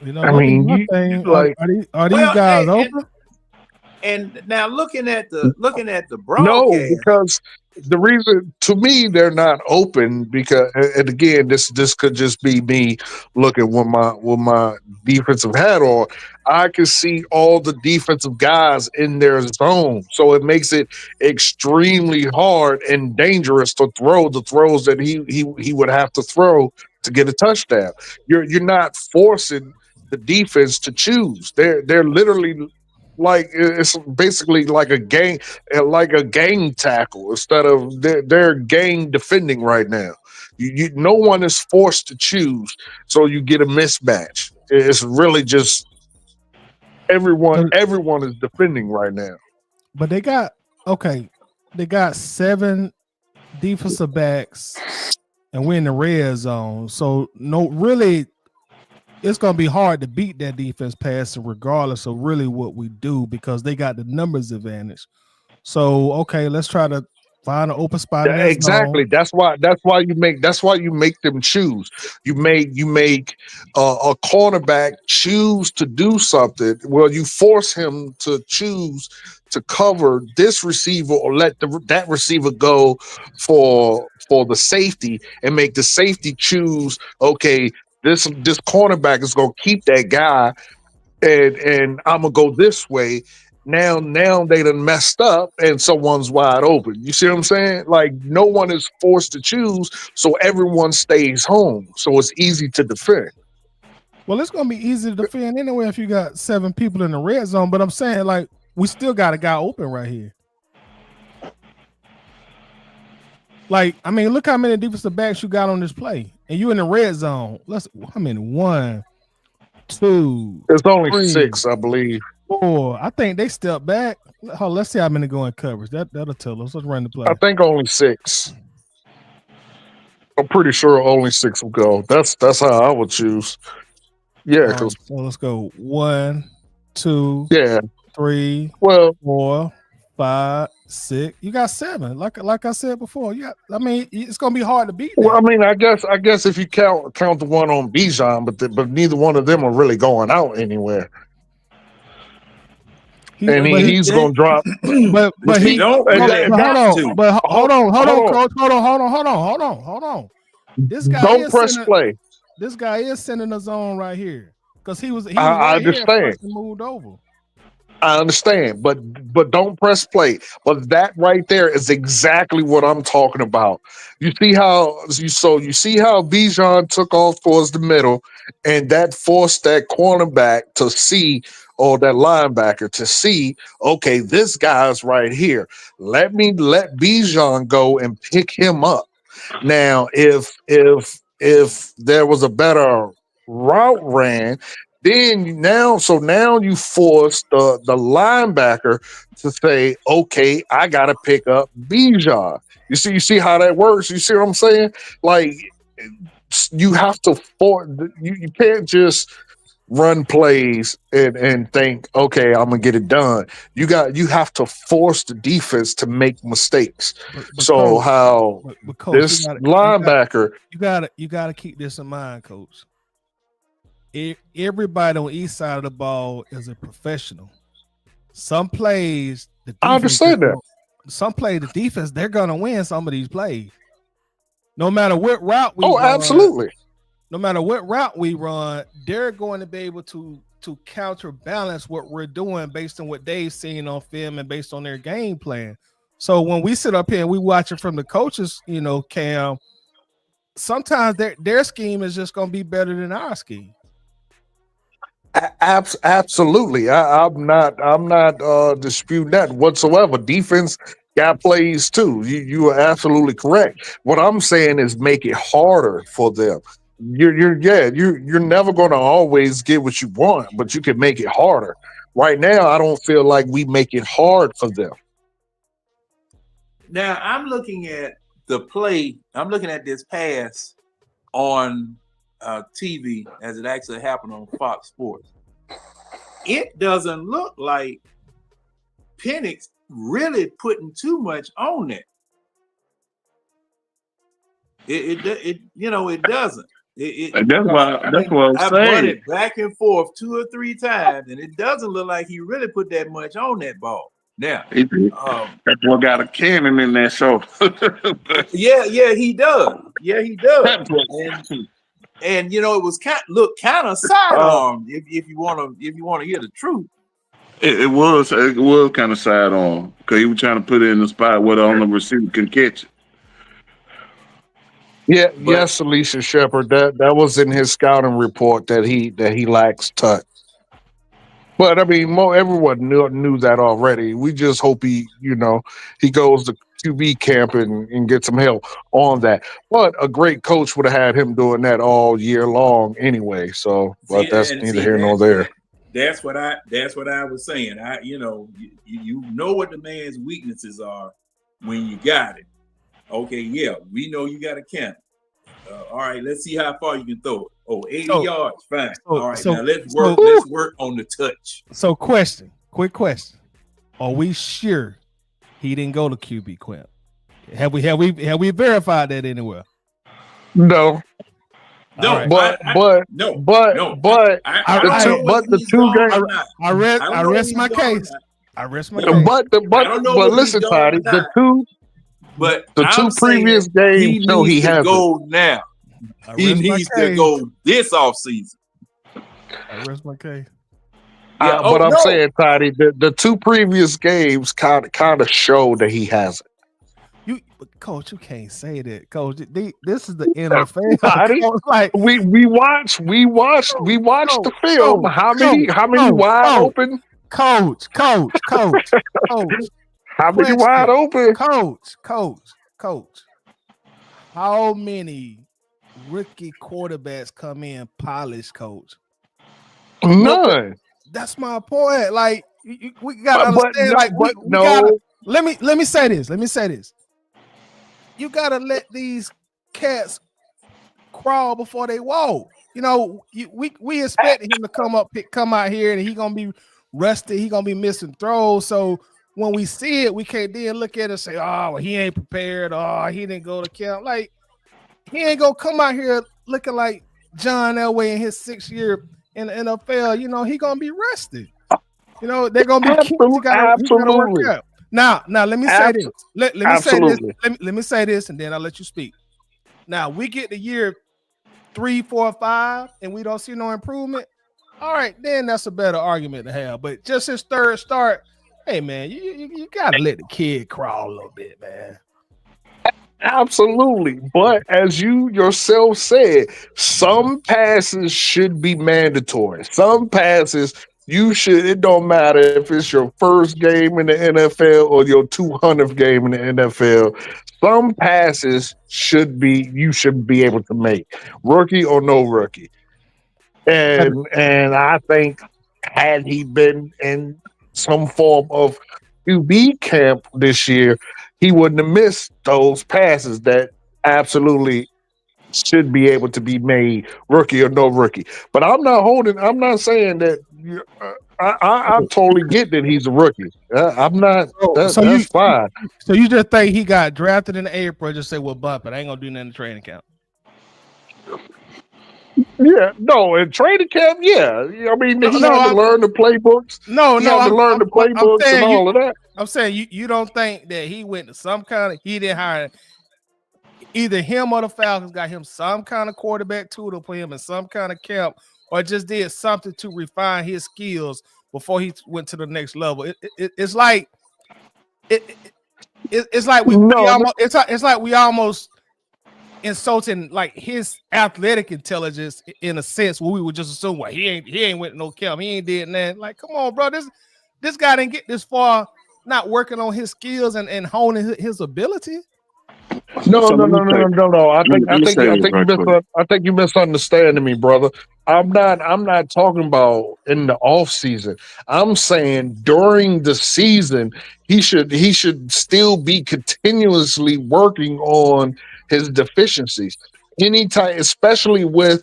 You know, I mean, are these guys open? And now looking at the No, broadcast, because the reason to me they're not open because and again this could just be me looking with my defensive hat on. I can see all the defensive guys in their zone. So it makes it extremely hard and dangerous to throw the throws that he would have to throw to get a touchdown. You're not forcing the defense to choose. They're literally like it's basically like a gang tackle instead of they're gang defending right now. No one is forced to choose, so you get a mismatch. It's really just everyone is defending right now. But they got okay. They got 7 defensive backs, and we're in the red zone. So no, really, it's gonna be hard to beat that defense passing, regardless of really what we do, because they got the numbers advantage. So okay, let's try to find an open spot in that zone. Exactly. That's why you make them choose. You make a cornerback choose to do something. Well, you force him to choose to cover this receiver or let that receiver go for the safety and make the safety choose. Okay, this cornerback is going to keep that guy and I'm gonna go this way. Now they done messed up and someone's wide open. You see what I'm saying? Like no one is forced to choose, so everyone stays home. So it's easy to defend. Well, it's gonna be easy to defend anyway if you got 7 people in the red zone. But I'm saying, like, we still got a guy open right here. Like, I mean, look how many defensive backs you got on this play, and you in the red zone. I mean, 1, 2. It's only 3, 6, I believe. 4. I think they step back. Let's see how many go in coverage. That'll tell us. Let's run the play. I think only 6. I'm pretty sure only 6 will go. That's how I would choose. Yeah, All right, so let's go 1, 2, yeah. 3, Well, 4, 5, 6. You got 7. Like I said before. Yeah, I mean, it's gonna be hard to beat that. well, I mean, I guess if you count the one on Bijan, but neither one of them are really going out anywhere. He's gonna drop. But he don't really have to. But hold on, coach. Hold on. This guy don't press play. This guy is sending a zone right here because he was right I understand. here and moved over. I understand, but don't press play. But that right there is exactly what I'm talking about. You see how Bijan took off towards the middle, and that forced that cornerback to see, or that linebacker to see, okay, this guy's right here. Let Bijan go and pick him up. Now, if there was a better route ran, then now you force the linebacker to say, okay, I gotta pick up Bijan. You see how that works? You see what I'm saying? Like you have to you can't just run plays and think, okay, I'm gonna get it done. You have to force the defense to make mistakes. So coach, this linebacker, you gotta keep this in mind, coach. Everybody on each side of the ball is a professional. Some plays, I understand that. Some play the defense, they're gonna win some of these plays. No matter what route we run, absolutely. No matter what route we run, they're going to be able to counterbalance what we're doing based on what they've seen on film and based on their game plan. So when we sit up here and we watch it from the coaches, Cam, sometimes their scheme is just going to be better than our scheme. Absolutely. I'm not disputing that whatsoever. Defense got plays too. You are absolutely correct. What I'm saying is make it harder for them. You're never going to always get what you want, but you can make it harder. Right now, I don't feel like we make it hard for them. Now I'm looking at the play. I'm looking at this pass on TV as it actually happened on Fox Sports. It doesn't look like Penix really putting too much on it. It doesn't. And that's why. That's what I'm I've run saying. it back and forth 2 or 3 times, and it doesn't look like he really put that much on that ball. Now, That boy got a cannon in that show. yeah, he does. Yeah, he does. That boy- And it was kind of sidearm if you want to hear the truth. It was kind of side on because he was trying to put it in the spot where the only receiver can catch it. Yeah, But yes, Alicia Shepard. That was in his scouting report that he lacks touch. But I mean, everyone knew that already. We just hope he goes to QB camp and get some help on that. But a great coach would have had him doing that all year long anyway. So, but that's neither here nor there. that's what I was saying. You know what the man's weaknesses are when you got it. Okay, yeah, we know you got a cannon. All right, let's see how far you can throw it. Oh, 80 yards, fine. All right, now let's work on the touch. So, quick question: are we sure he didn't go to QB camp? Have we verified that anywhere? No. No, Right. But the two games. I rest my case. I rest my case. But listen, Toddy, the two previous games show he has go now. He needs to go this offseason. I rest my case. But I'm saying, Toddy, the two previous games kind of show that he hasn't. Coach, you can't say that, Coach. This is the NFL. Toddy, like we watched the film. How many wide open? Coach. How many wide open? Coach. How many rookie quarterbacks come in polished, Coach? None. That's my point. Like we gotta understand. Gotta, let me say this. You gotta let these cats crawl before they walk. We expected him to come out here, and he gonna be rusty. He gonna be missing throws. So when we see it, we can't then look at it and say, "Oh, he ain't prepared. Oh, he didn't go to camp." Like he ain't gonna come out here looking like John Elway in his 6th year in the NFL. He gonna be rusty. They're gonna be absolutely. Work out. Now let me say this. Let me say this. Let me say this, and then I'll let you speak. Now we get to year 3, 4, 5, and we don't see no improvement. All right, then that's a better argument to have. But just his third start, hey man, you gotta let the kid crawl a little bit, man. Absolutely. But as you yourself said, some passes should be mandatory. Some passes it don't matter if it's your first game in the NFL or your 200th game in the NFL. Some passes you should be able to make, rookie or no rookie. And I think had he been in some form of QB camp this year, he wouldn't have missed those passes that absolutely should be able to be made, rookie or no rookie. But I'm not saying that. I totally get that he's a rookie. I'm not. That's fine. So you just think he got drafted in April? Just say, "Well, bump it. I ain't gonna do nothing in training camp." Yeah, no, in training camp, yeah. I mean, he had to learn the playbooks. He had to learn the playbooks and all of that. I'm saying you don't think that he went to some kind of, he didn't hire either him or the Falcons got him some kind of quarterback tutor, put him in some kind of camp, or just did something to refine his skills before he went to the next level. It's like we almost insulting like his athletic intelligence in a sense where we would just assume, well, he ain't went to no camp, he ain't did nothing. Like, come on, bro, this guy didn't get this far not working on his skills and honing his ability. No. I think you misunderstanding me, brother. I'm not talking about in the off season. I'm saying during the season, he should still be continuously working on his deficiencies. Anytime, especially when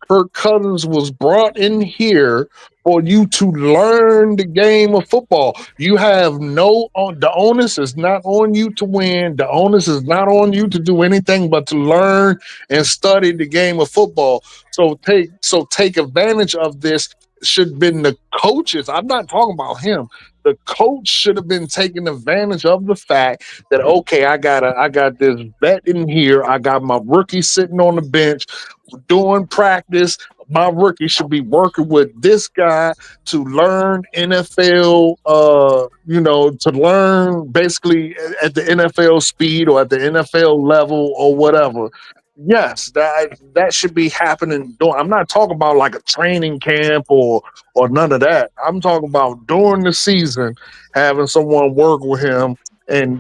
Kirk Cousins was brought in here for you to learn the game of football. You have the onus is not on you to win. The onus is not on you to do anything but to learn and study the game of football. So take advantage of this. Should have been the coaches. I'm not talking about him. The coach should have been taking advantage of the fact that okay, I got this vet in here. I got my rookie sitting on the bench doing practice. My rookie should be working with this guy to learn NFL, to learn basically at the NFL speed or at the NFL level or whatever. Yes, that should be happening. I'm not talking about like a training camp or none of that. I'm talking about during the season having someone work with him and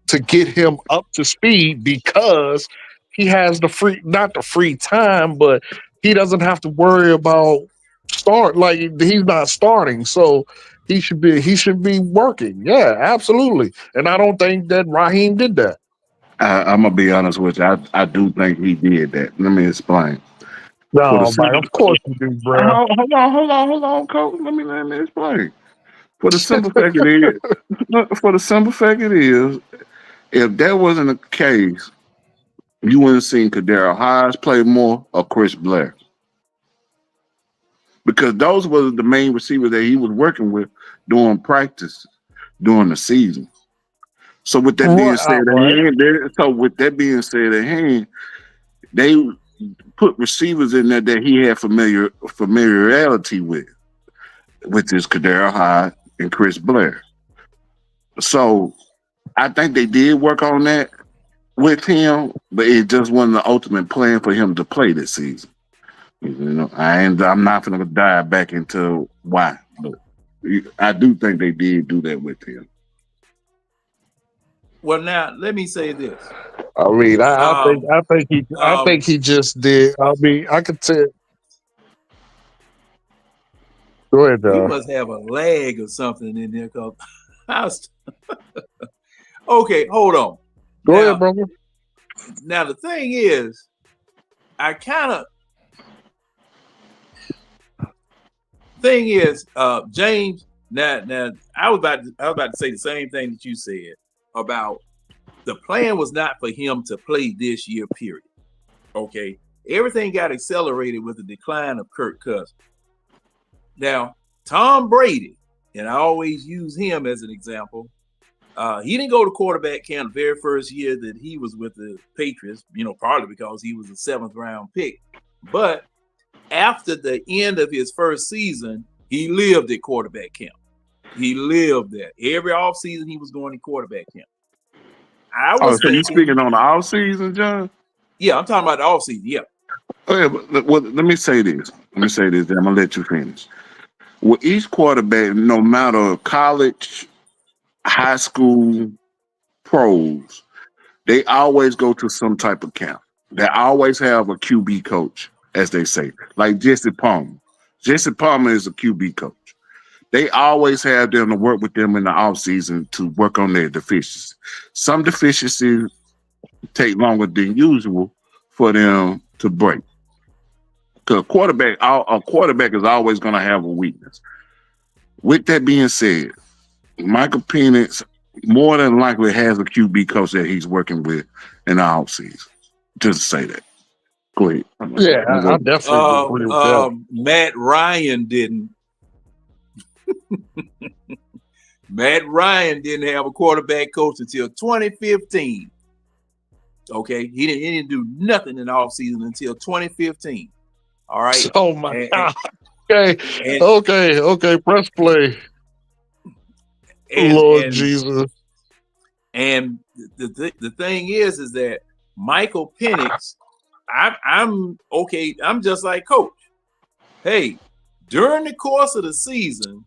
to get him up to speed because he has not the free time, but he doesn't have to worry about he's not starting. So he should be working. Yeah, absolutely. And I don't think that Raheem did that. I'm gonna be honest with you. I do think he did that. Let me explain. For the No, Mike, simple, of course you do, bro. hold on, Coach. Let me explain. For the simple fact it is, for the simple fact it is, if that wasn't the case, you wouldn't have seen Kadero Hayes play more or Chris Blair because those were the main receivers that he was working with during practice during the season. So with that being said, Right. at hand, they put receivers in there that he had familiarity with, which is Kadero Hyde and Chris Blair. So I think they did work on that with him, but it just wasn't the ultimate plan for him to play this season. I'm not going to dive back into why, but I do think they did do that with him. Well, now let me say this. I mean, I think he just did. I mean, I could tell. Go ahead, We John. must have a lag or something in there. Cause okay, hold on. Go ahead, brother. Now the thing is, James. Now I was about to say the same thing that you said about the plan was not for him to play this year. Period. Okay, everything got accelerated with the decline of Kirk Cousins. Now Tom Brady, and I always use him as an example. He didn't go to quarterback camp the very first year that he was with the Patriots, partly because he was a 7th round pick. But after the end of his first season, he lived at quarterback camp. He lived there. Every offseason, he was going to quarterback camp. So you speaking on the offseason, John? Yeah, I'm talking about the offseason, yeah. Okay, but let me say this. Then I'm going to let you finish. With each quarterback, no matter college, high school, pros, they always go to some type of camp. They always have a QB coach, as they say, like Jesse Palmer. Jesse Palmer is a QB coach. They always have them to work with them in the offseason to work on their deficiencies. Some deficiencies take longer than usual for them to break. Because a quarterback is always going to have a weakness. With that being said, Michael Penix more than likely has a QB coach that he's working with in the offseason. Just to say that. Go ahead. Yeah, I definitely agree with that. Matt Ryan didn't. Matt Ryan didn't have a quarterback coach until 2015. Okay, he didn't do nothing in the offseason until 2015. All right. Oh my God. Okay. Press play. Lord Jesus. And the thing is that Michael Penix, I'm okay. I'm just like Coach. Hey, during the course of the season,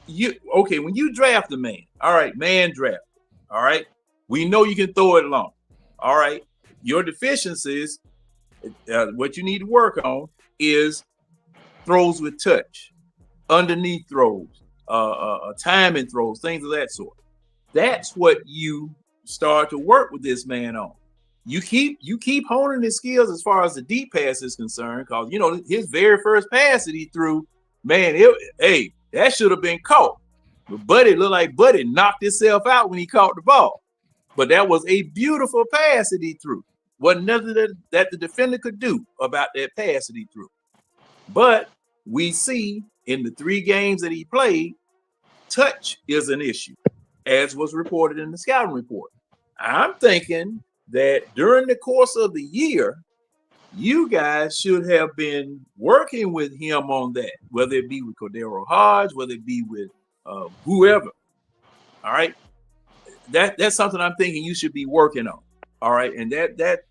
when you draft a man, all right, man draft, all right, we know you can throw it long. All right, your deficiencies, what you need to work on is throws with touch, underneath throws, timing throws, things of that sort. That's what you start to work with this man on. you keep honing his skills as far as the deep pass is concerned, because his very first pass that he threw, man, that should have been caught. But Buddy looked like Buddy knocked himself out when he caught the ball. But that was a beautiful pass that he threw. Wasn't nothing that the defender could do about that pass that he threw. But we see in the 3 games that he played, touch is an issue, as was reported in the scouting report. I'm thinking that during the course of the year, you guys should have been working with him on that, whether it be with Cordero Hodge, whether it be with whoever. All right. That's something I'm thinking you should be working on. All right. And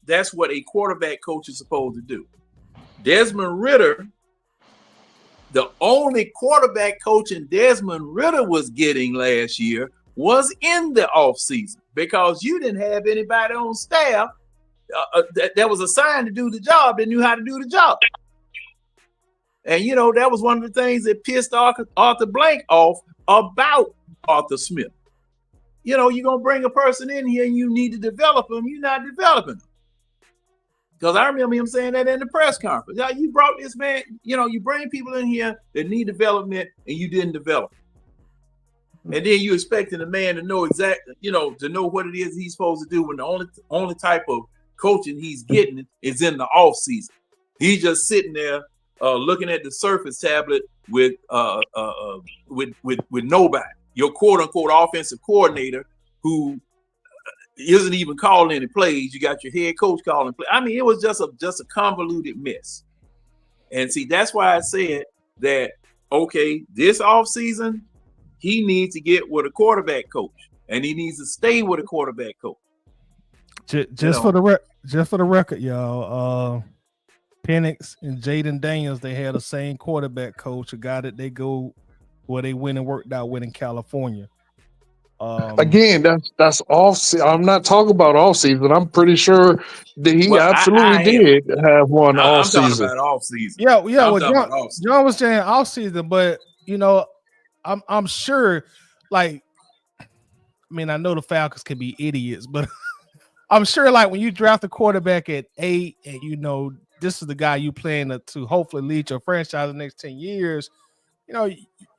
that's what a quarterback coach is supposed to do. Desmond Ridder, the only quarterback coaching Desmond Ridder was getting last year was in the offseason, because you didn't have anybody on staff that was assigned to do the job that knew how to do the job. And, that was one of the things that pissed Arthur Blank off about Arthur Smith. You're going to bring a person in here and you need to develop them. You're not developing them. Because I remember him saying that in the press conference. Now, you brought this man, you bring people in here that need development and you didn't develop them. And then you expecting the man to know exactly, to know what it is he's supposed to do when the only type of coaching he's getting is in the off season. He's just sitting there looking at the Surface tablet with nobody. Your quote unquote offensive coordinator who isn't even calling any plays. You got your head coach calling plays. I mean, it was just a convoluted mess. And see, that's why I said that, okay, this offseason, he needs to get with a quarterback coach, and he needs to stay with a quarterback coach. Just for the record, y'all, Penix and Jaden Daniels, they had the same quarterback coach, a guy that they go where they went and worked out with in California. Again, that's off. I'm not talking about off season. I'm pretty sure that he absolutely did have one off season. I'm talking about off season. Yeah. Well, John was saying off season, but I'm sure. Like, I mean, I know the Falcons can be idiots, but I'm sure, like, when you draft a quarterback at 8, and this is the guy you plan to hopefully lead your franchise the next 10 years,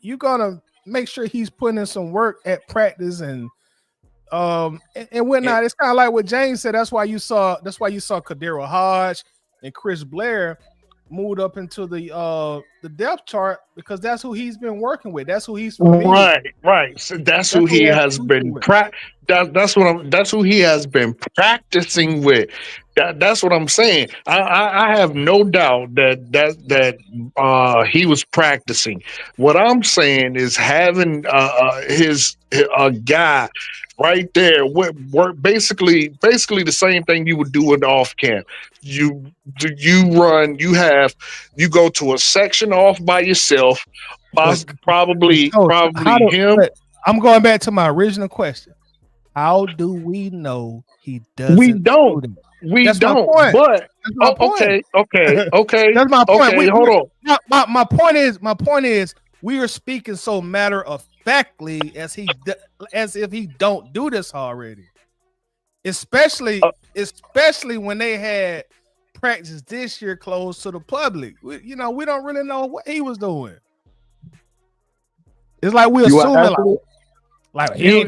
you're gonna make sure he's putting in some work at practice and whatnot. It's kind of like what James said. That's why you saw Cordero Hodge and Chris Blair moved up into the depth chart, because that's who he's been working with. That's who he's right. So that's who he has been that's who he has been practicing with. That's what I'm saying. I have no doubt that he was practicing. What I'm saying is having a guy right there work basically the same thing you would do in off camp. You go to a section off by yourself, probably him. I'm going back to my original question. How do we know he doesn't? We don't. But okay. That's my point. Okay, hold on. My point is we are speaking so matter of factly as if he don't do this already. Especially when they had practice this year closed to the public. We don't really know what he was doing. It's like we assuming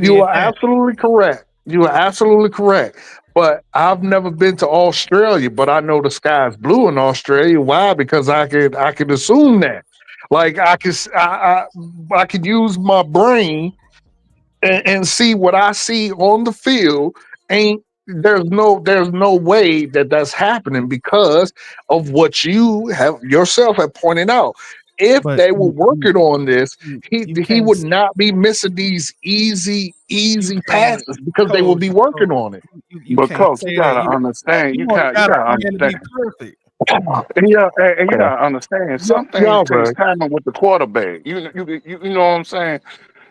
you are absolutely correct. You are absolutely correct. But I've never been to Australia, but I know the sky's blue in Australia. Why? Because I could assume that. Like I could use my brain and see what I see on the field. There's no way that's happening because of what you have yourself have pointed out. If they were working on this, he would not be missing these easy passes because they will be working on it. But coach, you gotta understand. You gotta understand. And you gotta understand. Some things takes time with the quarterback. You know what I'm saying?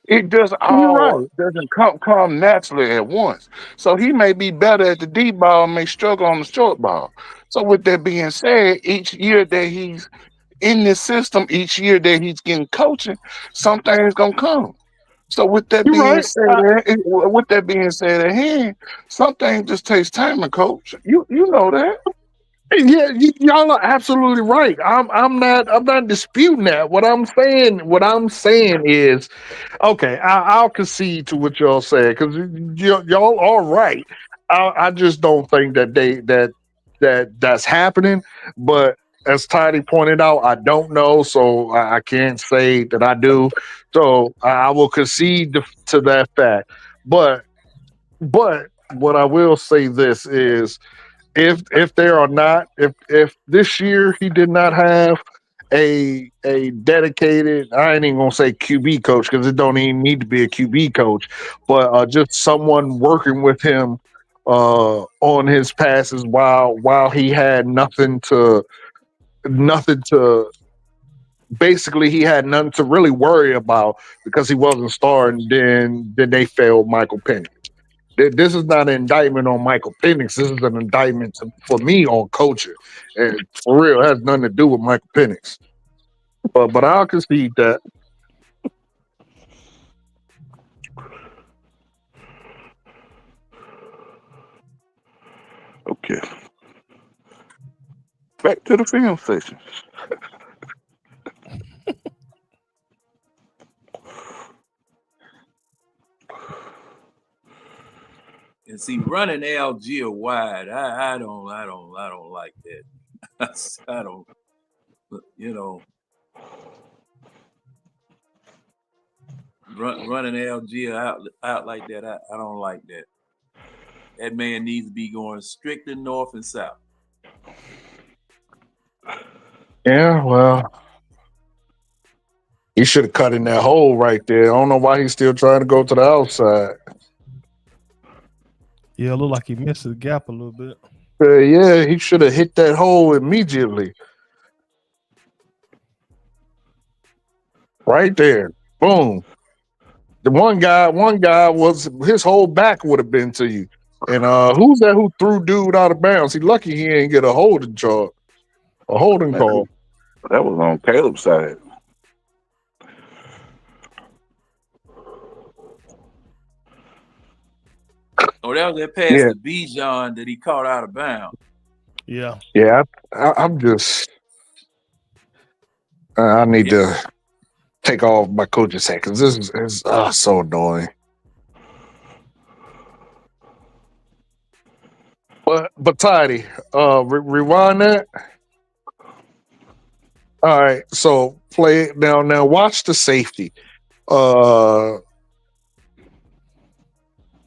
It just doesn't come naturally at once. So he may be better at the deep ball and may struggle on the short ball. So with that being said, each year that he's in this system, each year that he's getting coaching, something's gonna come. So with that You're being right. said, at hand, some things just takes time, and coach. You know that. Yeah, y'all are absolutely right. I'm not disputing that. What I'm saying is, okay, I'll concede to what y'all said because y'all are right. I just don't think that's happening. But as Tidy pointed out, I don't know, so I can't say that I do. So I will concede to that fact. But but what I will say this is if there are not if this year he did not have a dedicated, I ain't even gonna say QB coach because it don't even need to be a QB coach, but just someone working with him on his passes while he had nothing to basically he had nothing to really worry about because he wasn't starting, then they failed Michael Penix. This is not an indictment on Michael Penix. This is an indictment for me on coaching. And for real, it has nothing to do with Michael Penix. But I'll concede that. Okay. Back to the film section. And see, running Algier wide, I don't like that. I don't, you know, running Algier out like that. I don't like that. That man needs to be going strictly north and south. Yeah, well, he should have cut in that hole right there. I don't know why he's still trying to go to the outside. Yeah, it looked like he missed the gap a little bit. Yeah, he should have hit that hole immediately. Right there. Boom. The one guy was his whole back would have been to you. And who's that who threw dude out of bounds? He lucky he ain't get a holding charge, a holding Man, call. that was on Caleb's side. Oh, that was that pass Yeah, to Bijan that he caught out of bounds. Yeah. yeah. I'm just. I need Yeah. to take off my coach's hat because this is so annoying. But Tidy, rewind that. All right, so play it now. Now watch the safety. Uh,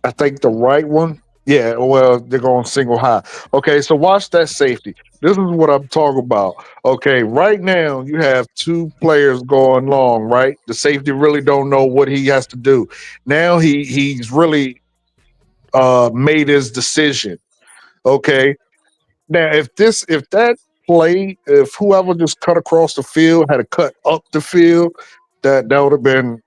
I think the right one. Yeah, well, they're going single high. Okay, so watch that safety. This is what I'm talking about. Okay, right now you have two players going long, right? The safety really don't know what he has to do. Now he's really made his decision. Okay. Now if whoever just cut across the field had to cut up the field, that would have been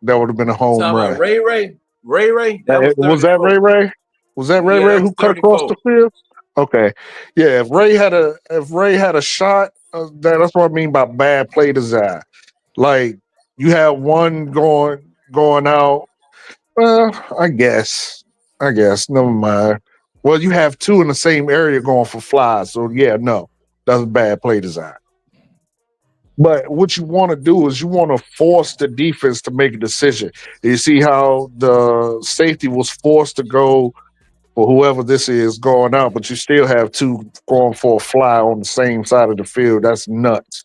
a You home talking about run. Ray Ray? Ray Ray? That was Was that 34. Ray Ray? Was that Ray Yeah, Ray that was who cut across the 34. field? Okay, yeah. If Ray had a shot, that's what I mean by bad play design. Like you have one going out. Well, I guess. Never mind. Well, you have two in the same area going for flies. So yeah, no, that's bad play design. But what you want to do is you want to force the defense to make a decision. You see how the safety was forced to go for whoever this is going out, but you still have two going for a fly on the same side of the field. That's nuts.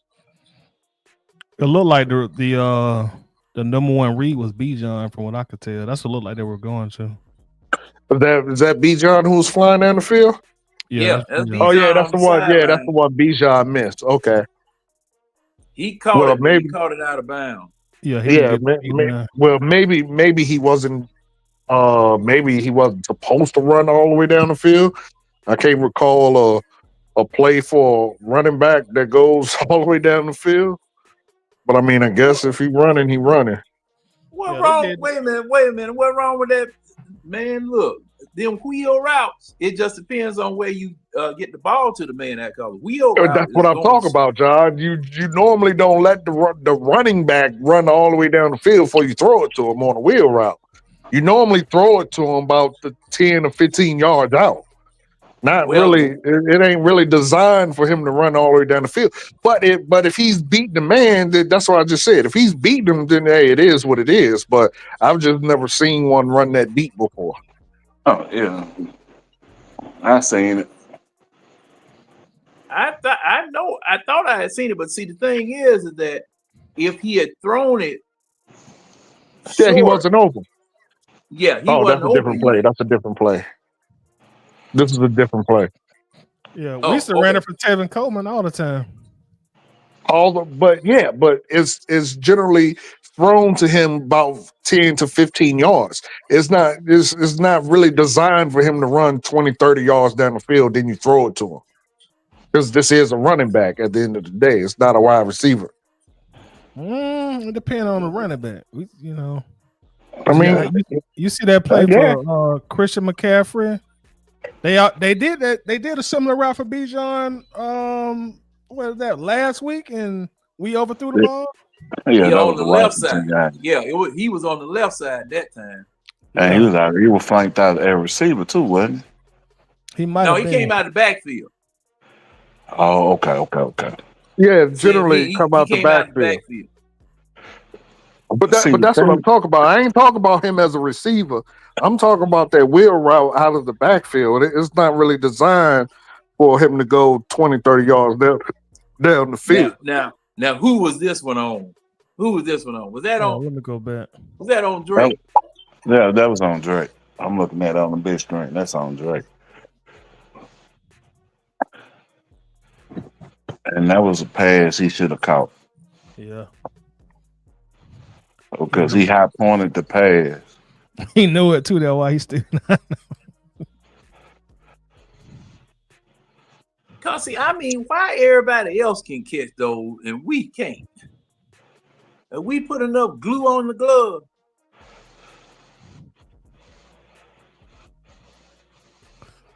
It looked like the number one read was Bijan from what I could tell. That's what it looked like they were going to. Is that B. John who was flying down the field? Yeah, Yeah, that's that's Bijan. Oh yeah, Bijan that's on the the one. Yeah, that's the sideline. one B. John missed. Okay. He caught Well, it, but he maybe. caught it out of bounds. Yeah, he didn't Yeah. get the read now. Well, maybe he wasn't. Maybe he wasn't supposed to run all the way down the field. I can't recall a play for a running back that goes all the way down the field. But I mean, I guess What if he running, he running. what Yeah, they wrong? did. Wait a minute. What wrong with that? Man, look. them wheel routes, it just depends on where you get the ball to the man that color. Wheel route That's is what I'm going talking about, John. You normally don't let the running back run all the way down the field before you throw it to him on a wheel route. You normally throw it to him about the 10 or 15 yards out. Not well. really. It ain't really designed for him to run all the way down the field. But if he's beating the man, that's what I just said. If he's beating him, then hey, it is what it is. But I've just never seen one run that deep before. Oh yeah, I seen it. I thought I had seen it, but see, the thing is that if he had thrown it Yeah, he short, wasn't open. yeah, he Oh, that's wasn't a different open play. yet. That's a different play. This is a different play. Yeah, we Oh, used to run it for Tevin Coleman all the time. But it's generally thrown to him about 10 to 15 yards. It's not really designed for him to run 20, 30 yards down the field, then you throw it to him. Because this is a running back at the end of the day. It's not a wide receiver. It depends on the running back. I mean, you see that play yeah. for Christian McCaffrey? They did that. They did a similar route for Bijan. What was that last week? And we overthrew the ball. Yeah, that on was the a left side. Washington guy. Yeah, he was on the left side that time. And he was out. He was flanked out at receiver too, wasn't he? He might. No, he came out of the backfield. Oh, okay. Yeah, generally come out the came out the backfield. backfield. But that's what I'm talking about. I ain't talking about him as a receiver. I'm talking about that wheel route out of the backfield. It's not really designed for him to go 20, 30 yards down the field. Now, who was this one on? Was that on? Let me go back. Was that on Drake? Yeah, that was on Drake. I'm looking at it on the big screen. That's on Drake. And that was a pass he should have caught. Yeah. Because he high pointed the pass. He knew it too. That's why he still not. Cause see, I mean, why everybody else can catch those and we can't? And we put enough glue on the glove.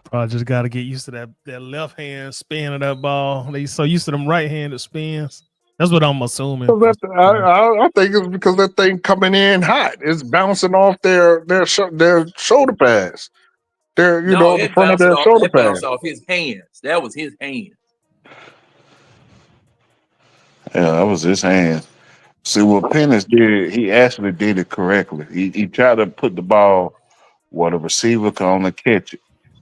Probably just got to get used to that left hand spin of that ball. They so used to them right handed spins. That's what I'm assuming. I think it's because that thing coming in hot. It's bouncing off their shoulder pads. The front of their shoulder it pads. bounced off his hands. That was his hands. Yeah, that was his hands. See what Penix did, he actually did it correctly. He tried to put the ball where the receiver could only catch it.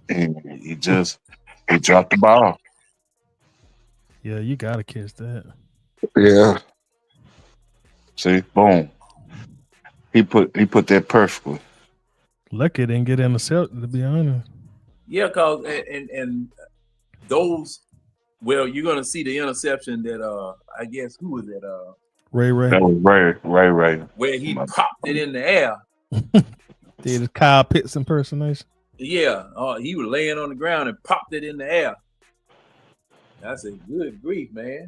And he dropped the ball. Yeah, you gotta catch that. Yeah. See, boom. He put that perfectly. Lucky didn't get intercepted, to be honest. Yeah, cause and those. Well, you're gonna see the interception that I guess who was it? Ray. That was Ray. Where he popped it in the air. Did a Kyle Pitts impersonation. Yeah, he was laying on the ground and popped it in the air. I said, good grief, man.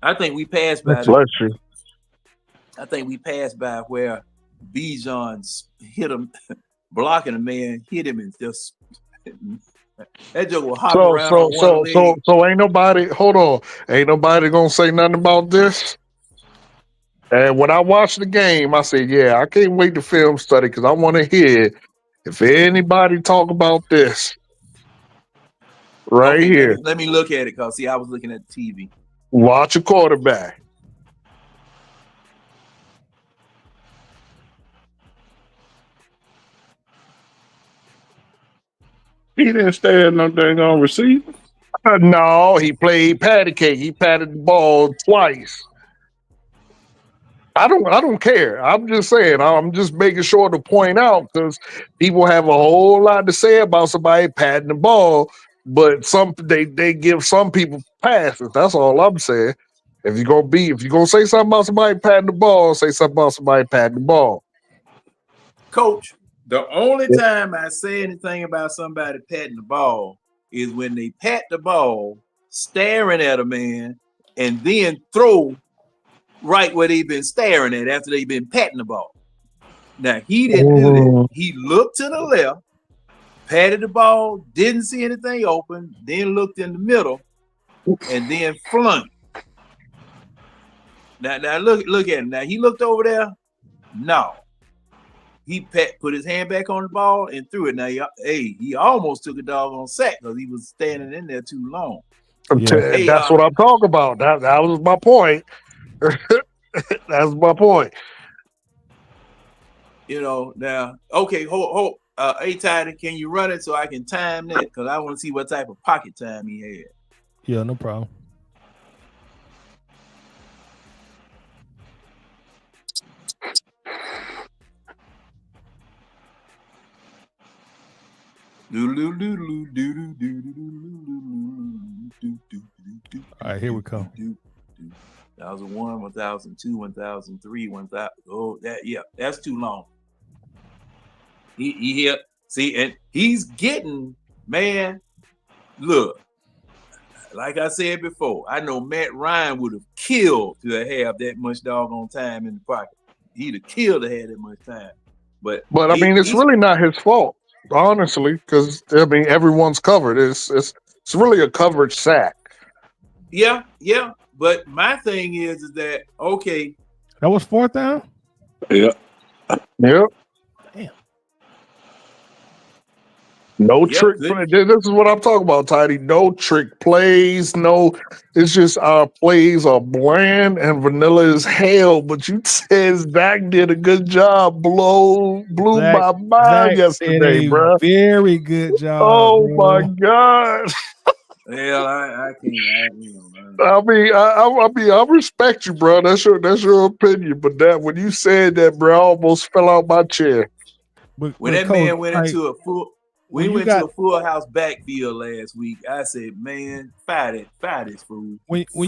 I think we passed by I think we passed by where Bijan hit him, blocking a man, hit him, and just that joke will hop around on one leg. So ain't nobody gonna say nothing about this. And when I watched the game, I said, yeah, I can't wait to film study because I want to hear if anybody talk about this here. Let me look at it, because see, I was looking at the TV. Watch a quarterback. He didn't stand no dang on receiver. No, he played patty cake. He patted the ball twice. I don't care. I'm just saying. I'm just making sure to point out because people have a whole lot to say about somebody patting the ball, but they give some people passes. That's all I'm saying. If you're gonna say something about somebody patting the ball, say something about somebody patting the ball. Coach, the only time I say anything about somebody patting the ball is when they pat the ball, staring at a man and then throw right where they've been staring at after they've been patting the ball. Now, he didn't do that. He looked to the left, patted the ball, didn't see anything open, then looked in the middle, and then flung. Now look at him. Now, he looked over there. No. He put his hand back on the ball and threw it. Now, he almost took a doggone sack because he was standing in there too long. Yeah. That's what I'm talking about. That was my point. That's my point. Now, okay, hold. Hey, Tidy, can you run it so I can time that? Because I want to see what type of pocket time he had. Yeah, no problem. All right, here we come. 1001, 1002, 1003, 1000. Oh, that's too long. He here. See, and he's getting, man. Look, like I said before, I know Matt Ryan would have killed to have that much doggone time in the pocket. He'd have killed to have that much time. But I mean, it's really not his fault, honestly, because I mean everyone's covered. It's really a coverage sack. Yeah. But my thing is that okay. That was fourth down? Yeah. Yep. Damn. No trick play. This is what I'm talking about, Tidy. No trick plays. No, it's just our plays are bland and vanilla as hell. But you said Zach did a good job. Blew my mind yesterday, bro. Very good job. Oh my God. Well, I can't. I mean, I respect you, bro. That's your opinion. But that when you said that, bro, I almost fell out my chair. When that man went into a full. We went to a full house backfield last week. I said, man, fight this fool. When you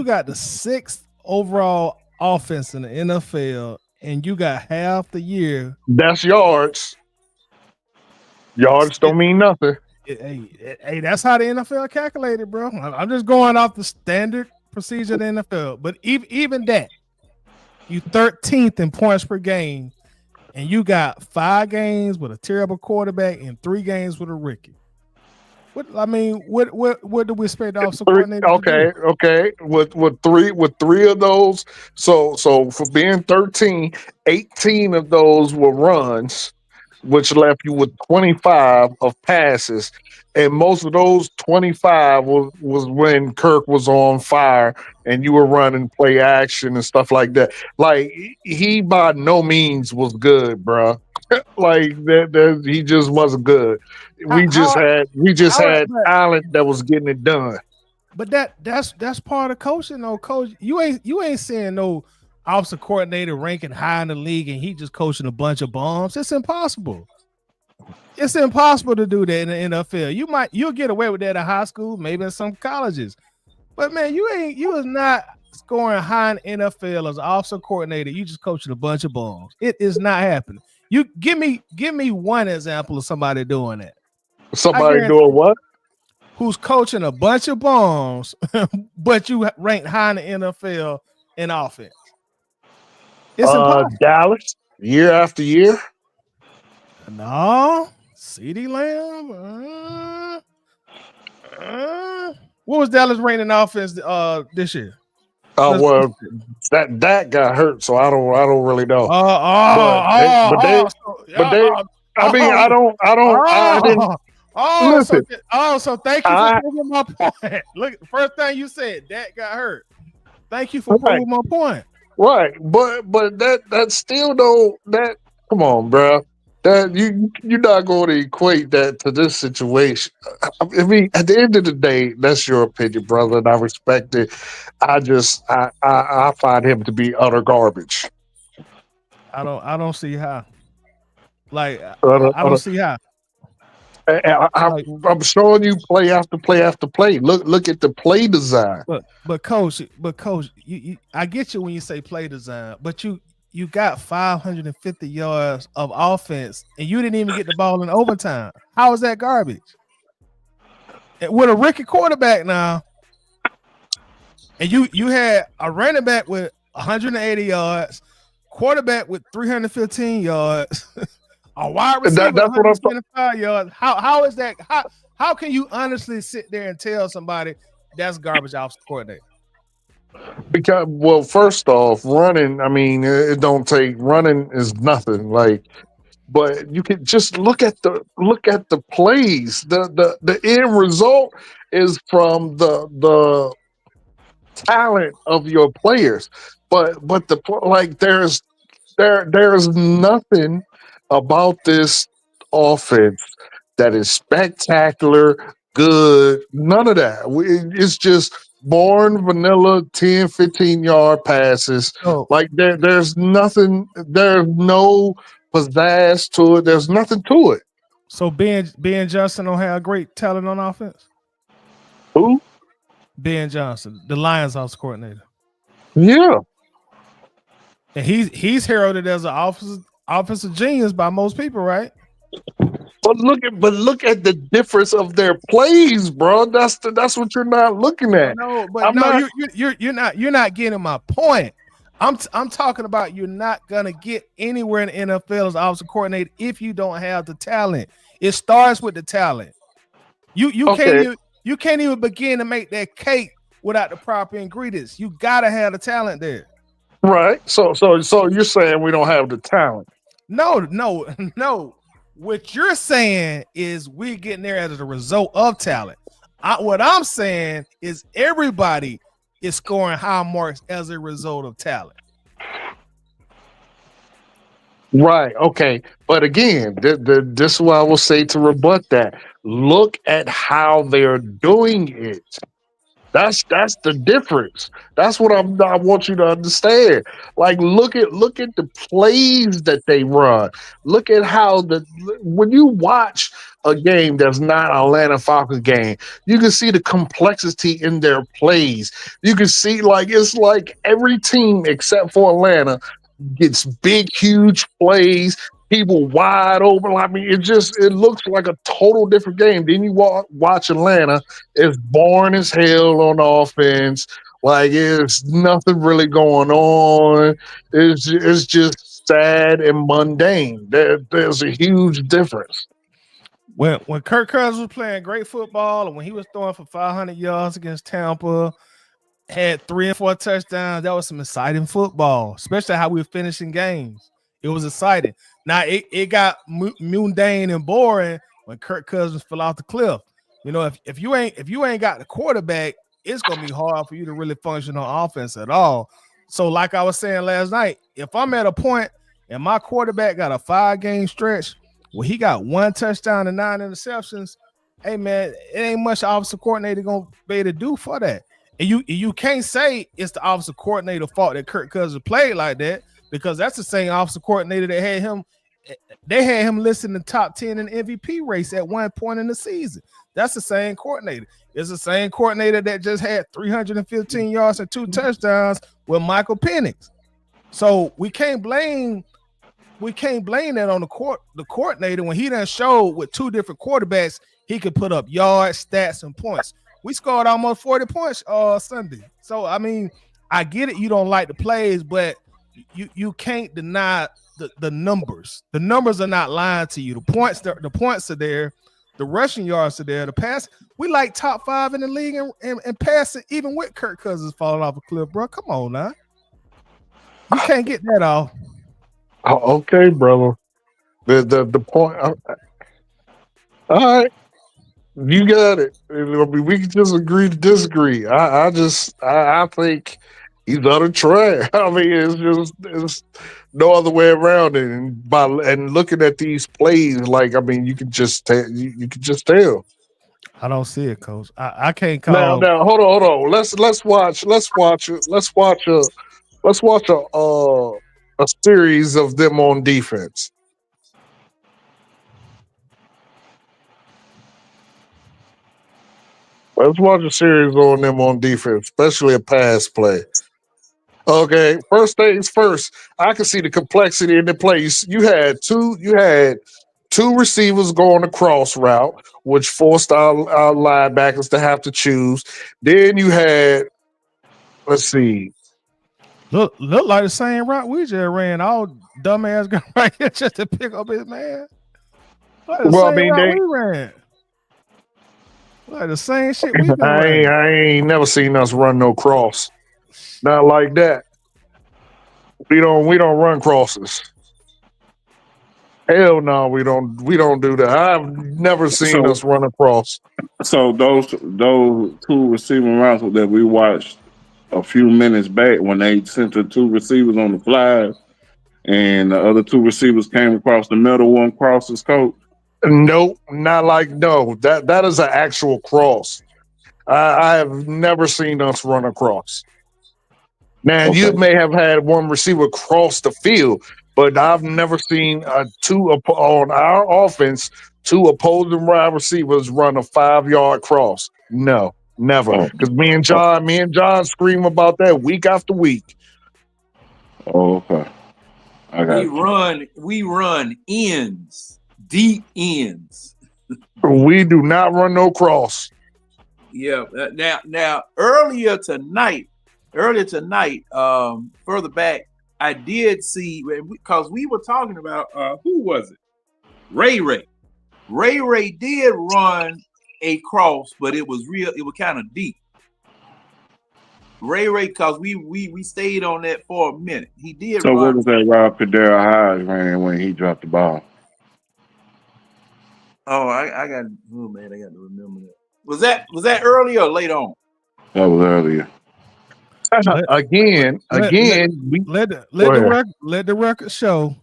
got the 6th overall offense in the NFL and you got half the year. That's yards. Yards don't mean nothing. Hey, that's how the NFL calculated, bro. I'm just going off the standard procedure of the NFL. But even that, you 13th in points per game. And you got 5 games with a terrible quarterback and 3 games with a rookie. What do we expect offensive coordinator to do? Okay. With three of those, so for being 13, 18 of those were runs, which left you with 25 of passes. And most of those 25 was when Kirk was on fire and you were running play action and stuff like that. Like he by no means was good, bro. Like that he just wasn't good. We just had talent that was getting it done. But that's part of coaching, though. Coach, you ain't seeing no offensive coordinator ranking high in the league and he just coaching a bunch of bombs. It's impossible. It's impossible to do that in the NFL. You'll get away with that in high school, maybe in some colleges. But man, you is not scoring high in NFL as an offensive coordinator. You just coaching a bunch of bombs. It is not happening. You give me one example of somebody doing that. Somebody doing what? Who's coaching a bunch of bombs, but you ranked high in the NFL in offense. It's impossible. Dallas, year after year. No, CeeDee Lamb. What was Dallas ranked in offense this year? Well, that got hurt, so I don't really know. So thank you for proving my point. Look, first thing you said, that got hurt. Thank you for proving my point. Right, but that still don't. That come on, bro. That you're not going to equate that to this situation. I mean, at the end of the day, that's your opinion, brother, and I respect it. I find him to be utter garbage. I don't see how. Like I don't see how. I'm showing you play after play after play. Look at the play design. But coach, I get you when you say play design, but you got 550 yards of offense and you didn't even get the ball in overtime. How is that garbage? With a rookie quarterback now, And you had a running back with 180 yards, quarterback with 315 yards, a wide receiver That's what I'm 125 yards. How is that? How can you honestly sit there and tell somebody that's garbage offensive coordinator? because well, first off, running. I mean, it don't take running is nothing. Like, but you can just look at the plays. The end result is from the talent of your players. But like there's nothing about this offense that is spectacular, good, none of that. It's just born vanilla 10, 15 yard passes. So Like there's nothing, there's no pizzazz to it. There's nothing to it. so Ben Johnson don't have great talent on offense. Who? Ben Johnson, the Lions offensive coordinator, Yeah. and he's heralded as an offensive genius by most people, right? But look at the difference of their plays, bro. That's what you're not looking at. But I'm no, not you're not getting my point. I'm talking about you're not gonna get anywhere in the NFL as offensive coordinator if you don't have the talent. It starts with the talent. You can't okay. you can't even begin to make that cake without the proper ingredients. You gotta have the talent there. Right. So you're saying we don't have the talent. No. What you're saying is we're getting there as a result of talent. What I'm saying is everybody is scoring high marks as a result of talent. Right. Okay. But again, this is what I will say to rebut that. Look at how they're doing it. That's the difference. That's what I want you to understand. Like look at the plays that they run. Look at how the when you watch a game that's not an Atlanta Falcons game, you can see the complexity in their plays. You can see like it's like every team except for Atlanta gets big, huge plays, people wide open. I mean, it looks like a total different game. Then you watch Atlanta, it's boring as hell on offense. Like it's nothing really going on. It's just sad and mundane. There's a huge difference. When Kirk Cousins was playing great football and when he was throwing for 500 yards against Tampa, had 3 and 4 touchdowns. That was some exciting football, especially how we were finishing games. It was exciting. Now it got mundane and boring when Kirk Cousins fell off the cliff. You know, if you ain't got the quarterback, it's gonna be hard for you to really function on offense at all. So, like I was saying last night, if I'm at a point and my quarterback got a 5 game stretch where he got 1 touchdown and 9 interceptions, hey man, it ain't much offensive coordinator gonna be able to do for that. And you can't say it's the offensive coordinator fault that Kirk Cousins played like that because that's the same offensive coordinator that had him. They had him listed in the top 10 in the MVP race at one point in the season. That's the same coordinator. It's the same coordinator that just had 315 yards and 2 touchdowns with Michael Penix. So we can't blame that on the coordinator when he done showed with 2 different quarterbacks he could put up yards, stats, and points. We scored almost 40 points Sunday. So I mean, I get it. You don't like the plays, but you can't deny the numbers. The numbers are not lying to you. The points are there. The rushing yards are there. The pass, we like top 5 in the league and passing, even with Kirk Cousins falling off a cliff, bro. Come on now. You can't get that off. Okay, brother. The point. All right. You got it. I mean, we can just agree to disagree. I think he's utter trash. I mean, it's no other way around it. And looking at these plays, like I mean, you can just tell. I don't see it, coach. I can't call. Now, hold on. Let's watch a series of them on defense. Let's watch a series on them on defense, especially a pass play. Okay, first things first. I can see the complexity in the plays. You had two receivers going a cross route, which forced our linebackers to have to choose. Then you had Let's see. Look like the same route we just ran. All dumbass guy right here just to pick up his man. Like the Well, I same mean, route we ran. Like the same shit we've been I running. ain't never seen us run no cross. Not like that. We don't run crosses. Hell no, we don't do that. I've never seen So us run across. so those two receiving routes that we watched a few minutes back when they sent the two receivers on the fly and the other two receivers came across the middle, one crossed his coat. Nope, not like no. That is an actual cross. I have never seen us run across. Now you Okay. may have had one receiver cross the field, but I've never seen on our offense two opposing wide receivers run a 5-yard cross. No, never. Oh, Because oh, me and John scream about that week after week. oh, okay. I We got you. run ends, deep ends. We do not run no cross. Yeah. Now earlier tonight, further back, I did see because we were talking about who was it? Ray. Ray did run a cross, but it was kind of deep. Ray, because we stayed on that for a minute. He did So what run. was that Rob Cadero High ran when he dropped the ball? Oh, I got. Oh man, I got to remember that. Was that early or late on? That was earlier. Again, Let go ahead. the record show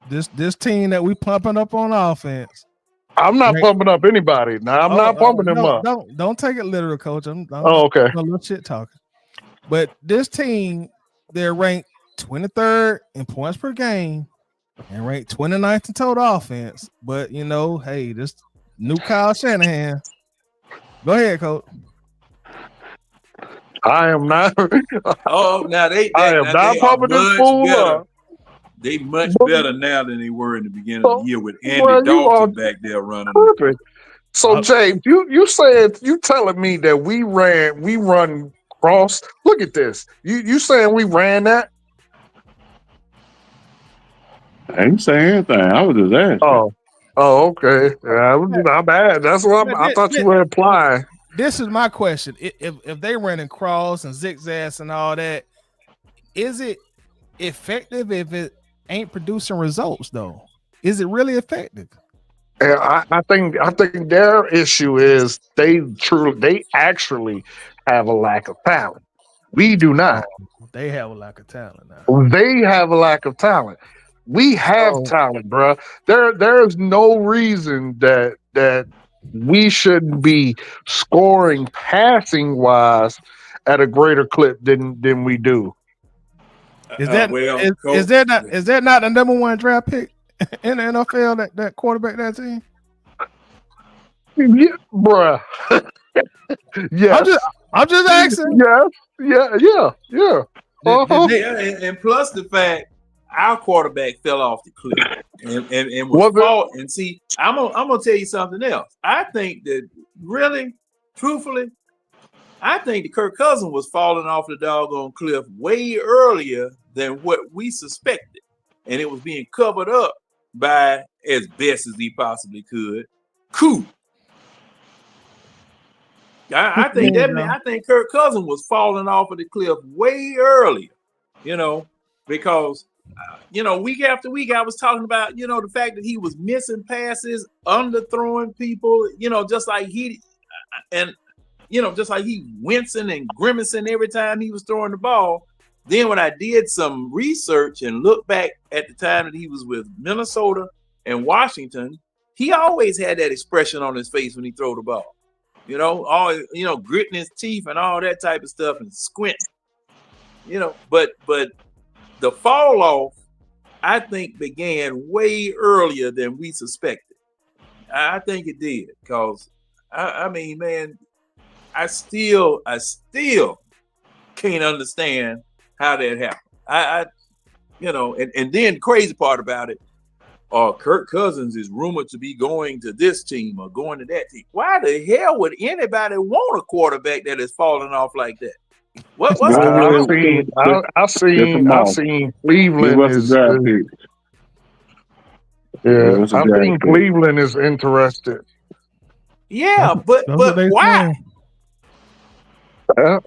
this team that we pumping up on offense. I'm not Right. pumping up anybody. Now I'm not pumping them no, up. don't take it literal, coach. I'm Oh, okay. just a little shit talking. But this team, they're ranked 23rd in points per game and ranked 29th in total offense. But hey, this new Kyle Shanahan. Go ahead, coach. I am not. Oh, now they I am not are pumping this much fool better. up. They much better now than they were in the beginning of the year with Andy Well, you are Dalton back there running. perfect. So James, you telling me that we run cross? Look at this. You saying we ran that? I ain't saying anything. I was just asking. Oh, okay. I'm bad. That's what I thought you were implying. This is my question. If they running crawls and zigzags and all that, is it effective if it ain't producing results though? Is it really effective? And I think their issue is they actually have a lack of talent. We do not. They have a lack of talent now. They have a lack of talent. We have talent, bro. There's no reason that we shouldn't be scoring passing wise at a greater clip than we do. Is that not the number one draft pick in the NFL? That quarterback that team. Yeah, bruh. Yes. I'm just asking. Yeah. Yeah, and plus the fact our quarterback fell off the cliff and was fault. And see, I'm gonna tell you something else. I think that really, truthfully, I think that Kirk Cousins was falling off the doggone cliff way earlier than what we suspected, and it was being covered up by, as best as he possibly could, Coop. I think I think Kirk Cousins was falling off of the cliff way earlier, because week after week I was talking about, the fact that he was missing passes, underthrowing people, just like he wincing and grimacing every time he was throwing the ball. Then when I did some research and looked back at the time that he was with Minnesota and Washington, he always had that expression on his face when he threw the ball. Gritting his teeth and all that type of stuff and squinting. But the fall off, I think, began way earlier than we suspected. I think it did, because I mean, man, I still can't understand how that happened. And then the crazy part about it, Kirk Cousins is rumored to be going to this team or going to that team. Why the hell would anybody want a quarterback that is falling off like that? What's Go the I ahead, problem? seen, set them I off. seen Give Cleveland us a draft pick. yeah, Give us a I draft seen pick. Cleveland is interested. Yeah, That's what they why? saying. Yeah.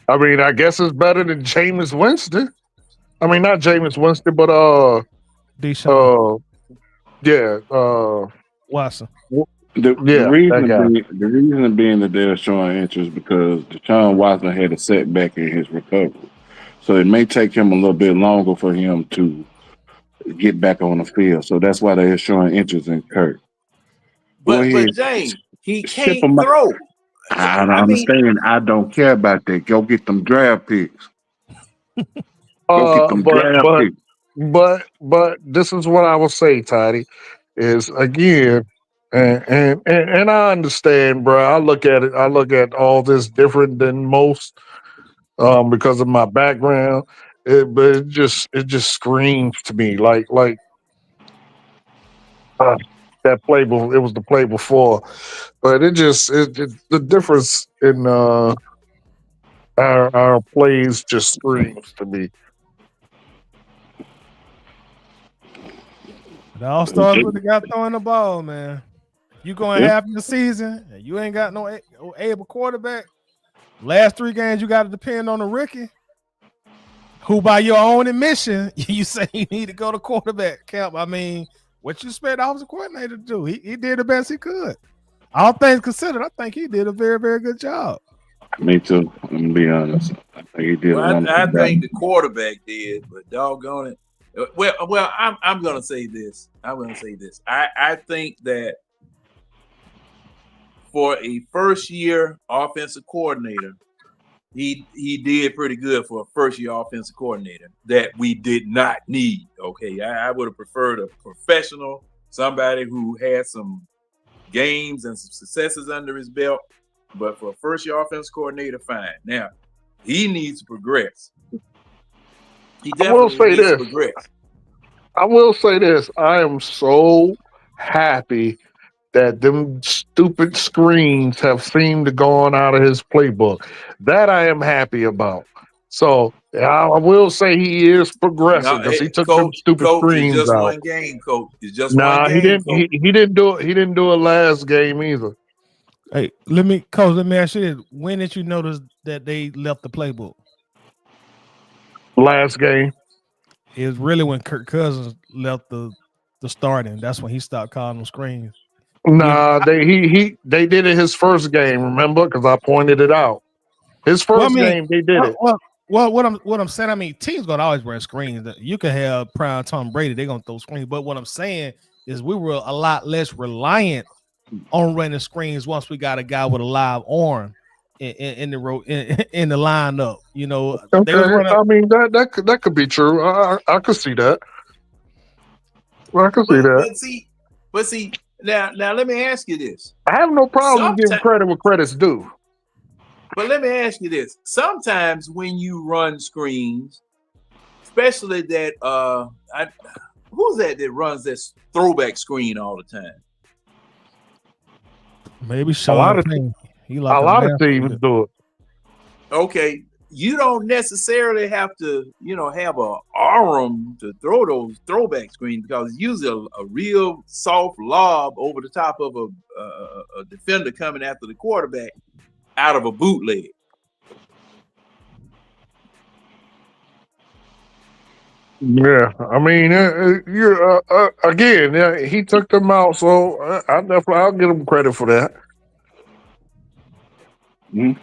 I mean, I guess it's better than Jameis Winston. I mean, not Jameis Winston, but Deshaun uh, yeah, Watson. The yeah, that reason guy. being that they're showing interest because Deshaun Watson had a setback in his recovery, so it may take him a little bit longer for him to get back on the field. So that's why they're showing interest in Kirk. Go But ahead, James, he ship can't him. throw. I don't I mean, understand. I don't care about that. Go get them draft picks. Go get them But draft picks. this is what I will say, Toddy, is again, and I understand, bro. I look at it. I look at all this different than most, because of my background. But it just screams to me like uh, that play. It was the play before, but it the difference in our plays just screams to me. It all starts with the guy throwing the ball, man. If you going Yeah. half the season and you ain't got no able quarterback, last 3 games you got to depend on the rookie, who by your own admission you say you need to go to quarterback camp. I mean, what you expect the offensive coordinator to do? He did the best he could. All things considered, I think he did a very, very good job. Me too. I'm gonna be honest. I think he did a well, wonderful I job. think the quarterback did, but doggone it. Well, I'm gonna say this. I think that for a first year offensive coordinator, he did pretty good for a first year offensive coordinator that we did not need. Okay, I would have preferred a professional, somebody who had some games and some successes under his belt. But for a first year offensive coordinator, fine. Now he needs to progress. He I will definitely say needs to this. progress. I will say this. I am so happy that them stupid screens have seemed to gone out of his playbook. That I am happy about. So I will say he is No, progressing because he took them stupid coach, it's screens just out. one game, coach. It's just one Nah, he game, didn't. coach. He didn't do it. He didn't do it last game either. Hey, Coach, let me ask you this. When did you notice that they left the playbook? Last game. It was really when Kirk Cousins left the starting. That's when he stopped calling them screens. When Nah, they did it his first game. Remember, because I pointed it out. His Well, I first mean, game, they did it. what I'm saying, I mean, teams gonna always run screens. You can have prime Tom Brady, they're gonna throw screens. But what I'm saying is we were a lot less reliant on running screens once we got a guy with a live arm in the road in the lineup. You know, they was Okay, running. I mean that could be true. I could see that. I could see But that. but see, but see, now let me ask you this. I have no problem giving Sometimes, credit where credit's due. but let me ask you this. Sometimes when you run screens, especially that who's that runs this throwback screen all the time? Maybe A lot Sean of Payne. He a like a lot of master teams with it. do it. Okay, you don't necessarily have to, have a arm to throw those throwback screens because it's usually a real soft lob over the top of a defender coming after the quarterback out of a bootleg. Yeah, I mean, you're again. He took them out, so I'll give him credit for that. Mhm.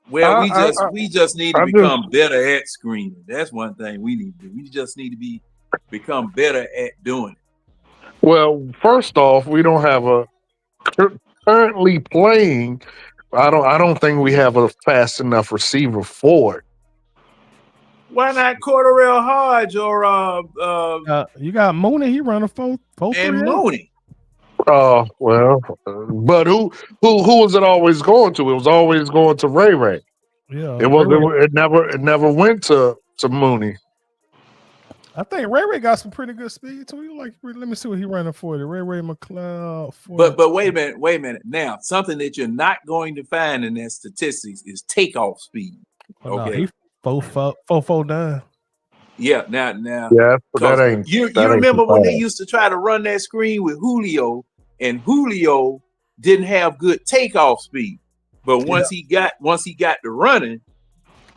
Well, I I, we just need to I just become better at screening. That's one thing we need to do. We just need to become better at doing it. well, first off, we don't have a currently playing. I don't think we have a fast enough receiver for it. Why not Cordell Hodge or You got Mooney. He run a 4.38. and Mooney? Well, but who was it always going to? It was always going to Ray Ray. Yeah, It was Ray Ray. it never went to Mooney. I think Ray Ray got some pretty good speed too. Let me see what he running for. Ray Ray McLeod 40. But wait a minute. Now, something that you're not going to find in that statistics is takeoff speed. Oh, no, Okay. he 4 done. Yeah. Now, Yeah, but because that ain't you that ain't too remember when they fast. used to try to run that screen with Julio, and Julio didn't have good takeoff speed. But once he got to running,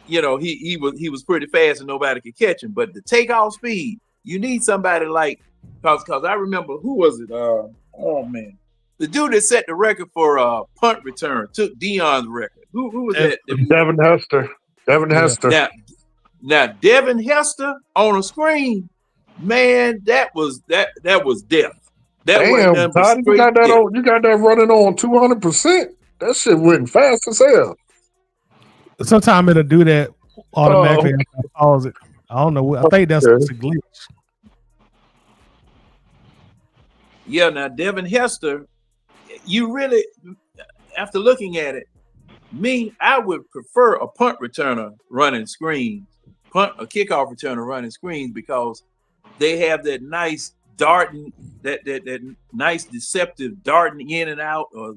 he was pretty fast and nobody could catch him. But the takeoff speed, you need somebody like because I remember who was it? Oh man, the dude that set the record for punt return took Dion's record. Who was that? Devin Hester. Devin Yeah. Hester. Now Devin Hester on a screen, man, that was death. That wasn't Damn, nothing but Todd, straight death. you got that running on 200%. That shit went fast as hell. Sometimes it'll do that Oh, automatically. After I pause it. I don't know. I think that's okay. a glitch. Yeah, now Devin Hester, you really, after looking at it, I would prefer a punt returner running screens, a kickoff returner running screens because they have that nice darting, that nice deceptive darting in and out or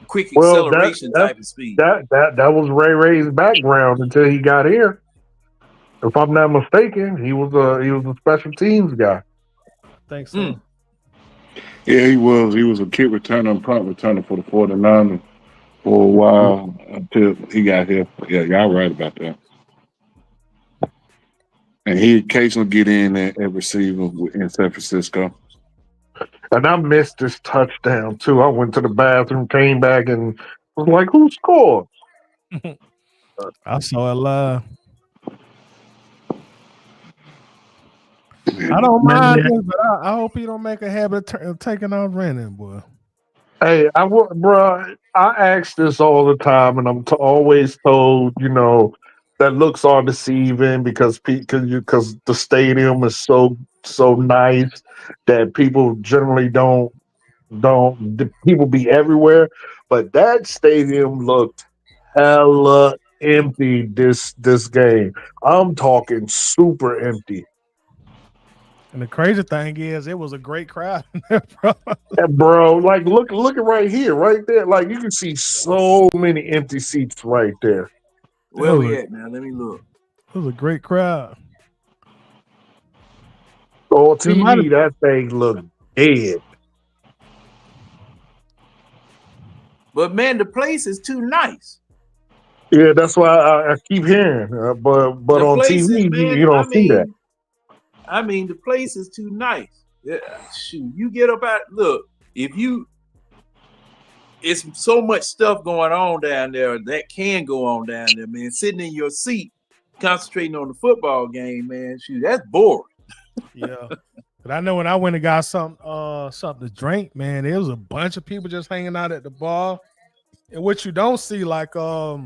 quick Well, acceleration type of speed. that was Ray Ray's background until he got here. If I'm not mistaken, he was a special teams guy. I think so. Yeah, he was. He was a kick returner and punt returner for the 49ers for a while until he got here. Yeah, y'all right about that. And he occasionally get in at receiver in San Francisco. And I missed this touchdown too. I went to the bathroom, came back, and was like, "Who scored?" I saw it live. I don't mind this, but I hope he don't make a habit of taking off running, boy. Hey, bro. I ask this all the time, and I'm always told, that looks are deceiving because the stadium is so nice that people generally don't people be everywhere, but that stadium looked hella empty this game. I'm talking super empty. And the crazy thing is, it was a great crowd, bro. And bro, like look at right here, right there. Like you can see so many empty seats right there. Where we at now? Let me look. It was a great crowd. On TV, that thing looked dead. But man, the place is too nice. Yeah, that's why I keep hearing. But The on place is, TV, man. you don't see that. I mean, the place is too nice. Yeah, shoot, you get up out. Look, it's so much stuff going on down there that can go on down there, man. Sitting in your seat, concentrating on the football game, man. Shoot, that's boring. Yeah, but I know when I went and got something to drink, man, there was a bunch of people just hanging out at the bar. And what you don't see, like, they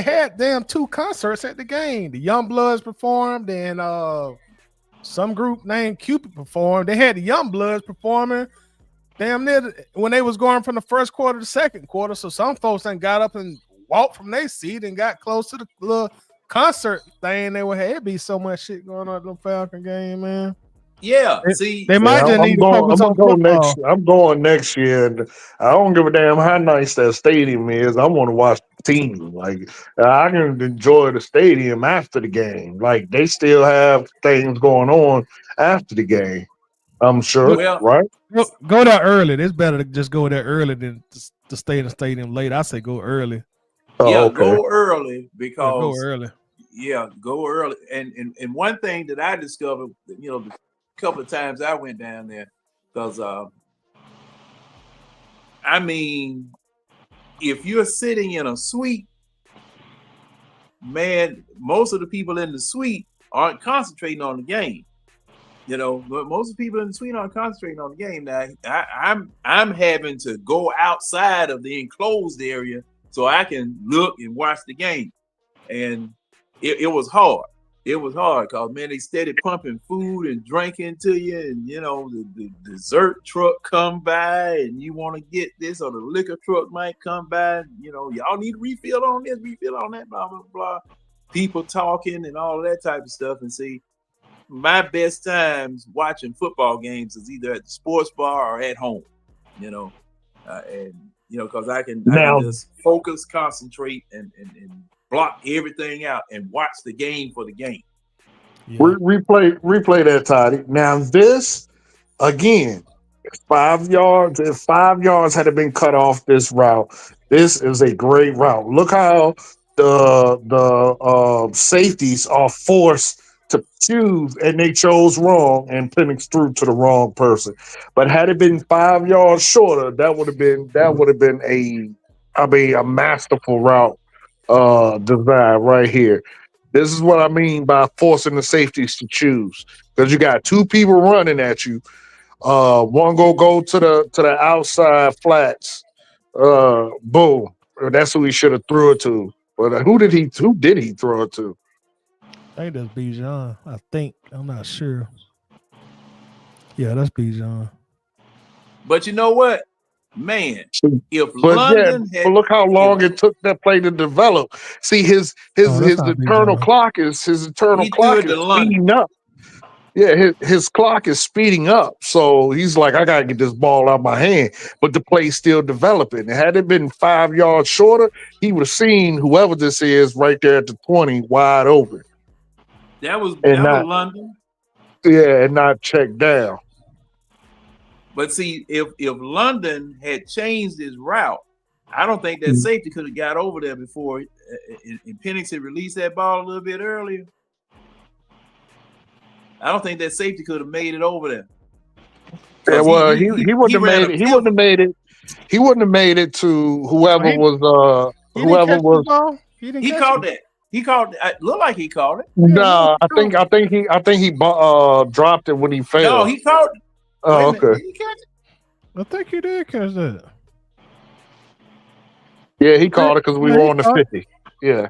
had damn 2 concerts at the game. The Young Bloods performed, and some group named Cupid performed. They had the Young Bloods performing damn near when they was going from the first quarter to the second quarter. So some folks then got up and walked from their seat and got close to the little concert thing. They would have it'd be so much shit going on at the Falcon game, man. Yeah, they might just need to focus on football. I'm going next year, and I don't give a damn how nice that stadium is. I want to watch the team. Like I can enjoy the stadium after the game. Like they still have things going on after the game. I'm sure, right? Go there early. It's better to just go there early than to stay in the stadium late. I say go early. Okay. Go early because go early. Yeah, go early. And one thing that I discovered, the couple of times I went down there, because I mean, if you're sitting in a suite, man, most of the people in the suite aren't concentrating on the game. But most of the people in the suite aren't concentrating on the game. Now, I'm having to go outside of the enclosed area so I can look and watch the game, and it was hard. It was hard because, man, they steady pumping food and drinking to you, and the dessert truck come by, and you want to get this, or the liquor truck might come by. Y'all need a refill on this, refill on that, blah blah blah. People talking and all of that type of stuff. And see, my best times watching football games is either at the sports bar or at home. Because I can just focus, concentrate, and block everything out, and watch the game for the game. Yeah. Replay that, Toddy. Now this again, 5 yards. If 5 yards had been cut off this route, this is a great route. Look how the safeties are forced to choose, and they chose wrong, and Penix threw to the wrong person. But had it been 5 yards shorter, that would have been a masterful route design right here. This is what I mean by forcing the safeties to choose, because you got two people running at you. One go to the outside flats. Boom. That's who he should have threw it to. But who did he throw it to? I think that's Bijan. I think. I'm not sure. Yeah, that's Bijan. But you know what, man? If But London had, look how long it took that play to develop. See, his that's not eternal Bijan. clock is he threw it to London. speeding up. Yeah, his clock is speeding up. So he's like, I gotta get this ball out of my hand. But the play's still developing. Had it been 5 yards shorter, he would have seen whoever this is right there at the 20 wide open. That was not London. Yeah, and not checked down. But see, if London had changed his route, I don't think that safety could have got over there before. And Penix had released that ball a little bit earlier. I don't think that safety could have made it over there. Yeah, well, he wouldn't have made it. He wouldn't have made it. He wouldn't have made it to whoever was. Whoever was. He called that. He called it. It looked like he called it. No, I think he dropped it when he fell. No, he called it. Oh, okay. Did he catch it? I think he did catch that. Yeah, he called it because we were on the 50. Yeah.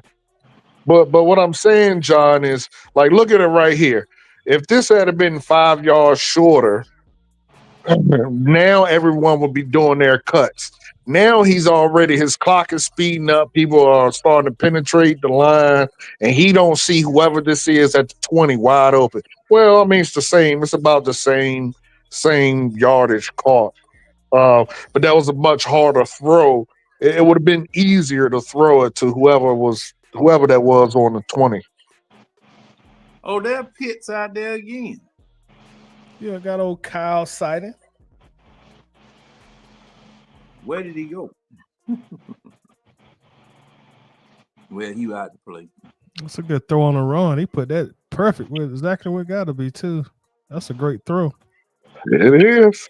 But what I'm saying, John, is like, look at it right here. If this had been 5 yards shorter, now everyone would be doing their cuts. Now his clock is speeding up. People are starting to penetrate the line, and he don't see whoever this is at the 20 wide open. Well, I mean, it's the same. It's about the same yardage caught. But that was a much harder throw. It would have been easier to throw it to whoever that was on the 20. Oh, there are Pitts out there again. Yeah, got old Kyle Sighting. Where did he go? Well, he out to play. That's a good throw on the run. He put that perfect with exactly what it got to be too. That's a great throw. It is.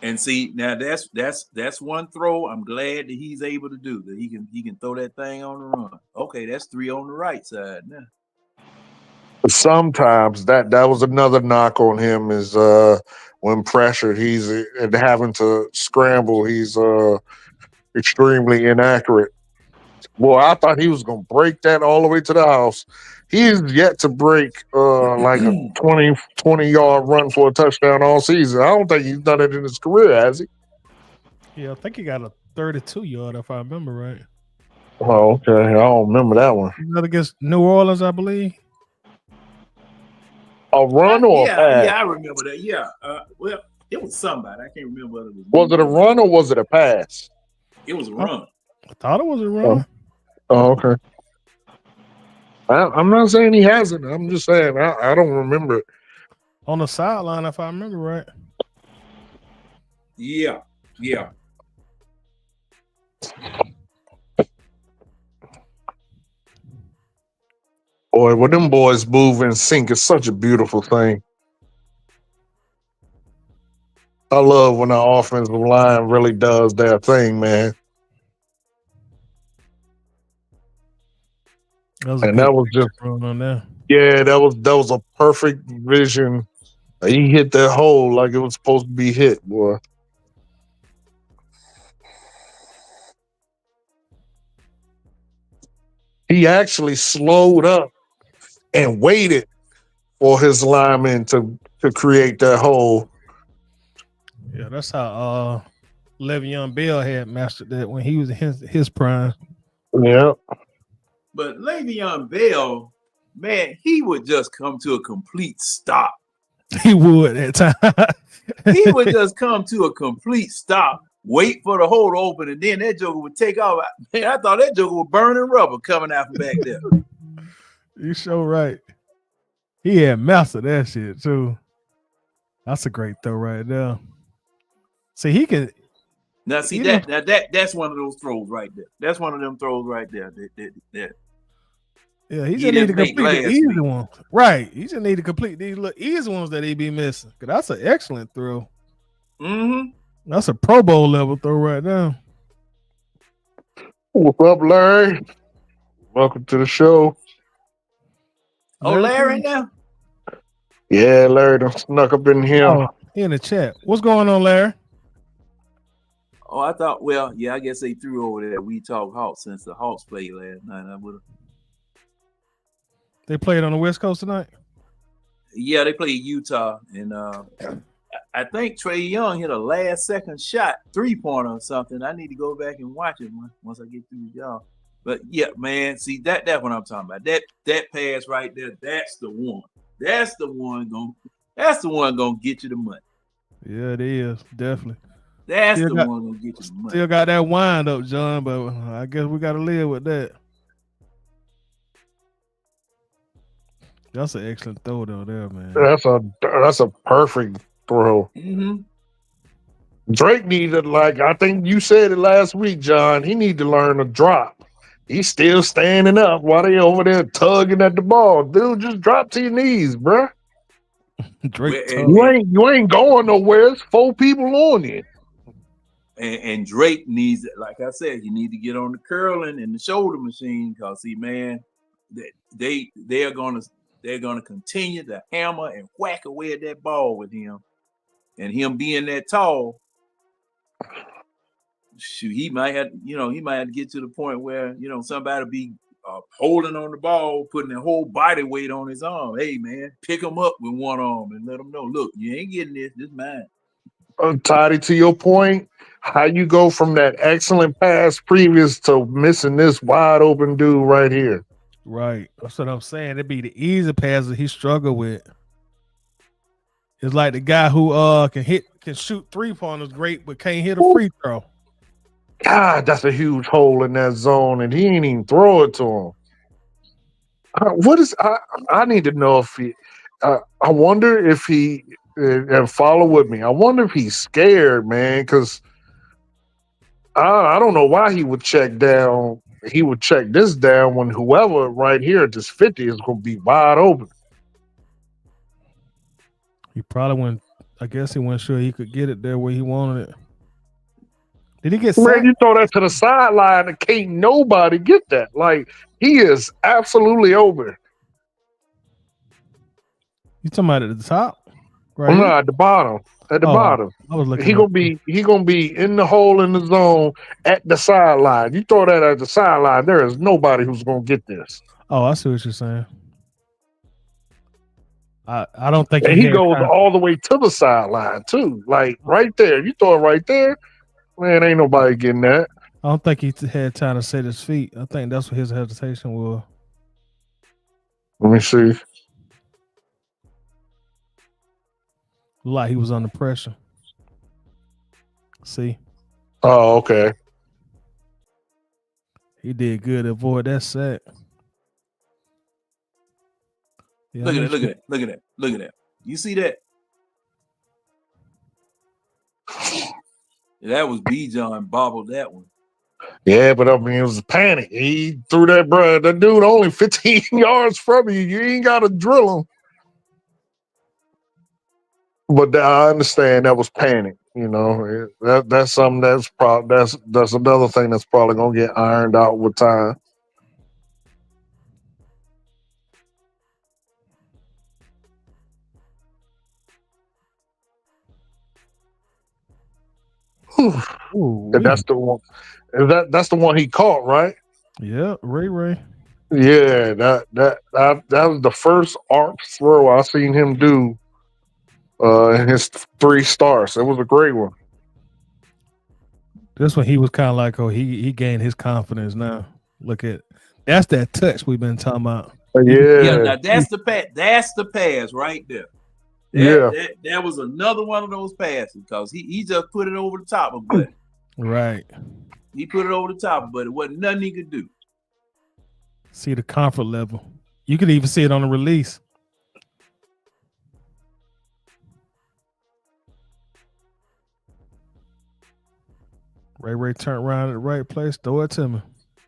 And see, now that's one throw I'm glad that he's able to do, that he can throw that thing on the run. Okay, that's 3 on the right side now. Sometimes that was another knock on him is when pressured, he's and having to scramble, he's extremely inaccurate. Boy, I thought he was gonna break that all the way to the house. He's yet to break like a 20-yard run for a touchdown all season. I don't think he's done it in his career, has he? Yeah, I think he got a 32-yard if I remember right. Oh, okay. I don't remember that one. Not against New Orleans, I believe. A run or a pass? Yeah, I remember that. Yeah. Well, it was somebody. I can't remember whether it was. Was it a run or was it a pass? It was a run. I thought it was a run. Oh, okay. I'm not saying he hasn't. I'm just saying I don't remember it. On the sideline, if I remember right. Yeah. Boy, when them boys move and sync, it's such a beautiful thing. I love when the offensive line really does their thing, man. That was just on there. Yeah, that was a perfect vision. He hit that hole like it was supposed to be hit, boy. He actually slowed up and waited for his lineman to create that hole. Yeah, that's how Le'Veon Bell had mastered that when he was in his prime. Yeah. But Le'Veon Bell, man, he would just come to a complete stop. He would at times. He would just come to a complete stop wait for the hole to open, and then that joker would take off. Man, I thought that joker was burning rubber coming out from back there. You sure right. He had mastered that shit too. That's a great throw right there. See, he can. Now, see that's one of those throws right there. That's one of them throws right there. Yeah, he just need to complete the easy one. Right. He just need to complete these little easy ones that he be missing. Cause that's an excellent throw. Mm-hmm. That's a Pro Bowl level throw right now. What's up, Larry? Welcome to the show. Oh, Larry now? Yeah, Larry done snuck up in here. Oh, he in the chat. What's going on, Larry? Oh, I thought, well, yeah, I guess they threw over there. We talk Hawks since the Hawks played last night. They played on the West Coast tonight? Yeah, they played Utah. And I think Trey Young hit a last-second shot, 3-pointer or something. I need to go back and watch it once I get through the job. But, yeah, man, see, that's what I'm talking about. That pass right there, that's the one. That's the one gonna get you the money. Yeah, it is. Definitely. That's the one gonna get you the money. Still got that wind up, John, but I guess we gotta live with that. That's an excellent throw though there, man. That's a perfect throw. Mm-hmm. Drake needed, like I think you said it last week, John. He need to learn to drop. He's still standing up while they over there tugging at the ball. Dude, just drop to your knees, bruh. Drake, you ain't going nowhere. It's 4 people on you. And Drake needs, like I said, you need to get on the curling and the shoulder machine because see, man, they're gonna continue to hammer and whack away at that ball with him, and him being that tall. Shoot, he might have to get to the point where somebody be holding on the ball, putting their whole body weight on his arm. Hey, man, pick him up with one arm and let him know, look, you ain't getting this. This mine. Toddy, to your point, how you go from that excellent pass previous to missing this wide open dude right here? Right. That's what I'm saying. It'd be the easy pass that he struggled with. It's like the guy who can shoot 3-pointers great, but can't hit a free throw. God, that's a huge hole in that zone, and he ain't even throw it to him. I need to know if he. I wonder if he and follow with me. I wonder if he's scared, man, because I don't know why he would check down. He would check this down when whoever right here at this 50 is going to be wide open. He probably went. I guess he wasn't sure he could get it there where he wanted it. Did he get sacked? Man, you throw that to the sideline and can't nobody get that. Like, he is absolutely over. You talking about at the top? Right? No, at the bottom. At the bottom. I was looking. He gonna be in the hole in the zone at the sideline. You throw that at the sideline, there is nobody who's gonna get this. Oh, I see what you're saying. I don't think he goes all the way to the sideline too. Like right there. You throw it right there. Man, ain't nobody getting that. I don't think he had time to set his feet. I think that's what his hesitation was. Let me see. Like he was under pressure. See? Oh, okay. He did good to avoid that sack. Yeah, look at that. You see that? That was B-John bobbled that one. Yeah, but I mean, it was a panic. He threw that, bro. That dude only 15 yards from you. You ain't got to drill him. But I understand that was panic. You know, that's something that's another thing that's probably gonna get ironed out with time. Ooh, and that's the one. That's the one he caught, right? Yeah, Ray. Yeah, that was the first arc throw I seen him do in his 3 starts. It was a great one. This one he was kind of like, he gained his confidence now. Look at that's that touch we've been talking about. Yeah, now that's the pass. That's the pass right there. That was another one of those passes because he just put it over the top of it. Right. He put it over the top, but it wasn't nothing he could do. See the comfort level. You could even see it on the release. Ray turned around at the right place, throw it to me.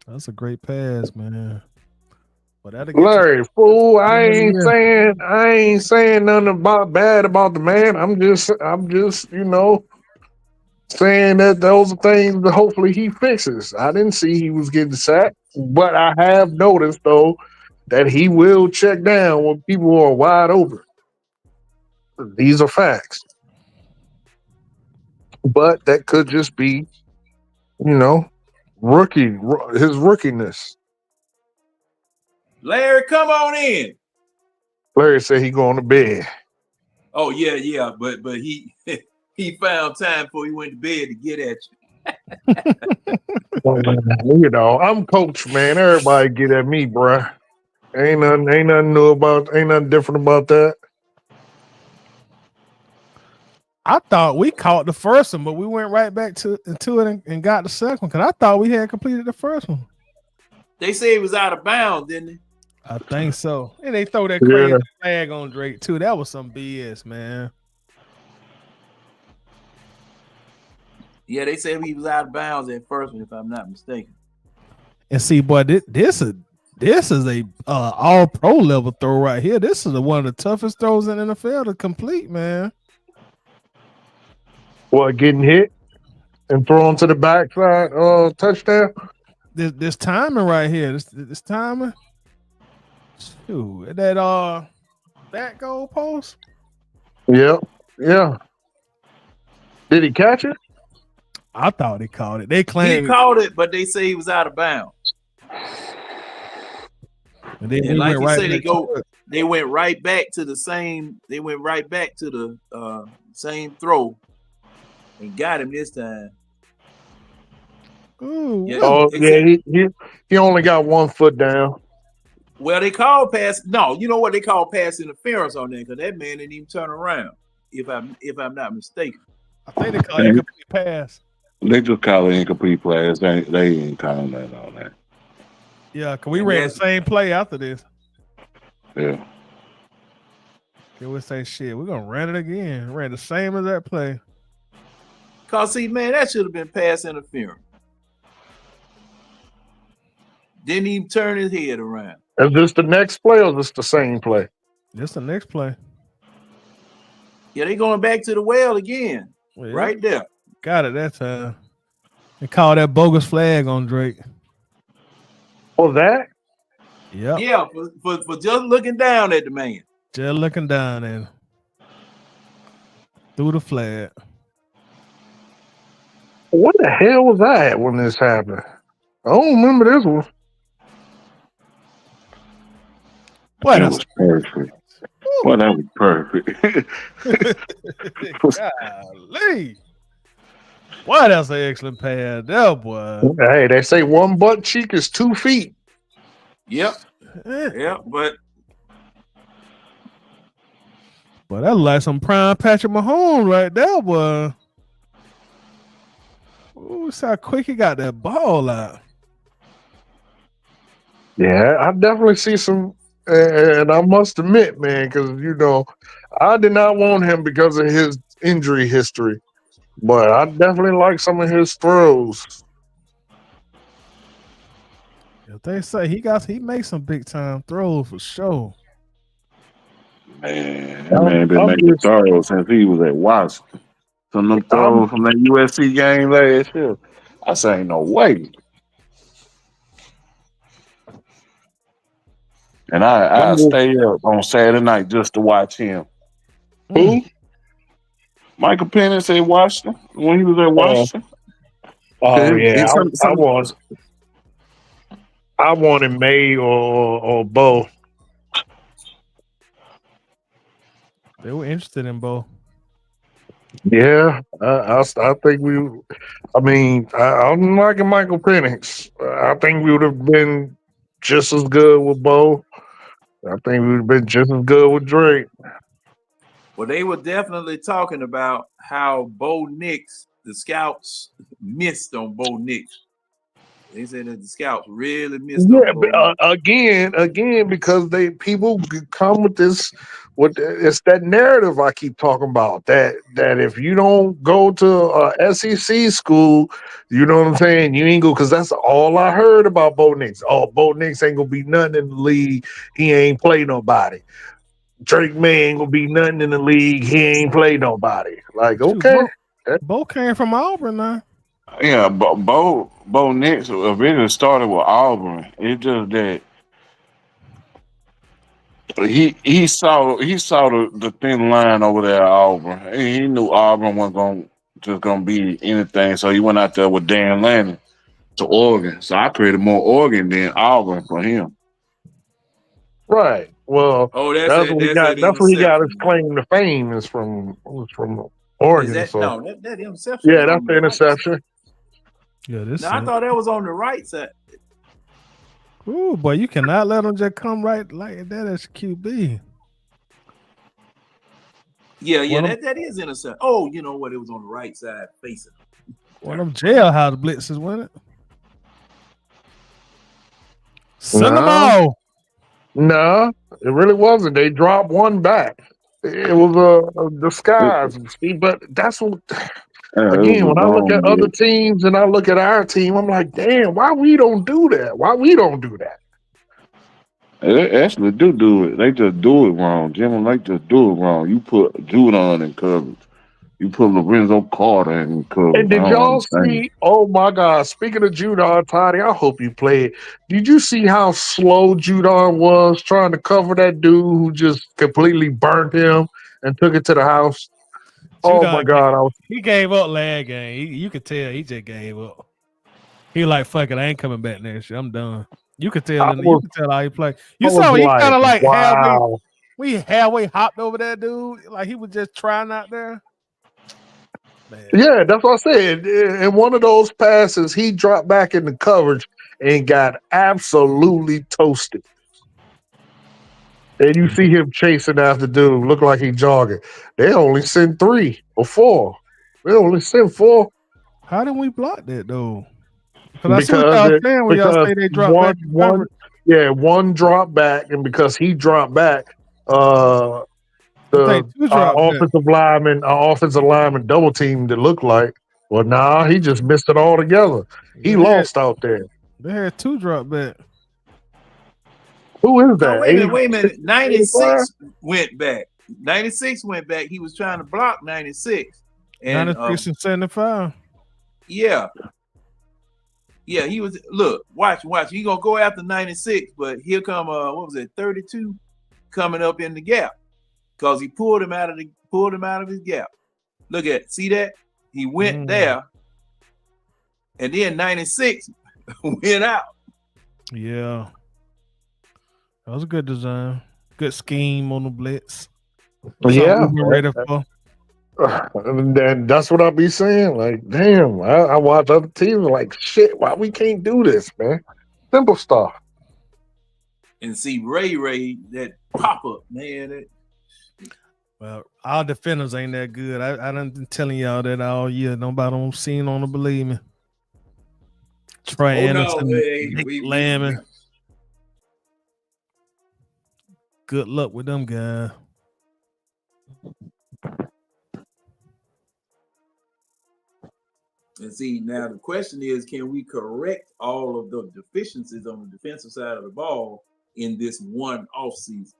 That's a great pass, man. But that'll get Larry, fool, I ain't you. saying nothing about bad about the man. I'm just saying that those are things that hopefully he fixes. I didn't see he was getting sacked, but I have noticed though that he will check down when people are wide open. These are facts. But that could just be, you know, his rookiness. Larry, come on in. Larry said he going to bed. Oh yeah, but he he found time before he went to bed to get at you. You know, I'm coach, man. Everybody get at me, bruh. Ain't nothing different about that. I thought we caught the first one, but we went right back into it and got the second one because I thought we had completed the first one. They say he was out of bounds, didn't they? I think so. And they throw that crazy flag on Drake too. That was some BS, man. Yeah, they said he was out of bounds at first one, if I'm not mistaken. And see, boy, this is a all pro level throw right here. This is one of the toughest throws in the NFL to complete, man. What, getting hit and thrown to the backside touchdown? This timing right here. This timing. Shoot, that goal post. Yep. Yeah. Did he catch it? I thought he caught it. They claimed he caught it, but they say he was out of bounds. And then and like you said, they went right back to the same. They went right back to the same throw and got him this time. Ooh, He only got 1 foot down. Well, they called pass. No, you know what they call pass interference on that because that man didn't even turn around. If I'm not mistaken, I think they call it incomplete pass. They just call it incomplete pass. They ain't calling that on that. Yeah, because we ran the same play after this. Yeah. They would say, shit, we're gonna run it again. Ran the same as that play. Cause see, man, that should have been pass interference. Didn't even turn his head around. Is this the next play or is this the same play? This the next play. Yeah, they going back to the well again. Yeah. Right there. Got it that time. They called that bogus flag on Drake. Oh, that? Yep. Yeah, for just looking down at the man. Just looking down at him. Through the flag. What the hell was that when this happened? I don't remember this one. Boy, that was perfect. Boy, that was perfect. Golly. Boy, that's an excellent pass. That boy. Hey, they say one butt cheek is 2 feet. Yep. Yep, but that's like some prime Patrick Mahomes right there, boy. Ooh, see how quick he got that ball out. Yeah, I definitely see some, and I must admit, man, because, I did not want him because of his injury history, but I definitely like some of his throws. If they say he makes some big time throws for sure. Man, that man been making throws since he was at Washington. Some of them throws from that USC game last year. I say ain't no way. And I stay up on Saturday night just to watch him. Who? Michael Penix at Washington when he was at Washington. I wanted May or Bo. They were interested in Bo. Yeah, I think I'm liking Michael Penix. I think we would have been just as good with Bo. I think we would have been just as good with Drake. Well, they were definitely talking about how Bo Nix the scouts missed on Bo Nix. They said that the scouts really missed Yeah, on Bo Nix. again, because people come with this, it's that narrative I keep talking about. That if you don't go to a SEC school, you know what I'm saying, you ain't go. Because that's all I heard about Bo Nix. Oh, Bo Nix ain't gonna be nothing in the league. He ain't play nobody. Drake May ain't gonna be nothing in the league. He ain't play nobody. Like, Shoot, okay, Bo came from Auburn now. Yeah, Bo Nix originally started with Auburn. It's just that he saw the thin line over there at Auburn. He knew Auburn wasn't gonna be anything, so he went out there with Dan Lanning to Oregon. So I created more Oregon than Auburn for him. right. Well, Oh, that's that's that. what he That's got. that That's what he got. His interception. claim to fame is from Is Oregon. that So no? That interception yeah, was that's on the the right side. interception. Yeah, this. No, I thought that was on the right side. Ooh, boy, you cannot let him just come right like that as QB. Yeah, One of that is interception. Oh, you know what? It was on the right side facing. one of them jailhouse blitzes, wasn't it? Send them No, all. no, it really wasn't. They dropped one back. It was a It, disguise. See, but that's what. it was Again, a when I look zone at other blitz. teams and I look at our team, I'm like, damn, why we don't do that? Why we don't do that? They actually do it. They just do it wrong. General, they just do it wrong. You put Judon in coverage. You put Lorenzo Carter in And coverage. I did don't y'all understand. see? Oh my God! Speaking of Judon, Toddy, I hope you played. Did you see how slow Judon was trying to cover that dude who just completely burnt him and took it to the house? Oh my Judon, God! he gave up last game. You could tell he just gave up. He like, fuck it, I ain't coming back next year. I'm done. You could tell I him. You was, could tell how he played. I You was saw he kind like, of like halfway. wow. We halfway hopped over that dude. Like he was just trying out there. Man, Yeah, that's what I said. In one of those passes, he dropped back in the coverage and got absolutely toasted. And you see him chasing after dude, look like he jogging. They only sent 3 or 4. They only sent 4 how did we block that though? Because I see what because y'all saying when y'all because say they drop one back in one coverage. yeah one dropped back, and because he dropped back, uh, I think the two drop back. offensive lineman double teamed. It looked like. Well, nah, he just missed it all together. He Yeah, lost out there. they had two drop back. Who is No, that? wait a minute, wait a minute. 85? 96 went back. 96 went back. He was trying to block 96. And 96 and 75. yeah, he was watch. He gonna go after 96, but here come what was it, 32 coming up in the gap. Because he pulled him out of his gap. Look at see that? He went there, and then 96 went out. Yeah. That was a good design. Good scheme on the blitz. Yeah, Something we were ready for. and that's what I be saying. Like, damn, I watch other teams like shit. Why we can't do this, man? Simple stuff. And see Ray, that pop up, man. Well, our defenders ain't that good. I done been telling y'all that all year. Nobody don't seem on to believe me. Trey Anderson, Nick Lamb. Good luck with them guys. And see, now the question is, can we correct all of the deficiencies on the defensive side of the ball in this one offseason?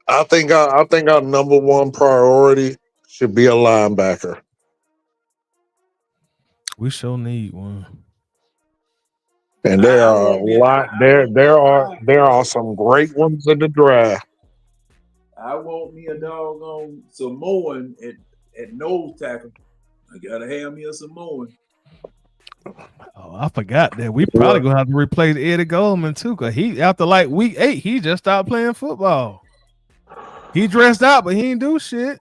I think our number one priority should be a linebacker. We sure need one. And there I are a won't be. lot. There are some great ones in the draft. I want me a doggone Samoan at nose tackle. I gotta have me a Samoan. Oh, I forgot that. We probably gonna have to replace Eddie Goldman too, because he after like week 8, he just stopped playing football. He dressed out, but he didn't do shit.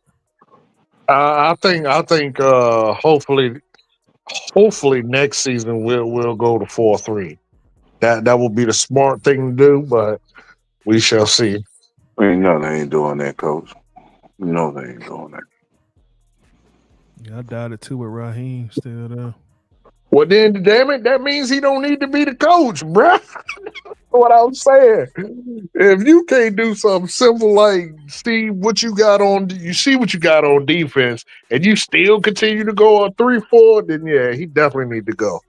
I think hopefully next season we'll go to 4-3. That will be the smart thing to do, but we shall see. You know they ain't doing that, coach. You know they ain't doing that. Yeah, I doubted too with Raheem still there. Well, then, damn it, that means he don't need to be the coach, bruh. What I'm saying. If you can't do something simple like you see what you got on defense, and you still continue to go on 3-4, then yeah, he definitely need to go.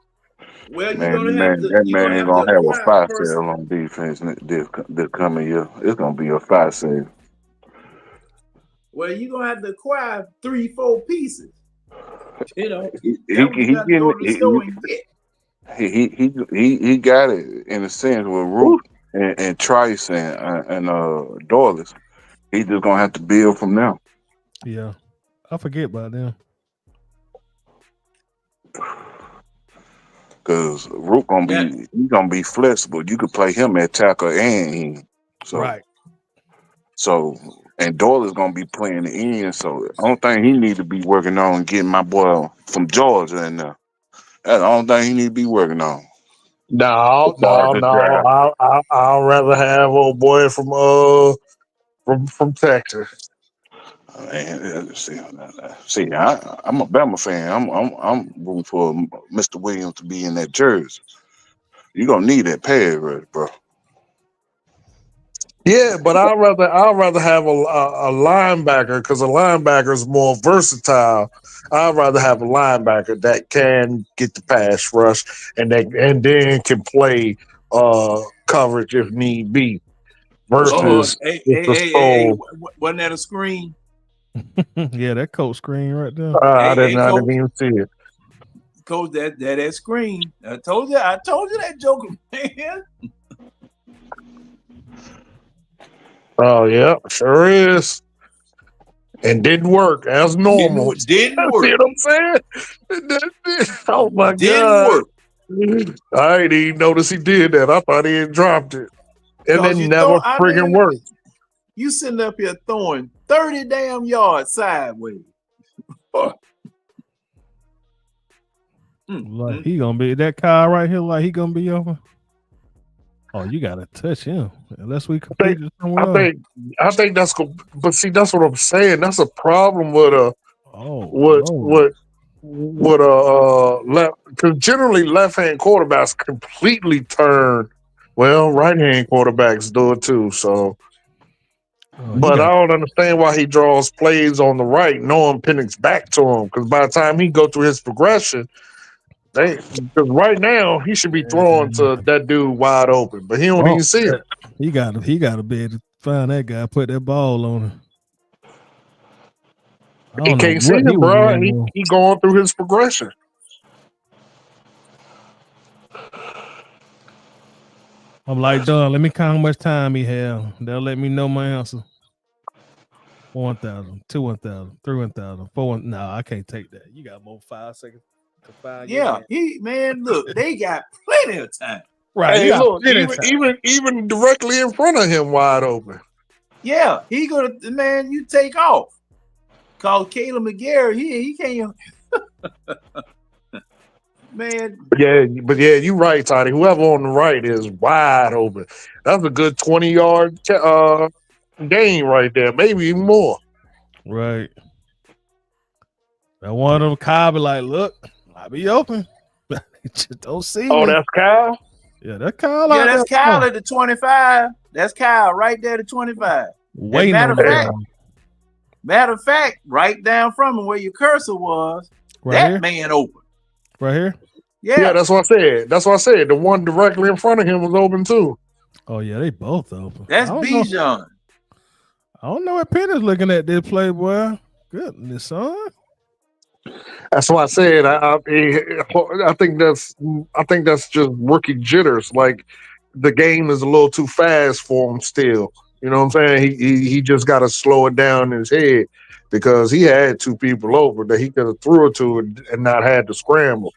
Well, Man, that you're man gonna ain't have to gonna have a acquire a fire person. sale on defense this coming year. It's gonna be a fire sale. Well, you're gonna have to acquire 3-4 pieces. You know, He that what you he got to go getting to the store and get. he got it in a sense with Ooh, Root and Trice and Doyless. He just gonna have to build from now. Yeah, I forget about them. Cause Rook gonna Yeah. be he gonna be flexible. You could play him at tackle and end. So Right. so and Doyle is gonna be playing the end. So the only thing he need to be working on getting my boy from Georgia in there. That's the only thing he need to be working on. As no, far as no, the no. draft. I'll rather have old boy from Texas. I'm a Bama fan. I'm rooting for Mr. Williams to be in that jersey. You gonna need that pad rush, bro. Yeah, but I'd rather have a linebacker because a linebacker is more versatile. I'd rather have a linebacker that can get the pass rush and then can play coverage if need be Oh, versus just the hey, sole. wasn't that a screen? Yeah, that coach screen right there. I Coach, didn't even see it. coach, that screen. I told you that joker, man. Oh yeah, sure is. And didn't work as normal. Didn't See work. what I'm saying? Oh my Didn't god. work. I didn't even notice he did that. I thought he had dropped it. And it Cause you never throw, I friggin' mean, worked. you sitting up here throwing 30 damn yards sideways. Oh. Like he gonna be that Kyle right here. Like he gonna be over. Oh, you gotta touch him unless we I think complete it somewhere I else. think I think that's but see that's what I'm saying. That's a problem with Oh what Lord. what what left because generally left hand quarterbacks completely turn. Well, right hand quarterbacks do it too. So, Oh, you but I got don't understand why he draws plays on the right, knowing Penix back to him. Because by the time he go through his progression, because right now he should be throwing to that dude wide open, but he don't oh, even see him. he gotta be able to find that guy, put that ball on him. I He don't know can't see what he him, was bro. waiting on. He going through his progression. I'm like, done. Let me count how much time he have. They'll let me know my answer. 1,000, 2 1,000, 3 1,000, 4 1. No, I can't take that. You got more 5 seconds to find your Yeah, man. look, they got plenty of time. Right, you Hey, got look, plenty of time. even directly in front of him, wide open. Yeah, he gonna, man, you take off. Cause Caleb McGarry, he can't. Man, But yeah, you right, Toddy. Whoever on the right is wide open. That's a good 20-yard gain right there, maybe even more. Right. That one of them Kyle be like, look, I be open. Just don't see Oh, me. that's Kyle. Yeah, that Kyle yeah, out that's there. Kyle at the 25. That's Kyle right there at 25. And Waiting on that. matter of fact, right down from him where your cursor was, Right that here. man open. Right here. Yeah, that's what I said. The one directly in front of him was open too. Oh yeah, they both open. That's I don't know. Bijan. I don't know what Penner's looking at this play, boy. Goodness, son. That's why I said I think that's just rookie jitters. Like the game is a little too fast for him still. You know what I'm saying? He just got to slow it down in his head because he had two people over that he could have threw it to and not had to scramble.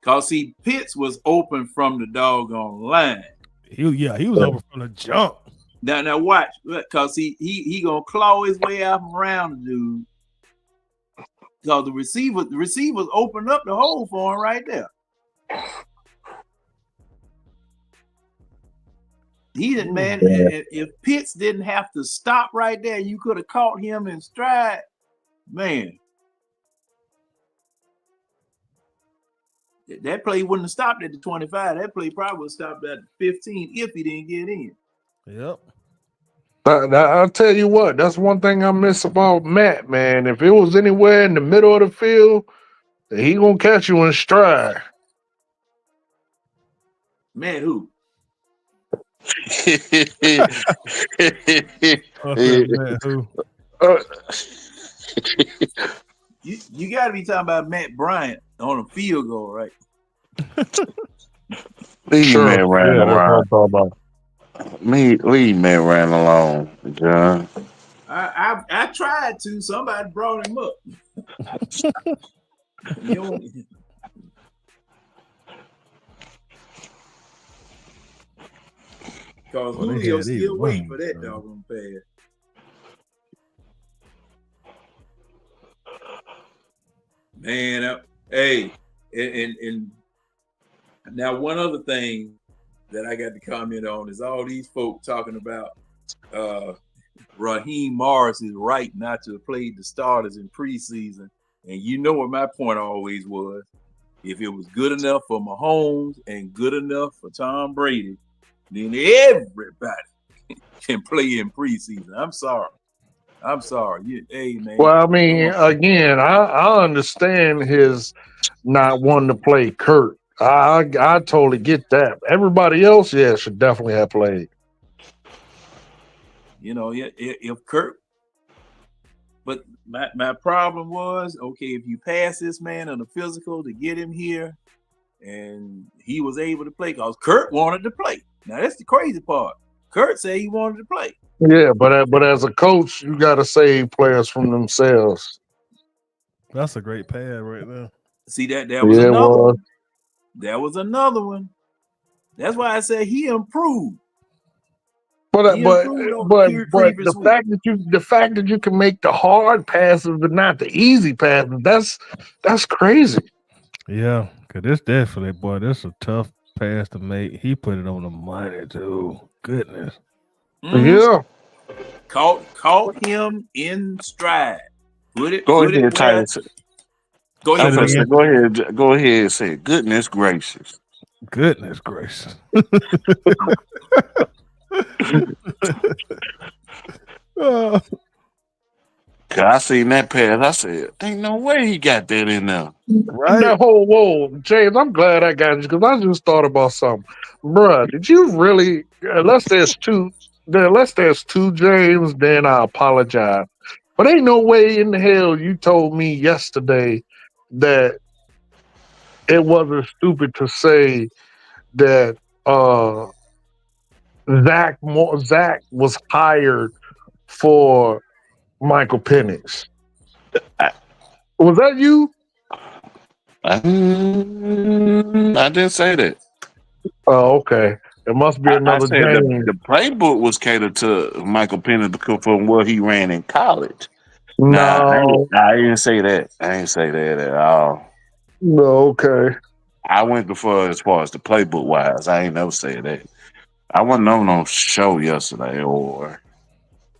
Cause see, Pitts was open from the doggone line. He was open from the jump. Now watch, cause he gonna claw his way out from around the dude. Cause the receivers opened up the hole for him right there. He didn't, man. If Pitts didn't have to stop right there, you could have caught him in stride, man. That play wouldn't have stopped at the 25. That play probably would have stopped at 15 if he didn't get in. Yep. I'll tell you what, that's one thing I miss about Matt, man. If it was anywhere in the middle of the field, he gonna catch you in stride. Man, who? Man, who? You got to be talking about Matt Bryant on a field goal, right? Leave Matt Ryan that's what around. I'm talking about. Leave Matt Ryan alone, John. I tried to. Somebody brought him up. Because Julio still waiting for that doggone pass. Man, hey, and now one other thing that I got to comment on is all these folk talking about Raheem Morris is right not to have played the starters in preseason. And you know what my point always was. If it was good enough for Mahomes and good enough for Tom Brady, then everybody can play in preseason. I'm sorry. Hey, man. Well, I mean, again, I understand his not wanting to play Kurt. I totally get that. Everybody else, yeah, should definitely have played. You know, if Kurt, but my problem was, okay, if you pass this man on the physical to get him here, and he was able to play because Kurt wanted to play. Now that's the crazy part. Kurt said he wanted to play. Yeah, but as a coach, you got to save players from themselves. That's a great pad right there. See that was another one. That was another one. That's why I said he improved. But the fact that you can make the hard passes but not the easy passes, that's crazy. Yeah, because this definitely, boy, this is a tough pass to make. He put it on the money, too. Goodness. Yeah. Caught him in stride. Go ahead, Titus. Go ahead. Go ahead and say, goodness gracious. Goodness gracious. I seen that pass. I said, ain't no way he got that in there. Right? That whoa, James, I'm glad I got you because I just thought about something. Bruh, did you really, unless there's two, James, then I apologize. But ain't no way in the hell you told me yesterday that it wasn't stupid to say that Zach was hired for Michael Penix. Was that you? I didn't say that. Oh, okay. It must be another James. The playbook was catered to Michael Penix because from what he ran in college. No, I didn't say that. I didn't say that at all. No, okay. I went as far as the playbook wise. I ain't never said that. I wasn't on no show yesterday or.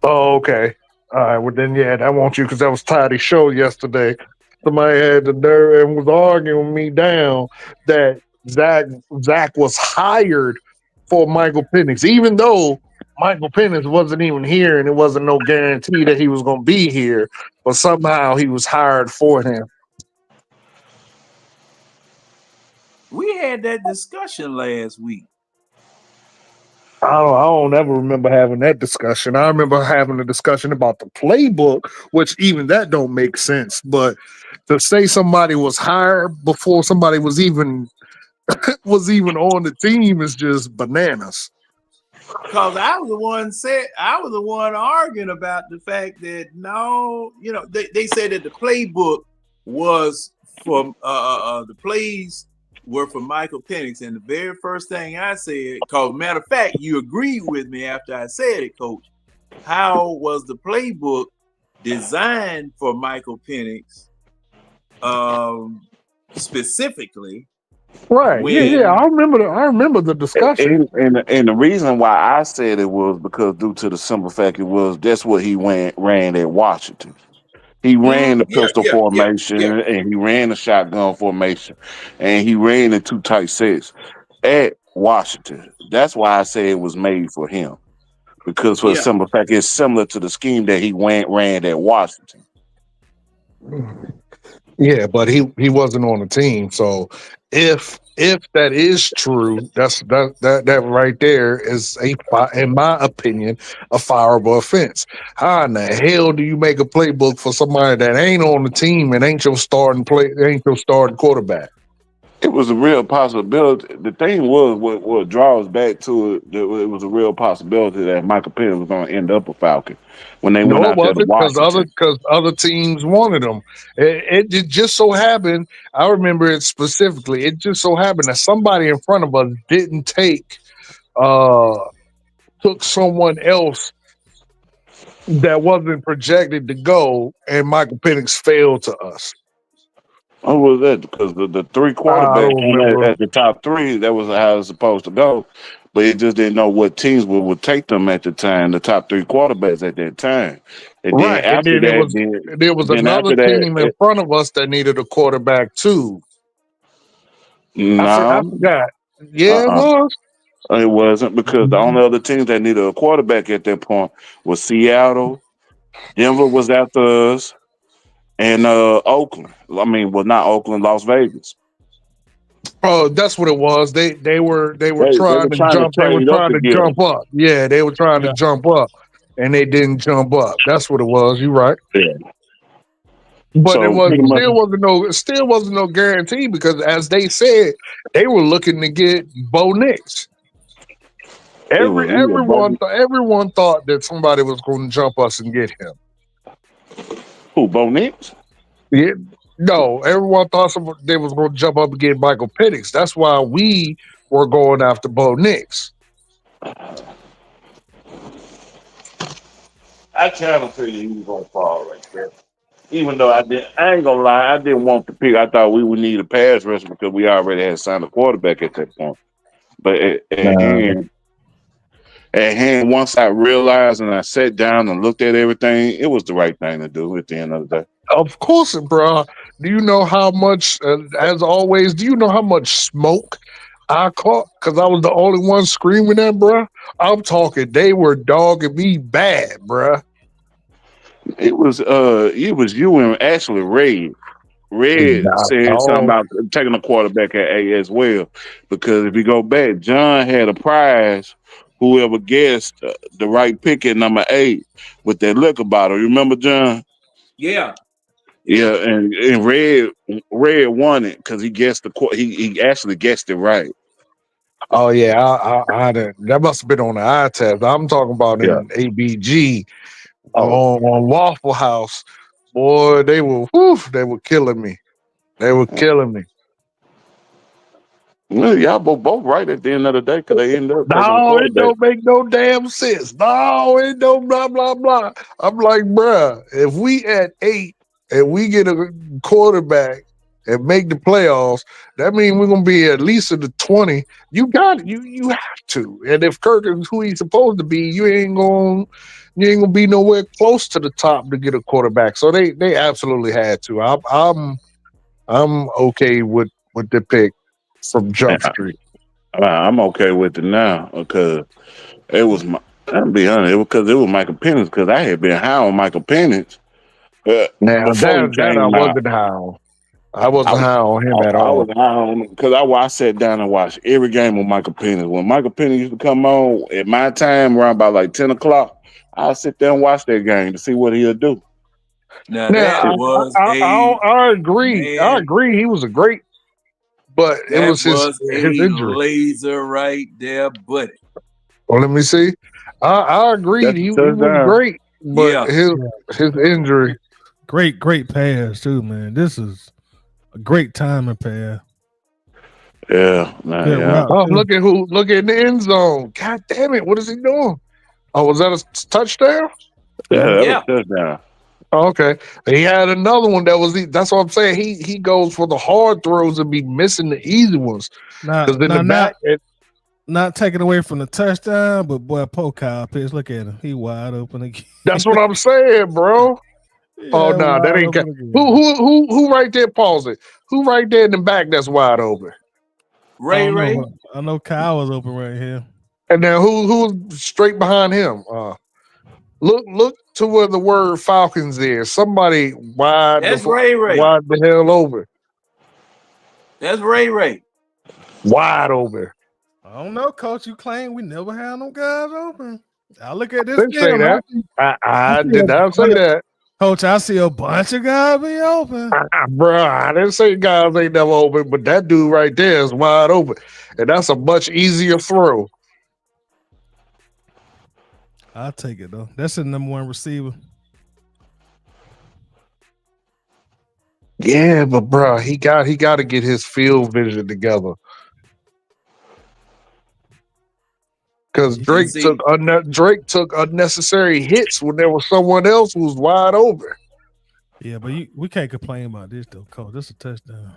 Oh, okay. All right. Well, then, yeah, I want you because that was Tidy's show yesterday. Somebody had the nerve and was arguing me down that Zach was hired for Michael Penix, even though Michael Penix wasn't even here and it wasn't no guarantee that he was going to be here, but somehow he was hired for him. We had that discussion last week. I don't ever remember having that discussion. I remember having a discussion about the playbook, which even that don't make sense. But to say somebody was hired before somebody was even on the team is just bananas. Because I was the one arguing about the fact that they said that the playbook was from the plays were for Michael Penix, and the very first thing I said, because matter of fact, you agreed with me after I said it, Coach. How was the playbook designed for Michael Penix specifically? Right. Yeah. I remember the discussion. And the reason why I said it was because due to the simple fact that's what he ran at Washington. He ran the Yeah, pistol yeah, yeah, formation yeah. and he ran the shotgun formation and he ran the two tight sets at Washington. That's why I say it was made for him. Because for the Yeah. simple fact, it's similar to the scheme that he ran at Washington. Yeah, but he wasn't on the team. So if that is true, that right there is in my opinion, a fireable offense. How in the hell do you make a playbook for somebody that ain't on the team and ain't your starting quarterback? It was a real possibility. The thing was, what draws back to it, it was a real possibility that Michael Penix was going to end up a Falcon when they went No, it out there to wasn't Washington. because other teams wanted him. It just so happened. I remember it specifically. It just so happened that somebody in front of us didn't uh took someone else that wasn't projected to go, and Michael Penix failed to us. What was that? Because the three I quarterbacks don't came remember. at the top three. That was how it was supposed to go. But it just didn't know what teams would take them at the time, the top three quarterbacks at that time. And then Right, and after then that, there was then another after that, team in front of us that needed a quarterback too. I no, forgot. Yeah, it uh-uh. was. It wasn't because the only other teams that needed a quarterback at that point was Seattle, Denver was after us, and Oakland. I mean, well, not Oakland, Las Vegas. Oh, that's what it was. They were They were trying to trying to jump. They were trade up trying to to get them. jump up. Yeah, they were trying to Yeah. jump up, and they didn't jump up. That's what it was. You're right. Yeah. But it So was pretty much, still wasn't no guarantee because as they said, they were looking to get Bo Nix. it was either Bo, Everyone thought that somebody was going to jump us and get him. who, Bo Nix? Yeah, no, everyone thought they was going to jump up and get Michael Penix. That's why we were going after Bo Nix. I kind of figured he was gonna fall right there. Even though I ain't gonna lie, I didn't want to pick. I thought we would need a pass rusher because we already had signed a quarterback at that point. But Nah. at hand, once I realized and I sat down and looked at everything, it was the right thing to do at the end of the day. Of course, bro. Do you know how much? As always, do you know how much smoke I caught? Because I was the only one screaming at, bro. I'm talking. They were dogging me bad, bro. It was you and actually Red. Red Nah, said something oh, about taking a quarterback at A as well. Because if you go back, John had a prize. Whoever guessed the right pick at number 8 with that liquor bottle. You remember, John? Yeah. Yeah, Yeah. and Red won it because he guessed he actually guessed it right. oh yeah. I didn't. That must have been on the eye test. I'm talking about Yeah. in ABG Oh, on Waffle House. Boy, they were killing me. They were killing me. well, y'all both right at the end of the day because they ended up taking a No, it quarterback. don't make no damn sense. No, it don't blah blah blah. I'm like, bruh, if we at 8 and we get a quarterback and make the playoffs, that means we're gonna be at least in the 20. You got it. You have to. And if Kirk is who he's supposed to be, you ain't gonna be nowhere close to the top to get a quarterback. So they absolutely had to. I'm okay with the pick from Jump Street. I'm okay with it now because it was my. I'll be honest, because it was Michael Penix because I had been high on Michael Penix Now before he that I came out. wasn't high on. I I wasn't high on him at I was all. high on because I sat down and watched every game with Michael Penix. When Michael Penix used to come on at my time around about like 10 o'clock, I'd sit there and watch that game to see what he'll do. Now Now that was a I agree. I man. agree. He was a great, but it That was was his a injury. laser right there, buddy. Well, let me see. I agreed. That's a He was touchdown. great, but Yeah. his injury. Great pass too, man. This is a great timing pass. Yeah, nah, Good yeah. route Oh, too. look in the end zone. God damn it! What is he doing? Oh, was that a touchdown? Yeah, Yeah. that was Yeah. a touchdown. Oh, okay. He had another one that was. That's what I'm saying. He goes for the hard throws and be missing the easy ones Not because in the not back. not not taking away from the touchdown, but boy, poke pitch. Look at him. He wide open again. That's what I'm saying, bro. Oh Yeah, no, that wide ain't. open again. Who right there? Pause it. Who right there in the back that's wide open? I Ray don't know, Ray. but I know Kyle was open right here. And then who's straight behind him? Look to where the word Falcons is. Somebody That's Ray Ray. wide the hell over. That's Ray Ray. Wide open. I don't know, Coach. You claim we never had no guys open. I look at this Didn't say film. that. I did not say that. Coach, I see a bunch of guys be open. Bruh, I didn't say guys ain't never open, but that dude right there is wide open. And that's a much easier throw. I'll take it though. That's the number one receiver. Yeah, but bruh, he got to get his field vision together. Because You Drake took unnecessary hits when there was someone else who was wide open. Yeah, but we can't complain about this though, Coach. This is a touchdown.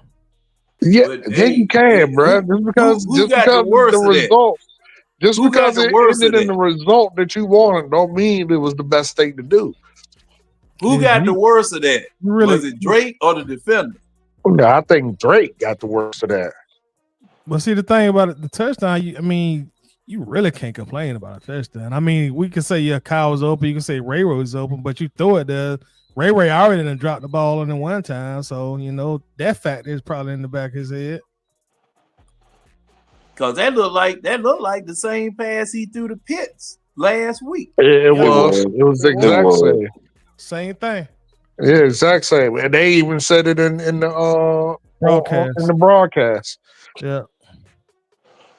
Yeah, But, then you hey, can, bruh. who got the worst the of that? result, just Who got because the it worst ended of in the that? result that you wanted, don't mean it was the best thing to do. Who Yeah, got the worst of that? really, Was it Drake or the defender? No, I think Drake got the worst of that. but see the thing about it, the touchdown. You really can't complain about a touchdown. I mean, we can say Kyle was open. You can say Ray was open, but you throw it there. Ray already done dropped the ball in one time, so that fact is probably in the back of his head. Because that looked like the same pass he threw to Pitts last week. It was the exact same. Same thing. Yeah, exact same. And they even said it in the Broadcast. in the broadcast. Yeah.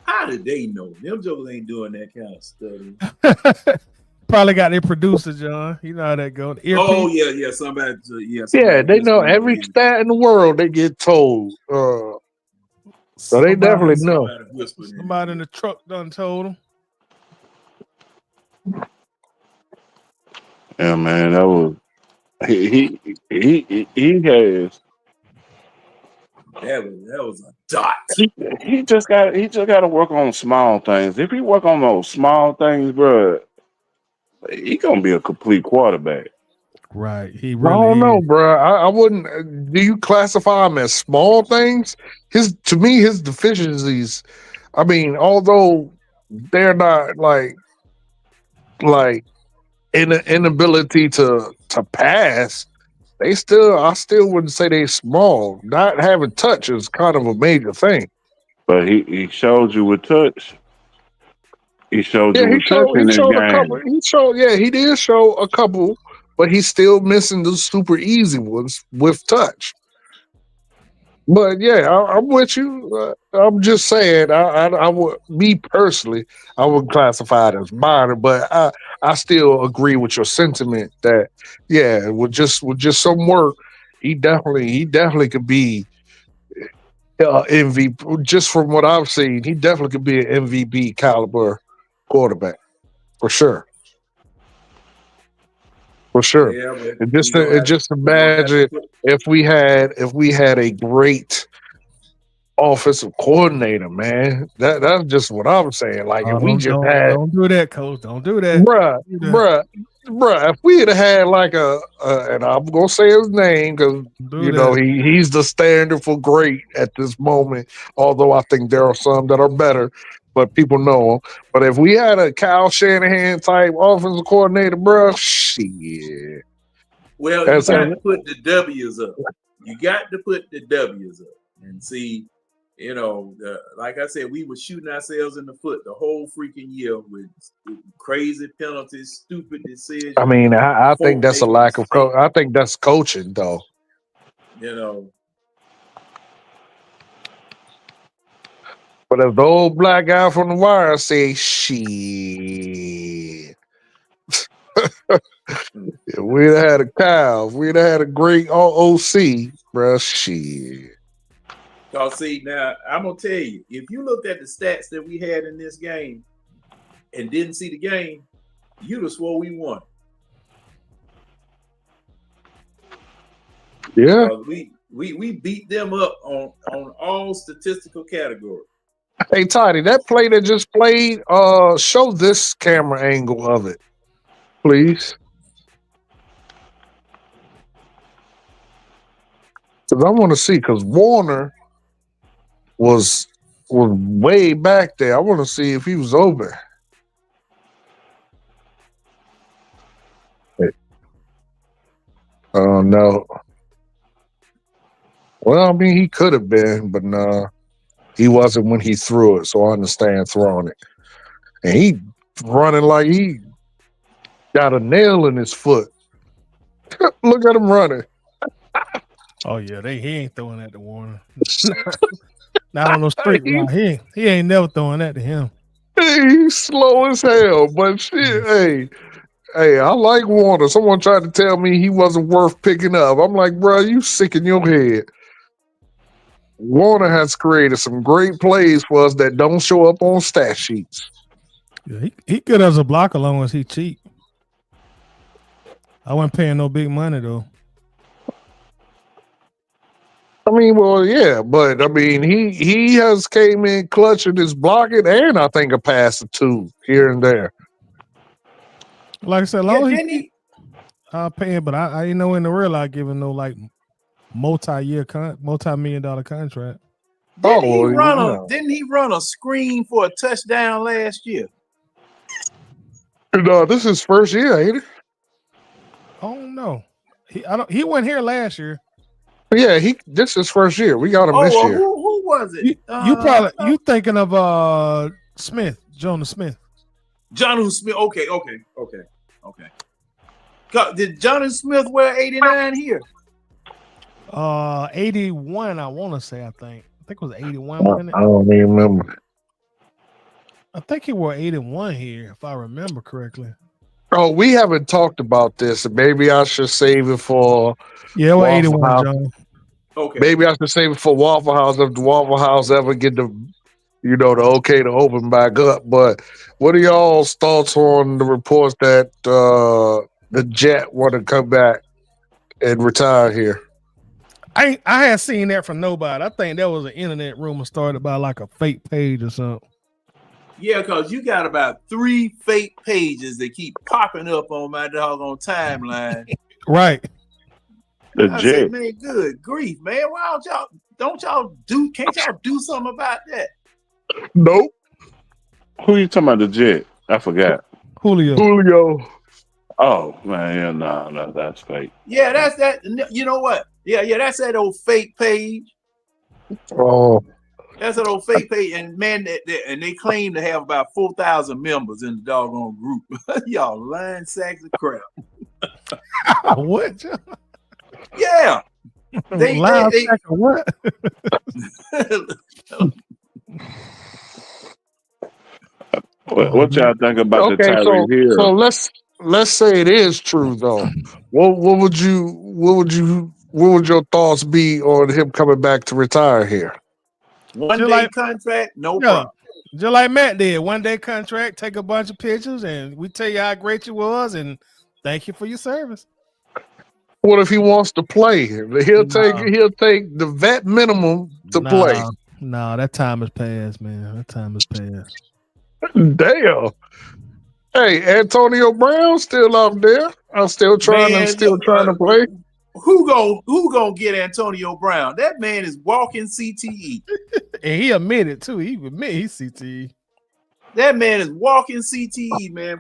How did they know? Them jokers ain't doing that kind of stuff. Probably got their producer, John. You know how that goes. Oh yeah. Somebody They know every stat in the world they get told. So they definitely know. Somebody in the truck done told them. Yeah, man, that was he has. That was a dot. He just got to work on small things. If he work on those small things, bro, he gonna be a complete quarterback. Right. He I really don't know, bro. I wouldn't. Do you classify him as small things? To me, his deficiencies. I mean, although they're not like inability to pass, I still wouldn't say they small. Not having touch is kind of a major thing. But he showed you with touch. He showed you with touch in He this showed a game. couple. He did show a couple, but he's still missing the super easy ones with touch. But yeah, I'm with you. I'm just saying, I would, me personally, I would classify it as minor, but I still agree with your sentiment that with just some work, he definitely could be MVP. Just from what I've seen, he definitely could be an MVP caliber quarterback for sure. For sure. Yeah, And just imagine if we had a great offensive coordinator, man. That's just what I'm saying. Like if we just had, don't do that, Coach. Don't do that. bruh. If we had like and I'm gonna say his name because he's the standard for great at this moment. Although I think there are some that are better, but people know him. But if we had a Kyle Shanahan type offensive coordinator, bruh, shit. Well, you got to put the W's up. You got to put the W's up and see. Like I said, we were shooting ourselves in the foot the whole freaking year with crazy penalties, stupid decisions. I mean, I think that's a lack of I think that's coaching, though. But if the old black guy from the wire say, shit. If we'd have had a Kyle, if we'd have had a great OC, bruh, shit. Y'all see, now I'm gonna tell you, if you looked at the stats that we had in this game and didn't see the game, you'd have swore we won. Yeah, we beat them up on all statistical categories. Hey Toddy, that play that just played, show this camera angle of it, please. Because I want to see. Because Warner was way back there. I want to see if he was open. Oh no. Well, I mean, he could have been, but no, he wasn't when he threw it. So I understand throwing it, and he running like he got a nail in his foot. Look at him running. Oh yeah, he ain't throwing that to Warner. Not on no street route. He ain't never throwing that to him. He's slow as hell, but shit, hey, I like Warner. Someone tried to tell me he wasn't worth picking up. I'm like, bro, you sick in your head. Warner has created some great plays for us that don't show up on stat sheets. Yeah, he good as a blocker, long as he cheap. I wasn't paying no big money though. I mean, well, yeah, but I mean, he has came in clutch in his blocking, and I think a pass or two here and there. Like I said, long as he I'll pay him, but I ain't know in the real life giving no like multi-million-dollar contract. Didn't he run a screen for a touchdown last year? No, this is his first year, ain't it? Oh no, he wasn't here last year. Yeah, this is his first year. We got him this year. Who was it? You thinking of Smith, Jonas Smith. Jonathan Smith. Okay. Did Jonathan Smith wear 89 here? 81. I want to say. I think it was 81. I don't even remember. I think he wore 81 here, if I remember correctly. Oh, we haven't talked about this. Maybe I should save it for. Yeah, well, 81, John. Okay. Maybe I should save it for Waffle House if the Waffle House ever get the okay to open back up. But what are y'all's thoughts on the reports that the Jet want to come back and retire here? I had seen that from nobody. I think that was an internet rumor started by like a fake page or something. Yeah, because you got about 3 fake pages that keep popping up on my doggone timeline. Right. I said, man, good grief, man. Why can't y'all do something about that? Nope. Who you talking about, the Jet? I forgot. Julio. Oh, man, no, that's fake. Yeah, that's that. You know what? Yeah, that's that old fake page. Oh. That's an old fake page, and man, they claim to have about 4,000 members in the doggone group. Y'all lying sacks of crap. What? Yeah. They sack of what? What y'all think about the Tyreek Hill? So let's say it is true though. What would your thoughts be on him coming back to retire here? One-day contract, no problem. Just like Matt did, 1-day contract, take a bunch of pictures, and we tell you how great you was, and thank you for your service. What if he wants to play? He'll take the vet minimum to play. No, that time has passed, man. That time has passed. Damn. Hey, Antonio Brown still out there. I'm still trying to play. Who gonna get Antonio Brown? That man is walking CTE. And he admitted too. He admitted he's CTE. That man is walking CTE, man.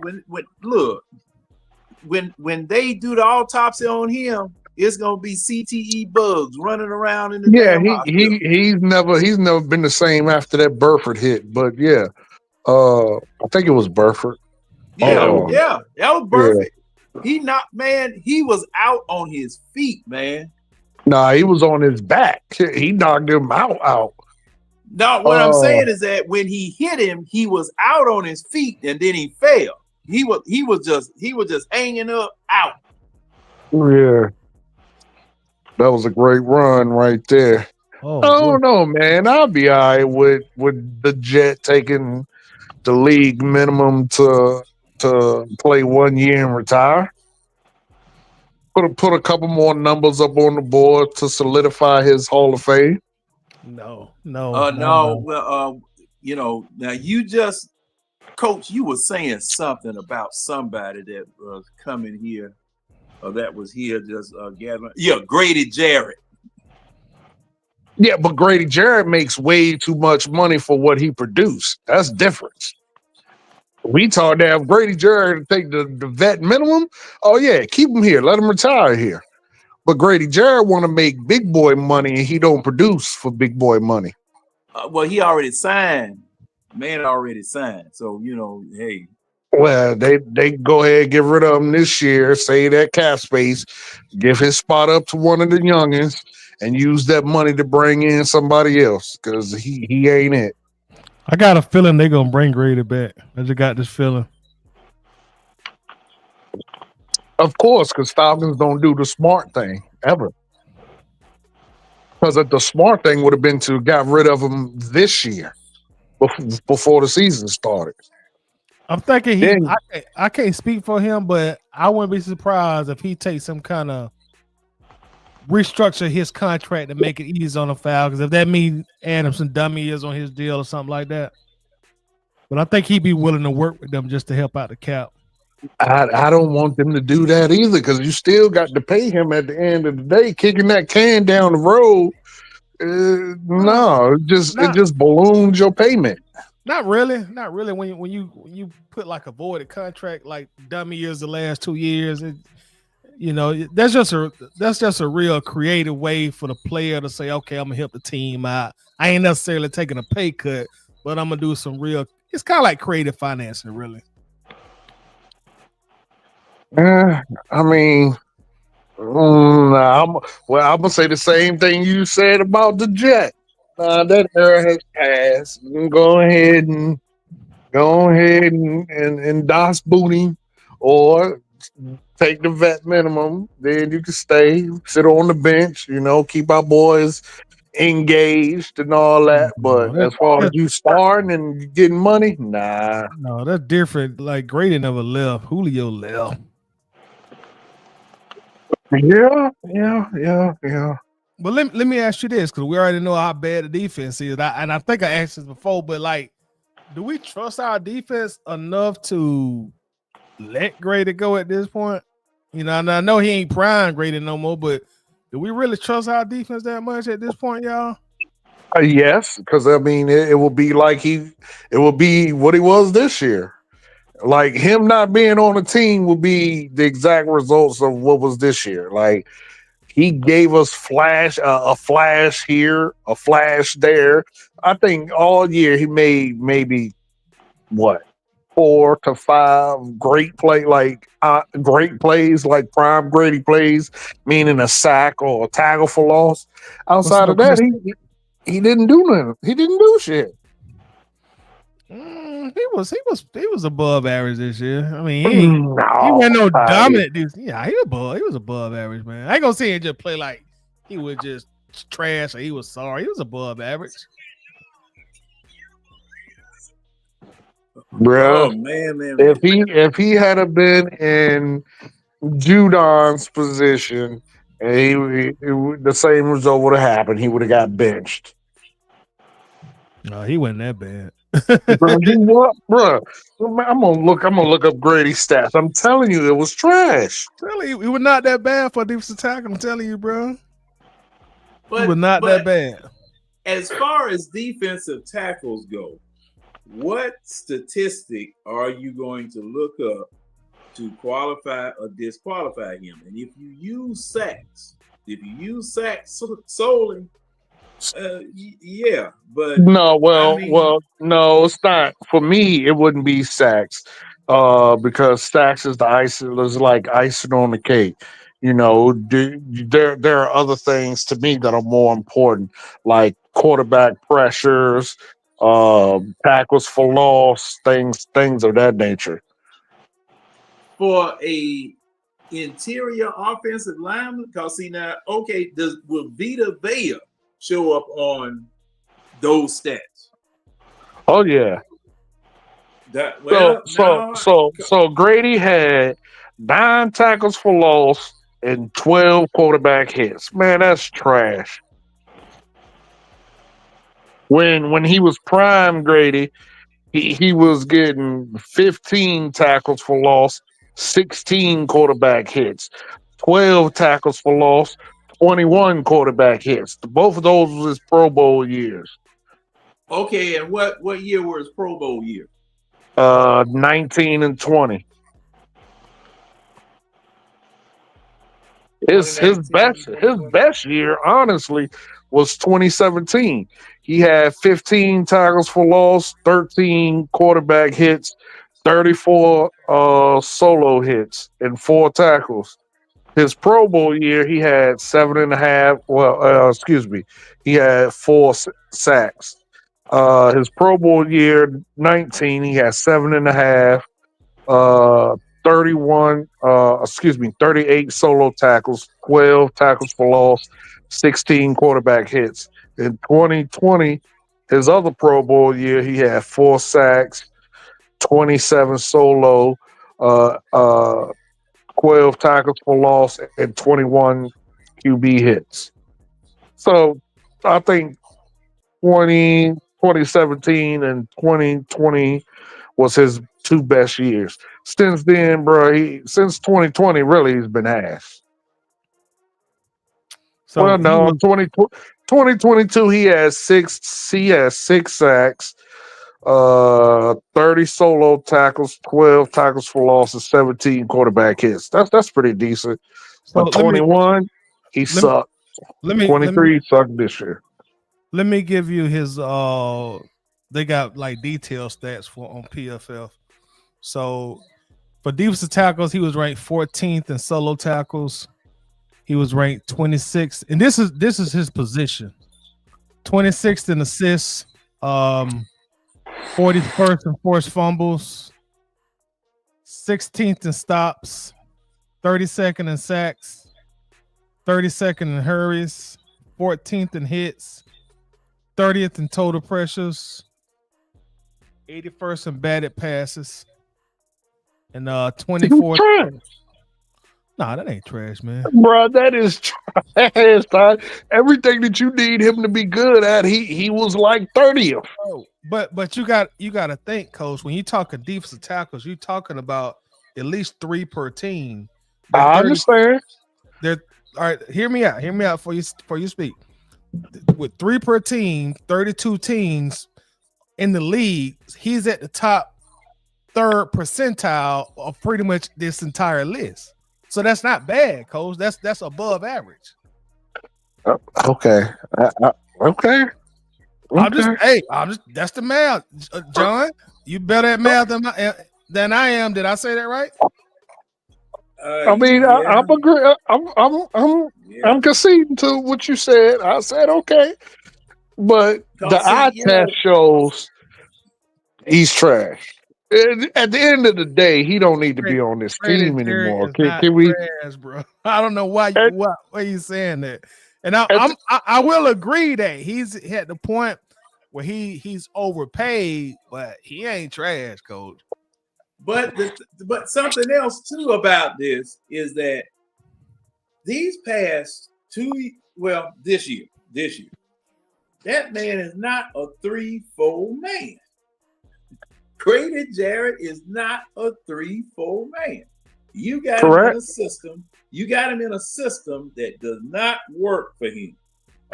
When they do the autopsy on him, it's gonna be CTE bugs running around in the damn hospital. he's never been the same after that Burford hit. But yeah, I think it was Burford. Yeah, that was Burford. Yeah. He was out on his feet, man. Nah, he was on his back. He knocked him out. No, what I'm saying is that when he hit him, he was out on his feet and then he fell. He was just hanging up out. Yeah. That was a great run right there. I don't know, man. I'll be all right with the Jet taking the league minimum to play 1 year and retire. Put a couple more numbers up on the board to solidify his Hall of Fame. No. Well, now you just, Coach, you were saying something about somebody that was coming here, or that was here just gathering. Yeah, Grady Jarrett. Yeah, but Grady Jarrett makes way too much money for what he produced. That's different. We talk to have Grady Jarrett take the vet minimum. Oh yeah, keep him here. Let him retire here. But Grady Jarrett want to make big boy money, and he don't produce for big boy money. Well, he already signed. Man already signed. So, hey. Well, they go ahead and get rid of him this year. Save that cap space, give his spot up to one of the youngins, and use that money to bring in somebody else because he ain't it. I got a feeling they're gonna bring Grady back. I just got this feeling. Of course, because Falcons don't do the smart thing ever. Because the smart thing would have been to got rid of him this year before the season started. I'm thinking Then I can't speak for him, but I wouldn't be surprised if he takes some kind of restructure his contract to make it easy on the Falcons. If that means adding some dummy years on his deal or something like that. But I think he'd be willing to work with them just to help out the cap. I don't want them to do that either because you still got to pay him at the end of the day. Kicking that can down the road, no, it Not just balloons your payment. not really. Not really. When you put like a voided contract like dummy years the last 2 years, that's just a real creative way for the player to say, okay, I'm gonna help the team out. I ain't necessarily taking a pay cut, but I'm gonna do some real. It's kind of like creative financing, really. I mean, I'm gonna say the same thing you said about the Jet. That era has passed. You can go ahead and DOS booty or take the vet minimum. Then you can stay, sit on the bench, keep our boys engaged and all that. No, But as far as you starting and getting money, nah. no, that's different. Like Grady never left. Julio left. Yeah. But let me ask you this, because we already know how bad the defense is. I think I asked this before, but like, do we trust our defense enough to let Grady go at this point? And I know he ain't prime Grady no more, but do we really trust our defense that much at this point, y'all? Yes, because I mean, it will be it will be what he was this year. Like him not being on the team will be the exact results of what was this year. Like he gave us a flash here, a flash there. I think all year he made maybe what 4 to 5 great plays, like prime Grady plays, meaning a sack or a tackle for loss. Outside So of that, he didn't do nothing. He didn't do shit. He was above average this year. I mean, he No, wasn't no Patty. dominant dude. Yeah, he was above average, man. I ain't gonna say him just play like he was just trash or he was sorry. He was above average. Bruh. Oh man. If he had have been in Judon's position, and the same result would have happened. He would have got benched. No, he wasn't that bad. Bro, he what, bro? I'm gonna look up Grady's stats. I'm telling you, it was trash. Really, he was not that bad for a defensive tackle. I'm telling you, bro. He was But not that bad. as far as defensive tackles go, what statistic are you going to look up to qualify or disqualify him? And if you use sacks solely, yeah. But No, I mean, no, it's not. For me, it wouldn't be sacks, because sacks is like icing on the cake. There are other things to me that are more important, like quarterback pressures, tackles for loss, things of that nature. for a interior offensive lineman, because see now, okay, will Vita Vea show up on those stats? Oh yeah. That So well so now so so Grady had 9 tackles for loss and 12 quarterback hits. Man, that's trash. When he was prime Grady, he was getting 15 tackles for loss, 16 quarterback hits, 12 tackles for loss, 21 quarterback hits. Both of those was his Pro Bowl years. Okay, and what year was Pro Bowl year? 19 and 20. His 2019, best year, honestly, was 2017. He had 15 tackles for loss, 13 quarterback hits, 34 solo hits, and 4 tackles. His Pro Bowl year, he had 7.5. Well, excuse me, he had 4 sacks. His Pro Bowl year 19, he had 7.5. 31, 38 solo tackles, 12 tackles for loss, 16 quarterback hits. In 2020, his other Pro Bowl year, he had 4 sacks, 27 solo, uh, uh, 12 tackles for loss, and 21 QB hits. So I think 2017 and 2020 was his 2 best years. Since then, bro, since 2020, really, he's been ass. So Well, he no, was 2022, he has 6 sacks, 30 solo tackles, 12 tackles for losses, 17 quarterback hits. That's pretty decent. so But 21, he let me sucked. let me let me 23, he sucked this year. let me give you his they got like detailed stats for on PFF. So for defensive tackles, he was ranked 14th in solo tackles. He was ranked 26th, and this is his position. 26th in assists, 41st in forced fumbles, 16th in stops, 32nd in sacks, 32nd in hurries, 14th in hits, 30th in total pressures, 81st in batted passes, and 24th. Nah, that ain't trash, man. Bro, that is trash, Todd. Everything that you need him to be good at, he was like 30th. Oh, but you got to think, Coach. When you talking defensive tackles, you talking about at least 3 per team. I understand. They're all right. Hear me out. Hear me out for you speak. With 3 per team, 32 teams in the league, he's at the top 3rd percentile of pretty much this entire list. So that's not bad, Coach. That's above average. Okay. Okay. I'm just that's the math, John. You better at math than I am. Did I say that right? I mean, yeah. I'm agree. I'm conceding to what you said. I said okay, but the eye test shows he's trash. And at the end of the day, he don't need to be on this team anymore. Can we? Trash, bro. I don't know why you saying that. And I will agree that he's at the point where he's overpaid, but he ain't trash, Coach. But something else too about this is that these past this year, that man is not a 3-4 man. Grady Jarrett is not a 3-4 man. You got him in a system. You got him in a system that does not work for him.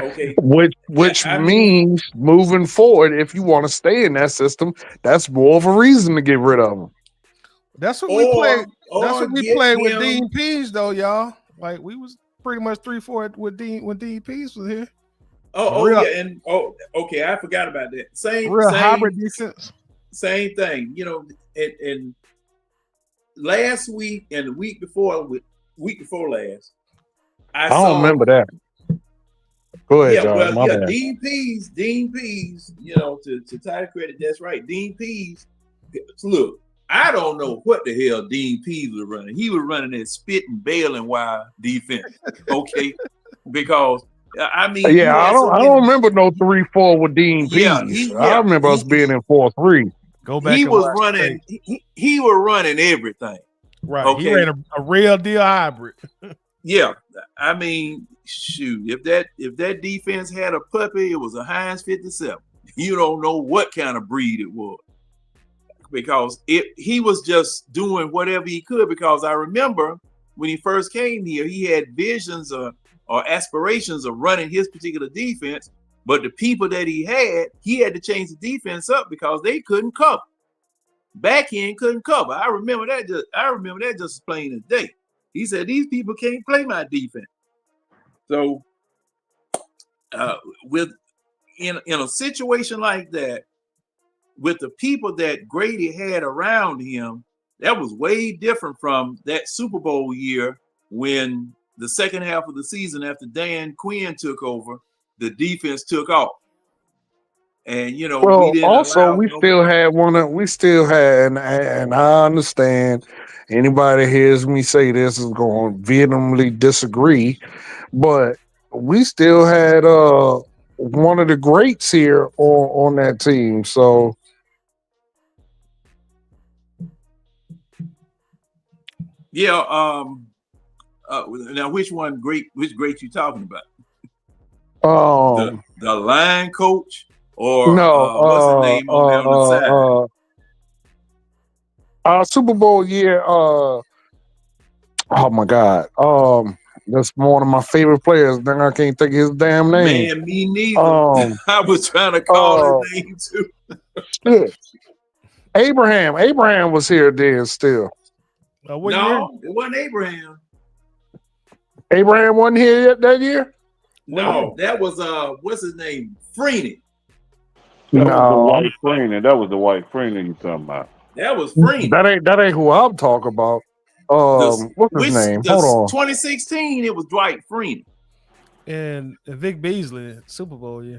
Okay. Which means moving forward, if you want to stay in that system, that's more of a reason to get rid of him. That's what we played. That's what we played with Dean Pease, though, y'all. Like we was pretty much 3-4 with Dean when Dean Pease was here. Okay, I forgot about that. Same hybrid defense. Same thing, you know. And last week and the week before last, I don't remember that. Go ahead, John. Dean Pease. You know, to Tyler credit, that's right. Dean Pease. Look, I don't know what the hell Dean Pease was running. He was running that spit and bailing wire defense. Okay, because I mean, I don't remember no 3-4 with Dean Pease. I remember us being in 4-3. Go back. He was running. He was running everything. Right. Okay? He ran a real deal hybrid. Yeah, I mean, shoot. If that defense had a puppy, it was a Heinz 57. You don't know what kind of breed it was, because he was just doing whatever he could. Because I remember when he first came here, he had visions of or aspirations of running his particular defense. But the people that he had to change the defense up because they couldn't cover. Back end couldn't cover. I remember that just as plain as day. He said these people can't play my defense. So with in a situation like that, with the people that Grady had around him, that was way different from that Super Bowl year when the second half of the season after Dan Quinn took over, the defense took off. And we didn't also allow we still had and I understand anybody hears me say this is going to vehemently disagree, but we still had one of the greats here on that team. So yeah. Now which great you talking about? The line coach or what's his name on the side? Our Super Bowl year, oh my God. That's one of my favorite players. Then I can't think of his damn name. Man, me neither. I was trying to call his name too. Shit. Abraham was here then still. No, it wasn't Abraham. Abraham wasn't here yet that year? No, that was what's his name? Freeney. That was the white Freeney you talking about. That was Freeney. That ain't who I'm talking about. What's his name? Hold on. 2016, it was Dwight Freeney. And Vic Beasley, Super Bowl, yeah.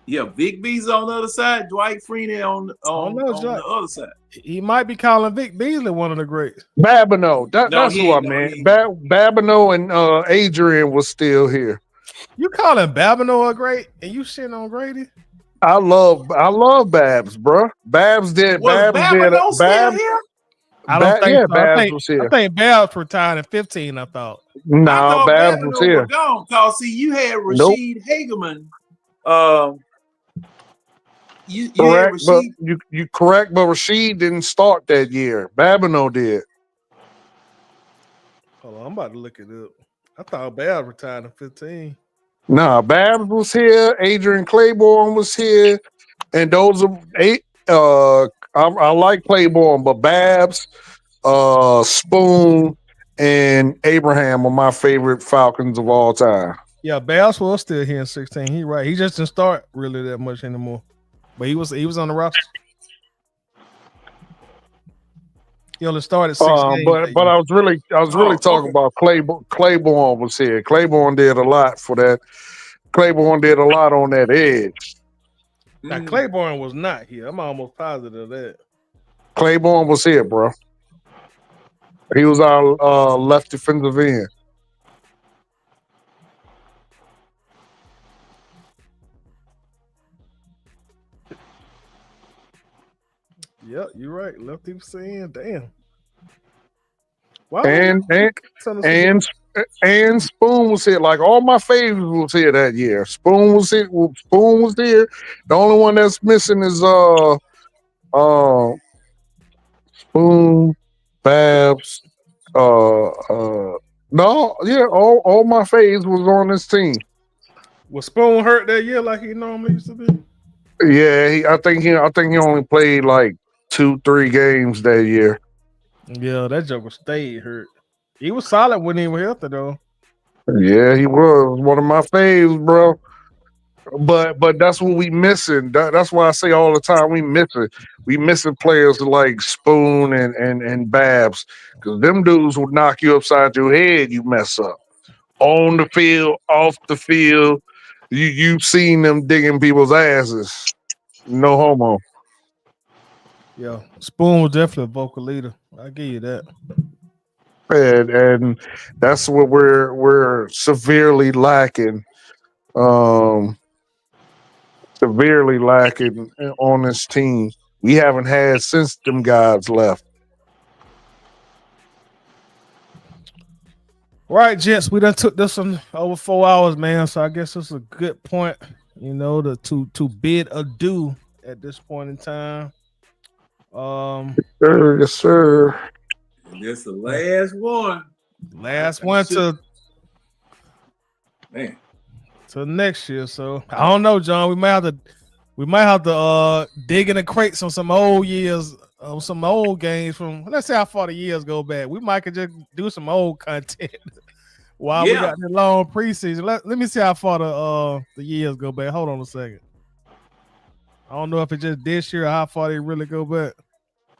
Yeah, Vic Beasley on the other side, Dwight Freeney on the other side. He might be calling Vic Beasley one of the greats. Babineau. That's who I meant. Babineau and Adrian was still here. You calling Babineau a great and you shitting on Grady? I love Babs, bro. Babs did. Was Babineau still here? I don't think so. Babs was here. I think Babs retired in 15, I thought. No, Babs was here. Because see, you had Rashid Hageman. Correct, but you correct, but Rashid didn't start that year. Babineau did. Hold on, I'm about to look it up. I thought Babs retired in 15. Nah, Babs was here. Adrian Claiborne was here, and those are eight. I like Claiborne, but Babs, Spoon, and Abraham are my favorite Falcons of all time. Yeah, Babs was still here in 16. He right. He just didn't start really that much anymore. But he was on the roster. He only started 6 games. But I was really talking about Claiborne. Claiborne was here. Claiborne did a lot for that. Claiborne did a lot on that edge. Now Claiborne was not here. I'm almost positive of that. Claiborne was here, bro. He was our left defensive end. Yep, you're right. Left defensive end. Damn. Wow. And Spoon was here. Like all my favorites was here that year. Spoon was here. The only one that's missing is Spoon, Babs. All my faves was on this team. Was Spoon hurt that year like he normally used to be? Yeah, I think he only played like 2-3 games that year. Yeah, that joker stayed hurt. He was solid when he was healthy though. Yeah, he was one of my faves, bro. But that's what we missing. That's why I say all the time we missing players like Spoon and Babs, because them dudes would knock you upside your head. You mess up on the field, off the field. You've seen them digging people's asses. No homo. Yeah, Spoon was definitely a vocal leader. I give you that. And that's what we're severely lacking. Severely lacking on this team. We haven't had since them guys left. All right, gents, we done took this one over 4 hours, man. So I guess it's a good point, to bid adieu at this point in time. Yes, sir. This the last one. Last one to Man. to next year. So I don't know, John. We might have to dig in the crates on some old years, some old games from. Let's see how far the years go back. We might could just do some old content while we Yeah. got the long preseason. Let me see how far the years go back. Hold on a second. I don't know if it's just this year or how far they really go back.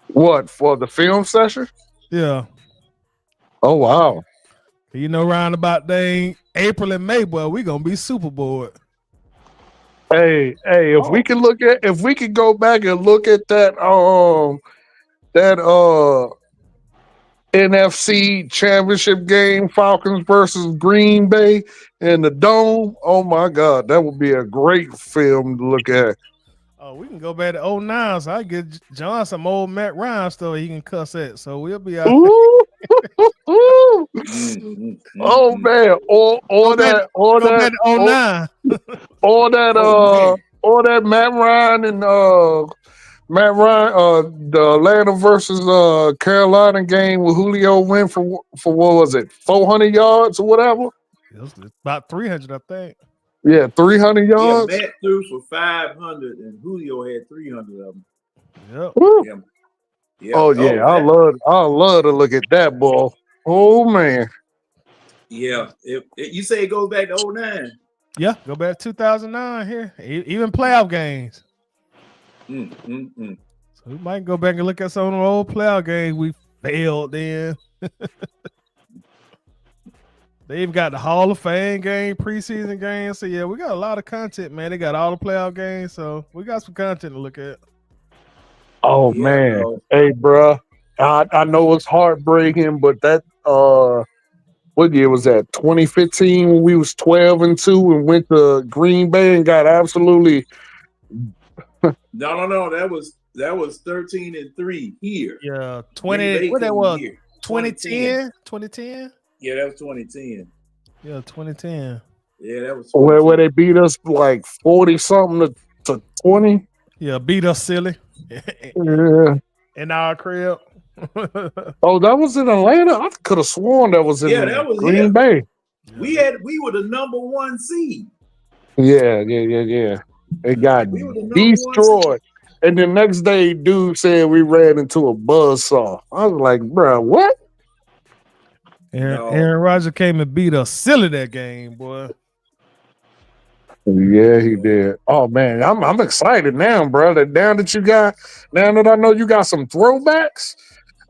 What for the film session? Yeah. Oh wow. You know, round about dang April and May, boy, we gonna be super bored. Hey, if we Oh, could go back and look at that NFC championship game, Falcons versus Green Bay in the dome. Oh my god, that would be a great film to look at. Oh, we can go back to '09, so I get John some old Matt Ryan stuff he can cuss at. So we'll be out. Ooh, ooh. Oh mm. man, Go back, go back to '09. or that Oh man. or that Matt Ryan the Atlanta versus Carolina game where Julio went for what was it, 400 yards or whatever? It was about 300, I think. Yeah, 300 Yeah, yards. Matt threw for 500 and Julio had 300 of them. Yep. Woo. Yeah. Yeah. Oh yeah, that, I love to look at that ball. Oh man. yeah. If you say it goes back to '09. Yeah, go back to 2009 here. Even playoff games. Mm. So we might go back and look at some of the old playoff games we failed in. They've got the Hall of Fame game, preseason games. So yeah, we got a lot of content, man. They got all the playoff games, so we got some content to look at. Oh Yeah, man. no. Hey bruh. I know it's heartbreaking, but that what year was that? 2015 when we was 12-2 and went to Green Bay and got absolutely No. That was 13-3 here. Yeah, Green 20. Bay What that came was? here. 2010. 2010. Yeah, that was 2010. Yeah, 2010. Yeah, that was where 2010. they beat us like 40 something to 20. Yeah, beat us silly Yeah. in our crib. Oh, that was in Atlanta. I could have sworn that was in Yeah, that was Green here. Bay. We were the number 1 seed. Yeah. It got We were the number 1 seed. destroyed. And the next day, dude said we ran into a buzzsaw. I was like, bro, what? Aaron Rodgers came and beat us silly that game, boy. Yeah, he did. Oh man, I'm excited now, brother. Now that I know you got some throwbacks.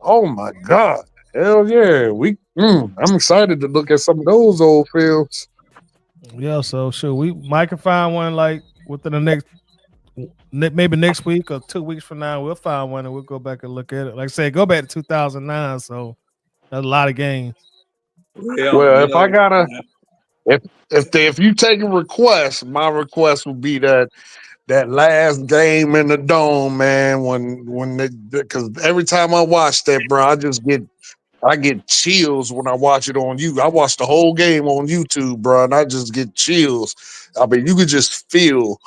Oh my god, hell yeah! I'm excited to look at some of those old films. Yeah, so sure, we might can find one like within the maybe next week or 2 weeks from now. We'll find one and we'll go back and look at it. Like I said, go back to 2009. So that's a lot of games. Well, if you take a request, my request would be that last game in the dome, man. Because every time I watch that, bro, I get chills when I watch it on you. I watch the whole game on YouTube, bro, and I just get chills. I mean, you could just feel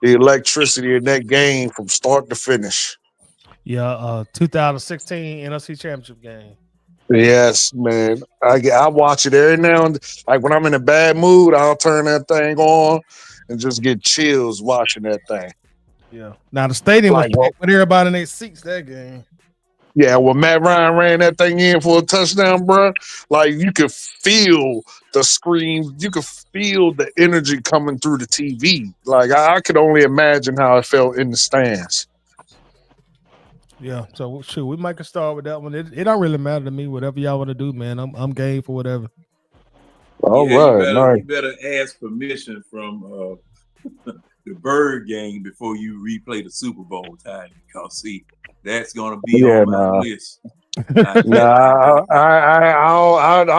the electricity in that game from start to finish. Yeah, 2016 NFC Championship game. Yes, man. I watch it every now and like when I'm in a bad mood, I'll turn that thing on and just get chills watching that thing. Yeah. Now the stadium was packed with everybody in their seats that game. Yeah, when Matt Ryan ran that thing in for a touchdown, bro, like you could feel the scream, you could feel the energy coming through the TV. Like I could only imagine how it felt in the stands. Yeah, so sure, we might start with that one. It don't really matter to me. Whatever y'all want to do, man, I'm game for whatever. All right, nice. You better ask permission from the Bird game before you replay the Super Bowl time, because see, that's gonna be on my list. I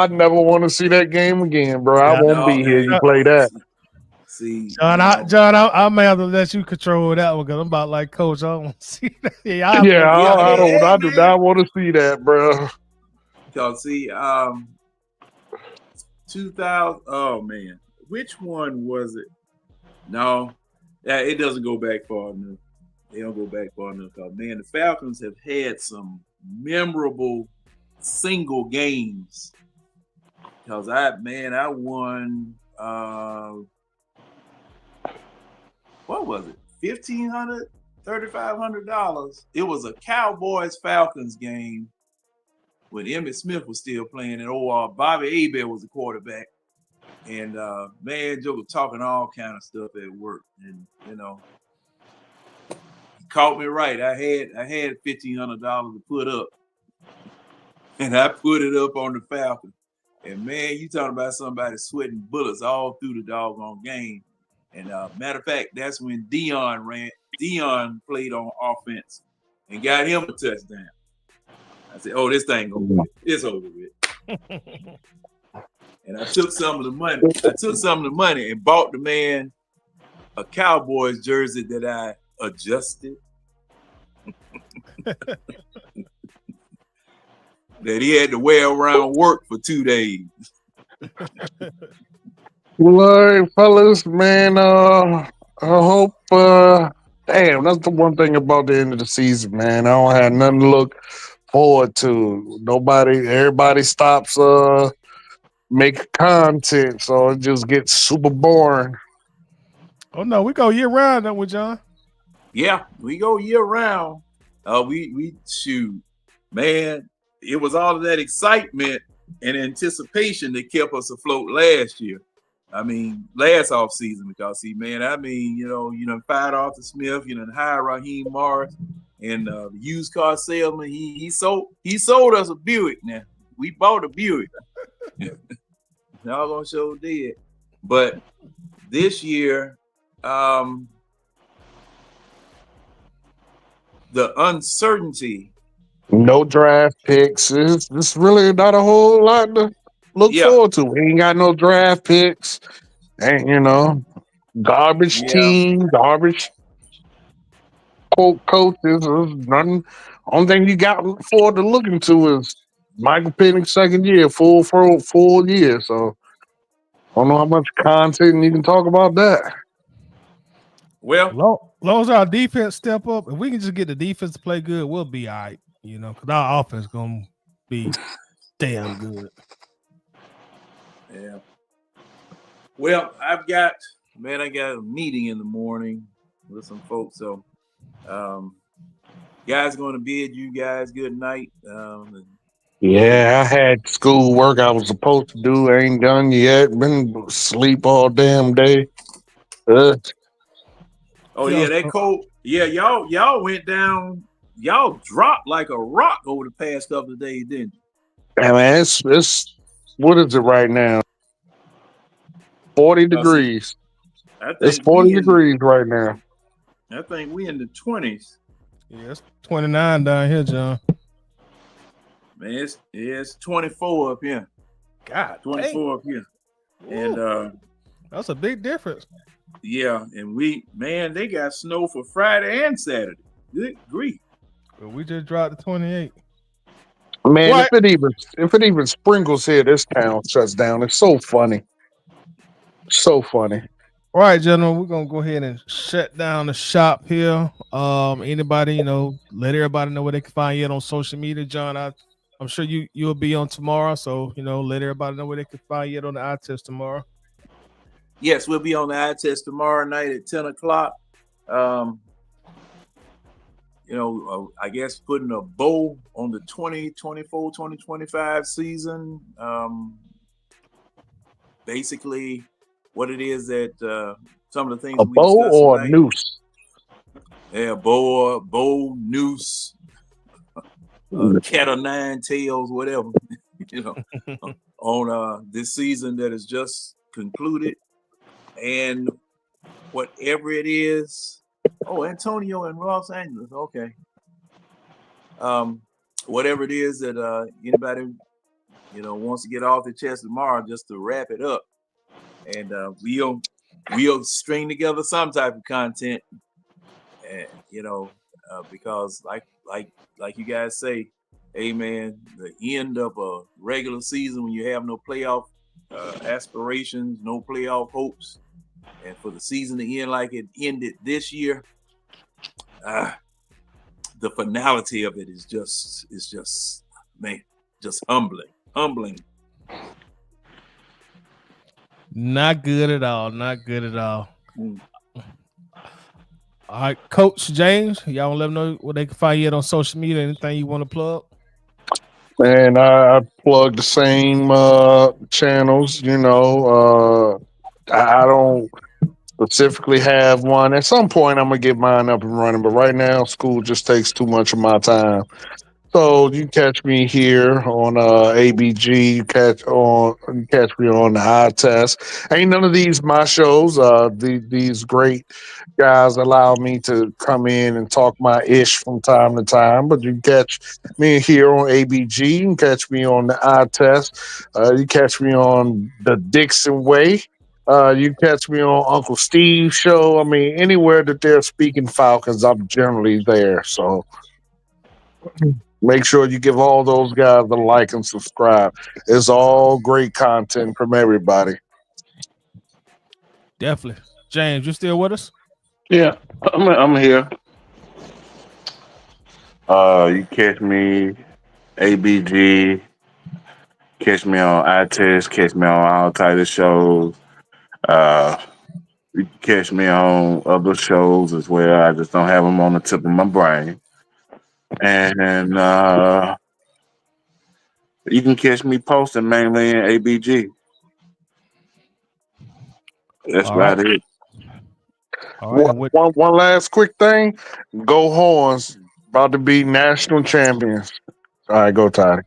never want to see that game again, bro. I won't be here. You play that. See, John, I may have to let you control that one because I'm about like Coach. I don't want to see that. I do not want to see that, bro. Because see, 2000. Oh man, which one was it? No, it doesn't go back far enough. They don't go back far enough. Because man, the Falcons have had some memorable single games. Because I won what was it? $1,500, $3,500. It was a Cowboys Falcons game when Emmitt Smith was still playing, and Bobby Abel was the quarterback. And man, Joe was talking all kind of stuff at work, and he caught me right. I had $1,500 to put up, and I put it up on the Falcons. And man, you talking about somebody sweating bullets all through the doggone game. And matter of fact, that's when Dion played on offense and got him a touchdown. I said, "Oh, this thing over with. It's over with." And I took some of the money and bought the man a Cowboys jersey that I adjusted. That he had to wear around work for 2 days. Well, fellas, man, I hope, damn, that's the one thing about the end of the season, man. I don't have nothing to look forward to. Everybody stops making content, so it just gets super boring. Oh no, we go year round, don't we, John? Yeah, we go year round. We shoot, man. It was all of that excitement and anticipation that kept us afloat last year. I mean, last off season, because you done fired Arthur Smith, you done hired Raheem Morris, and the used car salesman. He sold us a Buick. Now we bought a Buick. Y'all gonna show dead, but this year, the uncertainty. No draft picks. It's really not a whole lot to look forward to. We ain't got no draft picks. And, garbage team, garbage coaches. There's nothing. Only thing you got forward to looking to is Michael Penix second year, full year. So I don't know how much content you can talk about that. Well, long as our defense step up, if we can just get the defense to play good, we'll be all right. Because our offense gonna be damn good. Yeah. Well, I got a meeting in the morning with some folks. So, guys, going to bid you guys good night. Yeah, I had school work I was supposed to do. Ain't done yet. Been asleep all damn day. Oh yeah, that cold. Yeah, y'all went down. Y'all dropped like a rock over the past couple of days, didn't you? Yeah, man, it's what is it right now? 40 degrees. It's 40 degrees right now. I think we in the 20s. Yeah, it's 29 down here, John. Man, it's 24 up here. God, 24 up here. Ooh, and that's a big difference. Yeah, and they got snow for Friday and Saturday. Good grief. Well, we just dropped to 28. Man, what? if it even sprinkles here, this town shuts down. It's so funny. So funny. All right, gentlemen, we're gonna go ahead and shut down the shop here. Anybody, let everybody know where they can find you on social media, John. I'm sure you'll be on tomorrow, so let everybody know where they can find you on the eye test tomorrow. Yes, we'll be on the eye test tomorrow night at 10 o'clock. I guess putting a bow on the 2024, 2025 season. Basically, what it is that some of the things we discussed tonight. A bow or a noose? Yeah, bow, noose, cat of nine tails, whatever. On this season that has just concluded, and whatever it is. Oh, Antonio in Los Angeles. Okay. Whatever it is that anybody wants to get off the chest tomorrow, just to wrap it up, and we'll string together some type of content, and because like you guys say, hey man, the end of a regular season when you have no playoff aspirations, no playoff hopes, and for the season to end like it ended this year, the finality of it is just humbling. Not good at all. Not good at all. Mm. All right, Coach James, y'all want to let them know where they can find you at on social media? Anything you want to plug? And I plug the same channels. I don't specifically have one. At some point, I'm gonna get mine up and running, but right now, school just takes too much of my time. So you catch me here on ABG. You catch me on the Eye Test. Ain't none of these my shows. These great guys allow me to come in and talk my ish from time to time. But you can catch me here on ABG. You can catch me on the Eye Test. You catch me on the Dixon Way. You catch me on Uncle Steve's show. I mean, anywhere that they're speaking Falcons, I'm generally there. So make sure you give all those guys a like and subscribe. It's all great content from everybody. Definitely. James, you still with us? Yeah, I'm here. You catch me ABG, catch me on iTest, catch me on all types of shows. Uh, you can catch me on other shows as well. I just don't have them on the tip of my brain. And you can catch me posting mainly in ABG. That's All right. about it. All right. And with One last quick thing. Go Horns. About to be national champions. All right, go Toddy.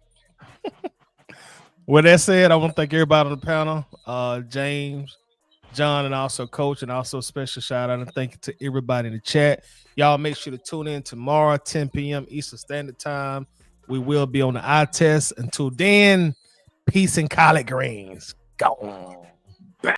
that said, I want to thank everybody on the panel. James, John, and also Coach, and also special shout out and thank you to everybody in the chat. Y'all make sure to tune in tomorrow, 10 p.m. Eastern Standard Time. We will be on the eye test. Until then, peace and collard greens. Go.